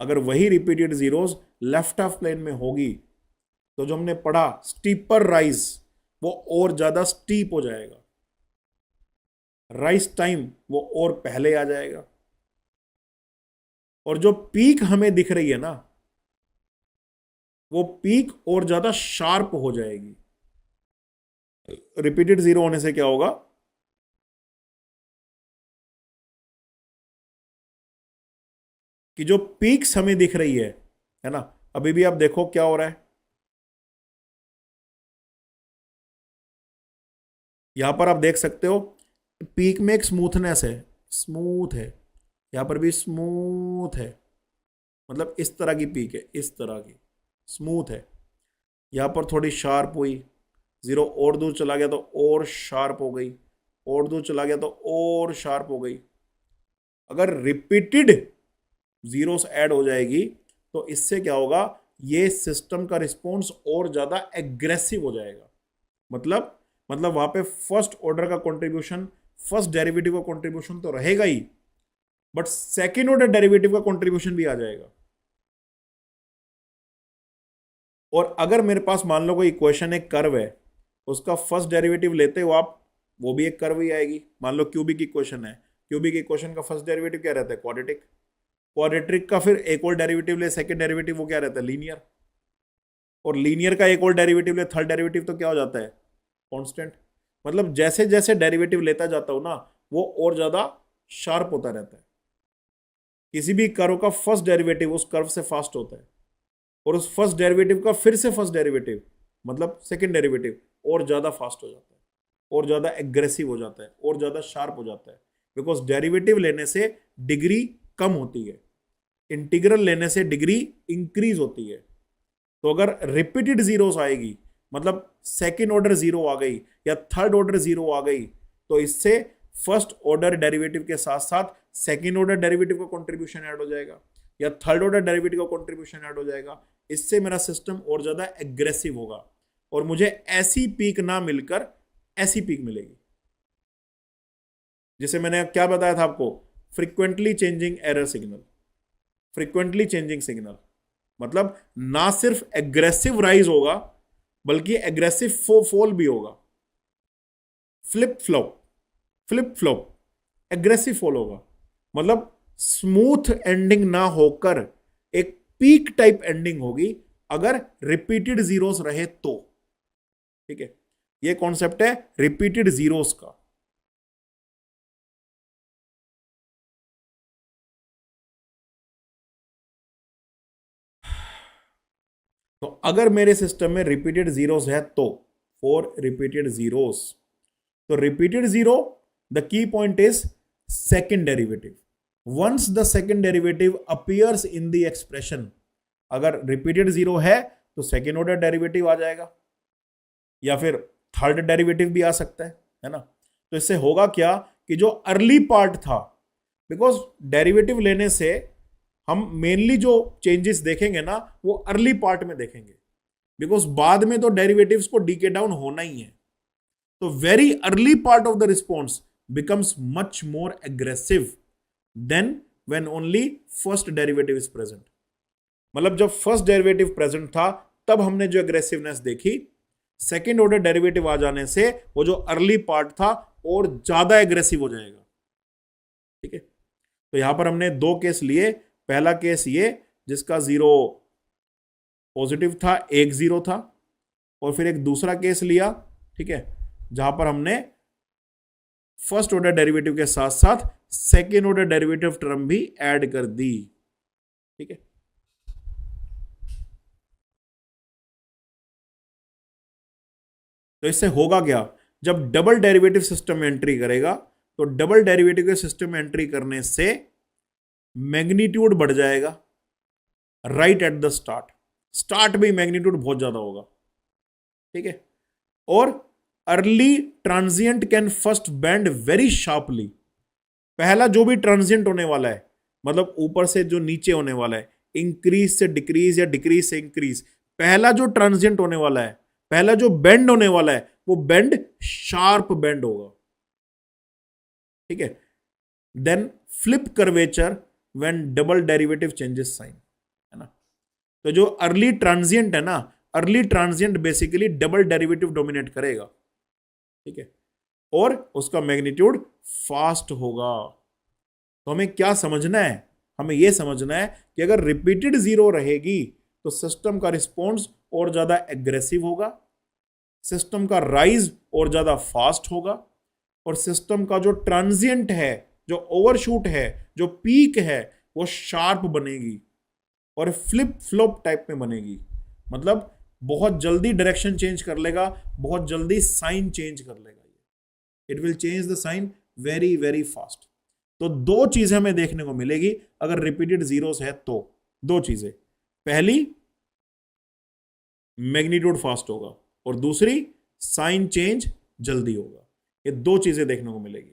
अगर वही repeated zeros left half plane में होगी तो जो हमने पढ़ा स्टीपर राइज, वो और ज्यादा स्टीप हो जाएगा, राइज टाइम वो और पहले आ जाएगा, और जो पीक हमें दिख रही है ना, वो पीक और ज्यादा शार्प हो जाएगी। रिपीटेड जीरो होने से क्या होगा? कि जो पीक्स हमें दिख रही है ना, अभी भी आप देखो क्या हो रहा है, यहां पर आप देख सकते हो पीक में एक स्मूथनेस है, स्मूथ है, यहां पर भी स्मूथ है, मतलब इस तरह की पीक है, इस तरह की स्मूथ है। यहाँ पर थोड़ी शार्प हुई, जीरो और दूर चला गया तो और शार्प हो गई, और दूर चला गया तो और शार्प हो गई। अगर रिपीटेड जीरोस ऐड हो जाएगी तो इससे क्या होगा, ये सिस्टम का रिस्पॉन्स और ज्यादा एग्रेसिव हो जाएगा। मतलब वहां पे फर्स्ट ऑर्डर का कंट्रीब्यूशन, फर्स्ट डेरिवेटिव का कंट्रीब्यूशन तो रहेगा ही, बट सेकेंड ऑर्डर डेरिवेटिव का कंट्रीब्यूशन भी आ जाएगा। और अगर मेरे पास मान लो कोई इक्वेशन एक कर्व है, उसका फर्स्ट डेरिवेटिव लेते हो आप, वो भी एक कर्व ही आएगी। मान लो क्यूबिक इक्वेशन है, क्यूबिक इक्वेशन का फर्स्ट डेरिवेटिव क्या रहता है, क्वाड्रेटिक। क्वाड्रेटिक का फिर एक और डेरिवेटिव ले, सेकंड डेरिवेटिव, वो क्या रहता है, लीनियर। और लीनियर का एक और डेरिवेटिव ले, थर्ड डेरिवेटिव, तो क्या हो जाता है, कांस्टेंट। मतलब जैसे जैसे डेरिवेटिव लेता जाता हूं ना, वो और ज्यादा शार्प होता रहता है। किसी भी कर्व का फर्स्ट डेरिवेटिव उस कर्व से फास्ट होता है, और उस फर्स्ट डेरिवेटिव का फिर से फर्स्ट डेरिवेटिव मतलब सेकंड डेरिवेटिव और ज्यादा फास्ट हो जाता है, और ज्यादा एग्रेसिव हो जाता है, और ज्यादा शार्प हो जाता है। बिकॉज डेरिवेटिव लेने से डिग्री कम होती है, इंटीग्रल लेने से डिग्री इंक्रीज होती है। तो अगर रिपीटेड जीरोस आएगी, मतलब सेकेंड ऑर्डर जीरो आ गई या थर्ड ऑर्डर जीरो आ गई, तो इससे फर्स्ट ऑर्डर डेरिवेटिव के साथ साथ सेकेंड ऑर्डर डेरिवेटिव का कंट्रीब्यूशन ऐड हो जाएगा, या थर्ड ऑर्डर डेरिवेटिव का कंट्रीब्यूशन ऐड हो जाएगा। इससे मेरा सिस्टम और ज्यादा एग्रेसिव होगा, और मुझे ऐसी पीक ना मिलकर ऐसी पीक मिलेगी। जिसे मैंने क्या बताया था आपको, frequently changing error signal. Frequently changing signal मतलब ना सिर्फ एग्रेसिव राइज होगा, बल्कि एग्रेसिव फॉल भी होगा। Flip flop, flip flop, aggressive fall होगा। मतलब स्मूथ एंडिंग ना होकर एक पीक टाइप एंडिंग होगी, अगर रिपीटेड जीरोस रहे तो। ठीक है, ये कॉन्सेप्ट है रिपीटेड जीरोस का। तो अगर मेरे सिस्टम में रिपीटेड जीरोस है तो, फॉर रिपीटेड जीरोस, तो repeated zero, the key point is second derivative. Once the second derivative appears in the expression, अगर रिपीटेड जीरो है तो सेकेंड ऑर्डर डेरिवेटिव आ जाएगा, या फिर थर्ड डेरिवेटिव भी आ सकता है ना। तो इससे होगा क्या कि जो अर्ली पार्ट था, बिकॉज डेरिवेटिव लेने से हम मेनली जो चेंजेस देखेंगे ना, वो अर्ली पार्ट में देखेंगे, बिकॉज बाद में तो डेरिवेटिव्स को डीके डाउन होना ही है। तो very early part of the response becomes much more aggressive than when only first derivative is present. मतलब जब फर्स्ट डेरिवेटिव प्रेजेंट था, तब हमने जो एग्रेसिवनेस देखी, सेकेंड ऑर्डर डेरिवेटिव आ जाने से वो जो अर्ली पार्ट था और ज्यादा एग्रेसिव हो जाएगा। ठीक है, तो यहां पर हमने दो केस लिए। पहला केस ये जिसका जीरो पॉजिटिव था, एक जीरो था, और फिर एक दूसरा केस लिया, ठीक है, जहां पर हमने फर्स्ट ऑर्डर डेरिवेटिव के साथ साथ सेकेंड ऑर्डर डेरिवेटिव टर्म भी ऐड कर दी। ठीक है, तो इससे होगा क्या, जब डबल डेरिवेटिव सिस्टम में एंट्री करेगा, तो डबल डेरिवेटिव के सिस्टम में एंट्री करने से मैग्नीट्यूड बढ़ जाएगा right at the start. Start में मैग्नीट्यूड बहुत ज्यादा होगा। ठीक है, और early transient can first band very sharply. पहला जो भी ट्रांजिएंट होने वाला है, मतलब ऊपर से जो नीचे होने वाला है, इंक्रीज से डिक्रीज या डिक्रीज से इंक्रीज, पहला जो ट्रांजिएंट होने वाला है, पहला जो बेंड होने वाला है, वो बेंड शार्प बेंड होगा। ठीक है, then flip curvature when double derivative changes sign, है ना। तो जो अर्ली ट्रांजिएंट है ना, early transient basically double derivative dominate करेगा। ठीक है, और उसका मैग्नीट्यूड फास्ट होगा। तो हमें क्या समझना है, हमें यह समझना है कि अगर रिपीटेड जीरो रहेगी तो सिस्टम का रिस्पॉन्स और ज्यादा एग्रेसिव होगा, सिस्टम का राइज और ज्यादा फास्ट होगा, और सिस्टम का जो ट्रांजिएंट है, जो ओवरशूट है, जो पीक है, वो शार्प बनेगी और फ्लिप फ्लॉप टाइप में बनेगी। मतलब बहुत जल्दी डायरेक्शन चेंज कर लेगा, बहुत जल्दी साइन चेंज कर लेगा। It will change the sign very very fast. तो दो चीजें हमें देखने को मिलेगी अगर रिपीटेड जीरोस है तो। दो चीजें, पहली मैग्नीट्यूड फास्ट होगा, और दूसरी साइन चेंज जल्दी होगा। ये दो चीजें देखने को मिलेगी।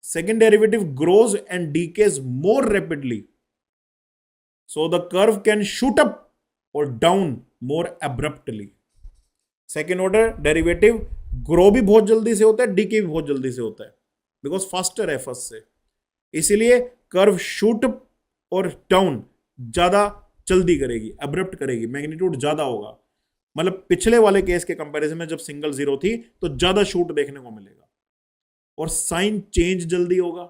Second derivative grows and decays more rapidly, so the curve can shoot up or down more abruptly. Second order derivative grow भी बहुत जल्दी से होता है, डीके भी बहुत जल्दी से होता है, बिकॉज फास्टर है फर्स्ट से, इसीलिए कर्व शूट और डाउन ज्यादा जल्दी करेगी, अब्रप्ट करेगी, मैग्नीट्यूड ज्यादा होगा। मतलब पिछले वाले केस के कंपैरिजन में जब सिंगल जीरो थी तो ज्यादा शूट देखने को मिलेगा, और साइन चेंज जल्दी होगा,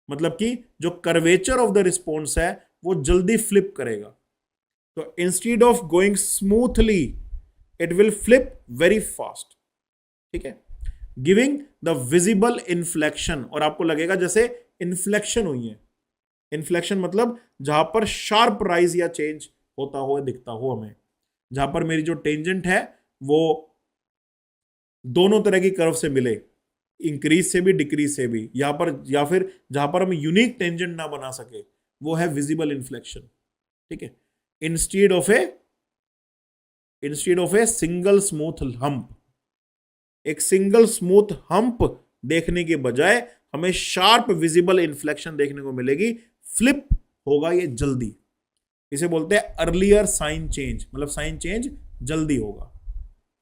मतलब कि जो कर्वेचर ऑफ द रिस्पॉन्स है वो जल्दी फ्लिप करेगा। तो instead of going smoothly it will flip very fast, ठीक है, गिविंग द विजिबल इन्फ्लेक्शन, और आपको लगेगा जैसे इन्फ्लेक्शन हुई है। इन्फ्लेक्शन मतलब जहां पर शार्प राइज या चेंज होता हो, दिखता हो हमें, जहां पर मेरी जो टेंजेंट है वो दोनों तरह की कर्व से मिले, इंक्रीज से भी डिक्रीज से भी, यहां पर, या फिर जहां पर हम यूनिक टेंजेंट ना बना सके, वो है विजिबल इन्फ्लेक्शन, ठीक है। Instead of a single smooth hump, एक सिंगल स्मूथ हम्प देखने के बजाय हमें शार्प विजिबल इन्फ्लेक्शन देखने को मिलेगी, फ्लिप होगा ये जल्दी। इसे बोलते हैं अर्लियर साइन चेंज, मतलब साइन चेंज जल्दी होगा,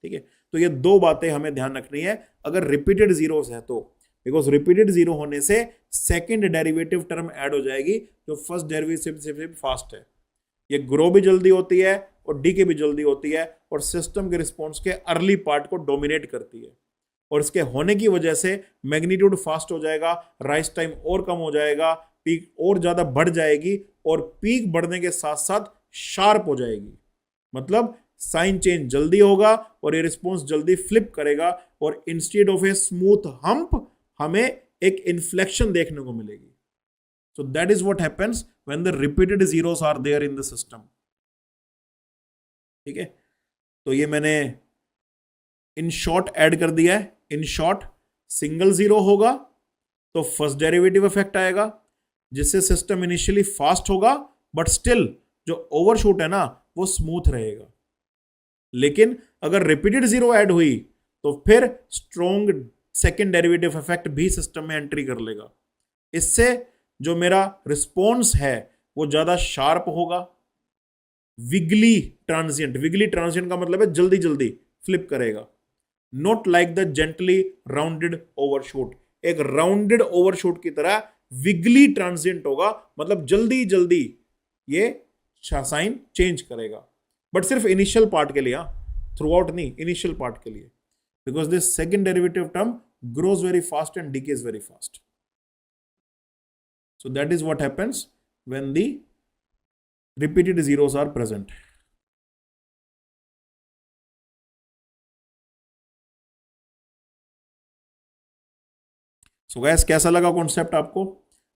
ठीक है। तो ये दो बातें हमें ध्यान रखनी है अगर रिपीटेड जीरोस है तो, बिकॉज रिपीटेड जीरो होने से सेकंड डेरिवेटिव टर्म ऐड हो जाएगी जो फर्स्ट डेरिवेटिव से फास्ट है। ये ग्रो भी जल्दी होती है और डीके भी जल्दी होती है, और सिस्टम के रिस्पॉन्स के अर्ली पार्ट को डोमिनेट करती है, और इसके होने की वजह से मैग्नीट्यूड फास्ट हो जाएगा, राइज टाइम और कम हो जाएगा, पीक और ज्यादा बढ़ जाएगी, और पीक बढ़ने के साथ साथ शार्प हो जाएगी, मतलब साइन चेंज जल्दी होगा और ये रिस्पॉन्स जल्दी फ्लिप करेगा, और instead of a smooth hump हमें एक इन्फ्लेक्शन देखने को मिलेगी। So that is what happens when the repeated zeros are there in the system, ठीक है। तो ये मैंने इन शॉर्ट ऐड कर दिया है। इन शॉर्ट सिंगल जीरो होगा तो फर्स्ट डेरिवेटिव इफेक्ट आएगा, जिससे सिस्टम इनिशियली फास्ट होगा, बट स्टिल जो ओवरशूट है ना वो स्मूथ रहेगा। लेकिन अगर रिपीटेड जीरो ऐड हुई तो फिर स्ट्रॉन्ग सेकेंड डेरिवेटिव इफेक्ट भी सिस्टम में एंट्री कर लेगा। इससे जो मेरा रिस्पॉन्स है वो ज्यादा शार्प होगा, विगली ट्रांजिएंट का मतलब है जल्दी जल्दी फ्लिप करेगा, not like the gently rounded overshoot. एक राउंडेड ओवरशूट की तरह विगली ट्रांजिएंट होगा, मतलब जल्दी जल्दी ये साइन चेंज करेगा, बट सिर्फ इनिशियल पार्ट के लिए, थ्रू आउट नहीं, इनिशियल पार्ट के लिए, because this second derivative term grows very fast and decays very fast. So that is what happens when the repeated zeros are present. So guys, कैसा लगा concept आपको?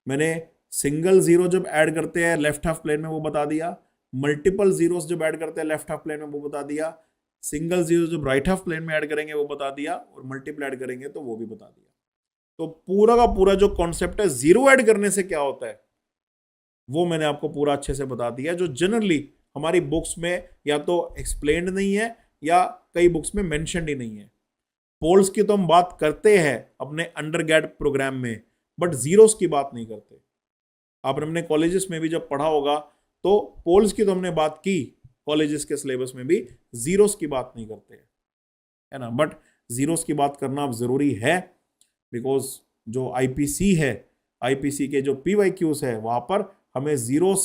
मैंने single zero जब add करते हैं left half plane में वो बता दिया, मल्टीपल जीरोस जब ऐड करते हैं लेफ्ट हाफ प्लेन में वो बता दिया, सिंगल जीरो जब राइट हाफ प्लेन में ऐड करेंगे वो बता दिया, और मल्टीपल ऐड करेंगे तो वो भी बता दिया। तो पूरा का पूरा जो कॉन्सेप्ट है जीरो ऐड करने से क्या होता है वो मैंने आपको पूरा अच्छे से बता दिया, जो जनरली हमारी बुक्स में या तो एक्सप्लेन्ड नहीं है या कई बुक्स में मेंशन्ड ही नहीं है। पोल्स की तो हम बात करते हैं अपने अंडरग्रेड प्रोग्राम में, बट जीरोस की बात नहीं करते। आपने अपने कॉलेजेस में भी जब पढ़ा होगा तो पोल्स की तो हमने बात की, कॉलेजेस के सिलेबस में भी जीरोस की बात नहीं करते, है ना। बट जीरोस की बात करना अब जरूरी है, बिकॉज जो आईपीसी है, आईपीसी के जो पीवाईक्यूज है वहां पर हमें जीरोस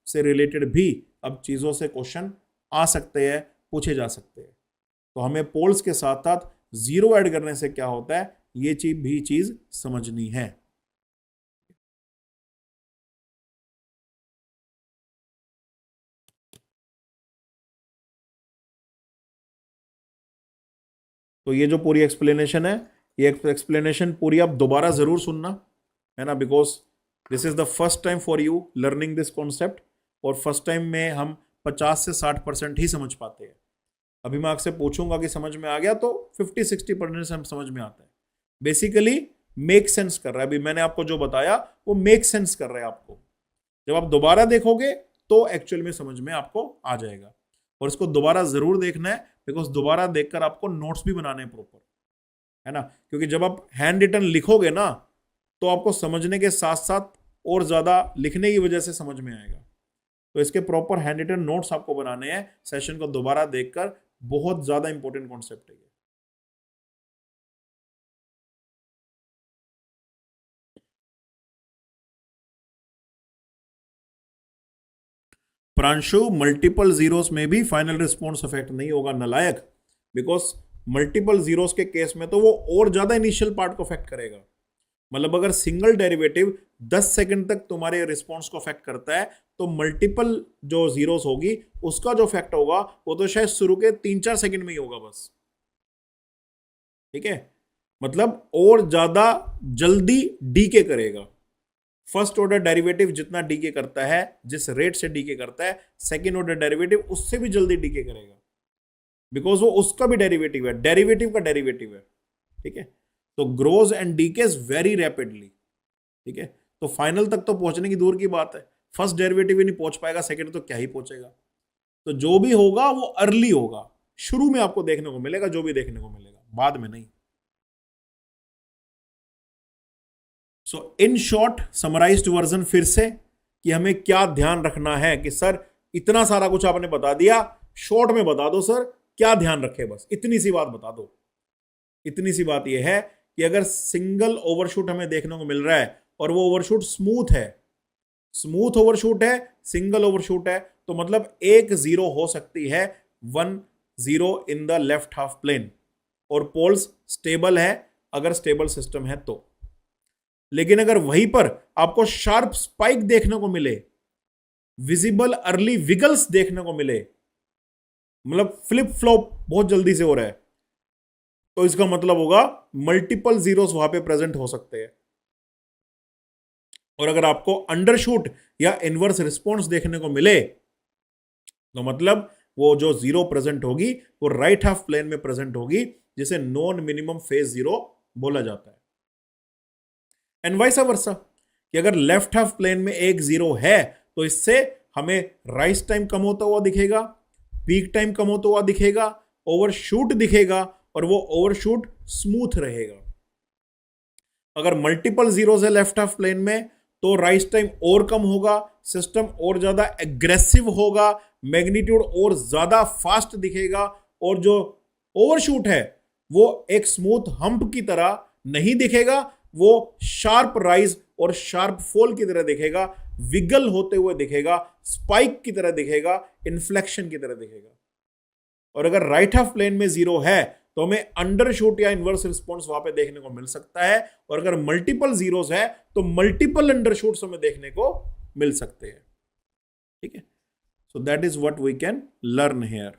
से रिलेटेड भी अब चीजों से क्वेश्चन आ सकते हैं, पूछे जा सकते हैं। तो हमें पोल्स के साथ साथ जीरो ऐड करने से क्या होता है ये चीज समझनी है। तो ये जो पूरी एक्सप्लेनेशन है, ये एक्सप्लेनेशन पूरी आप दोबारा जरूर सुनना, है ना, because this is the first time for you learning this concept, और फर्स्ट टाइम में हम 50 से 60% ही समझ पाते हैं। अभी मैं आपसे पूछूंगा कि समझ में आ गया तो 50-60% से हम समझ में आता है। बेसिकली मेक सेंस कर रहा है, अभी मैंने आपको जो बताया वो मेक सेंस कर रहा है आपको। जब आप दोबारा देखोगे तो एक्चुअल में समझ में आपको आ जाएगा। और इसको दोबारा जरूर देखना है, बिकॉज दोबारा देखकर आपको नोट्स भी बनाने हैं प्रॉपर, है ना, क्योंकि जब आप हैंड रिटन लिखोगे ना तो आपको समझने के साथ साथ और ज्यादा लिखने की वजह से समझ में आएगा। तो इसके प्रॉपर हैंड रिटन नोट्स आपको बनाने हैं सेशन को दोबारा देखकर, बहुत ज्यादा इंपॉर्टेंट कॉन्सेप्ट है ये। प्रांशु, मल्टीपल जीरोस में भी फाइनल रिस्पॉन्स इफेक्ट नहीं होगा नलायक, बिकॉज मल्टीपल जीरोस के केस में तो वो और ज्यादा इनिशियल पार्ट को अफेक्ट करेगा। मतलब अगर सिंगल डेरिवेटिव 10 सेकंड तक तुम्हारे रिस्पॉन्स को अफेक्ट करता है, तो मल्टीपल जो जीरोस होगी उसका जो इफेक्ट होगा वो तो शायद शुरू के 3-4 सेकंड में ही होगा बस। ठीक है, मतलब और ज्यादा जल्दी डीके करेगा। फर्स्ट ऑर्डर डेरिवेटिव जितना डीके करता है, जिस रेट से डीके करता है, सेकेंड ऑर्डर डेरिवेटिव उससे भी जल्दी डीके करेगा, बिकॉज वो उसका भी डेरिवेटिव है, डेरिवेटिव का डेरिवेटिव है। ठीक है, तो grows and decays very rapidly. ठीक है, तो फाइनल तक तो पहुंचने की दूर की बात है, फर्स्ट डेरिवेटिव ही नहीं पहुंच पाएगा, सेकेंड तो क्या ही पहुंचेगा। तो जो भी होगा वो अर्ली होगा, शुरू में आपको देखने को मिलेगा जो भी देखने को मिलेगा, बाद में नहीं। सो इन शॉर्ट समराइज्ड वर्जन फिर से कि हमें क्या ध्यान रखना है, कि सर इतना सारा कुछ आपने बता दिया, शॉर्ट में बता दो सर क्या ध्यान रखे, बस इतनी सी बात बता दो। इतनी सी बात यह है कि अगर सिंगल ओवरशूट हमें देखने को मिल रहा है और वो ओवरशूट स्मूथ है, स्मूथ ओवरशूट है, सिंगल ओवरशूट है, तो मतलब एक जीरो हो सकती है, 1 0 in the left half plane, और पोल्स स्टेबल है अगर स्टेबल सिस्टम है तो। लेकिन अगर वहीं पर आपको शार्प स्पाइक देखने को मिले, विजिबल अर्ली विगल्स देखने को मिले, मतलब फ्लिप फ्लॉप बहुत जल्दी से हो रहा है, तो इसका मतलब होगा मल्टीपल जीरोस वहां पे प्रेजेंट हो सकते हैं। और अगर आपको अंडरशूट या इनवर्स रिस्पॉन्स देखने को मिले, तो मतलब वो जो जीरो प्रेजेंट होगी वो राइट हाफ प्लेन में प्रेजेंट होगी, जिसे नॉन मिनिमम फेज जीरो बोला जाता है। एंड वाइस वर्सा, कि अगर लेफ्ट हाफ प्लेन में एक जीरो है तो इससे हमें राइज टाइम कम होता हुआ दिखेगा, पीक टाइम कम होता हुआ दिखेगा, ओवरशूट दिखेगा, और वो ओवरशूट स्मूथ रहेगा। अगर मल्टीपल जीरोस है लेफ्ट हाफ प्लेन में, तो राइज टाइम और कम होगा, सिस्टम और ज्यादा एग्रेसिव होगा, मैग्नीट्यूड और ज्यादा फास्ट दिखेगा, और जो ओवरशूट है वो एक स्मूथ हम्प की तरह नहीं दिखेगा, वो शार्प राइज और शार्प फॉल की तरह दिखेगा, विगल होते हुए दिखेगा, स्पाइक की तरह दिखेगा, इन्फ्लेक्शन की तरह दिखेगा। और अगर राइट हाफ प्लेन में जीरो है तो हमें अंडरशूट या इनवर्स रिस्पॉन्स वहां पे देखने को मिल सकता है, और अगर मल्टीपल जीरोस है तो मल्टीपल अंडरशूट्स हमें देखने को मिल सकते हैं। ठीक है, so that is what we can learn here.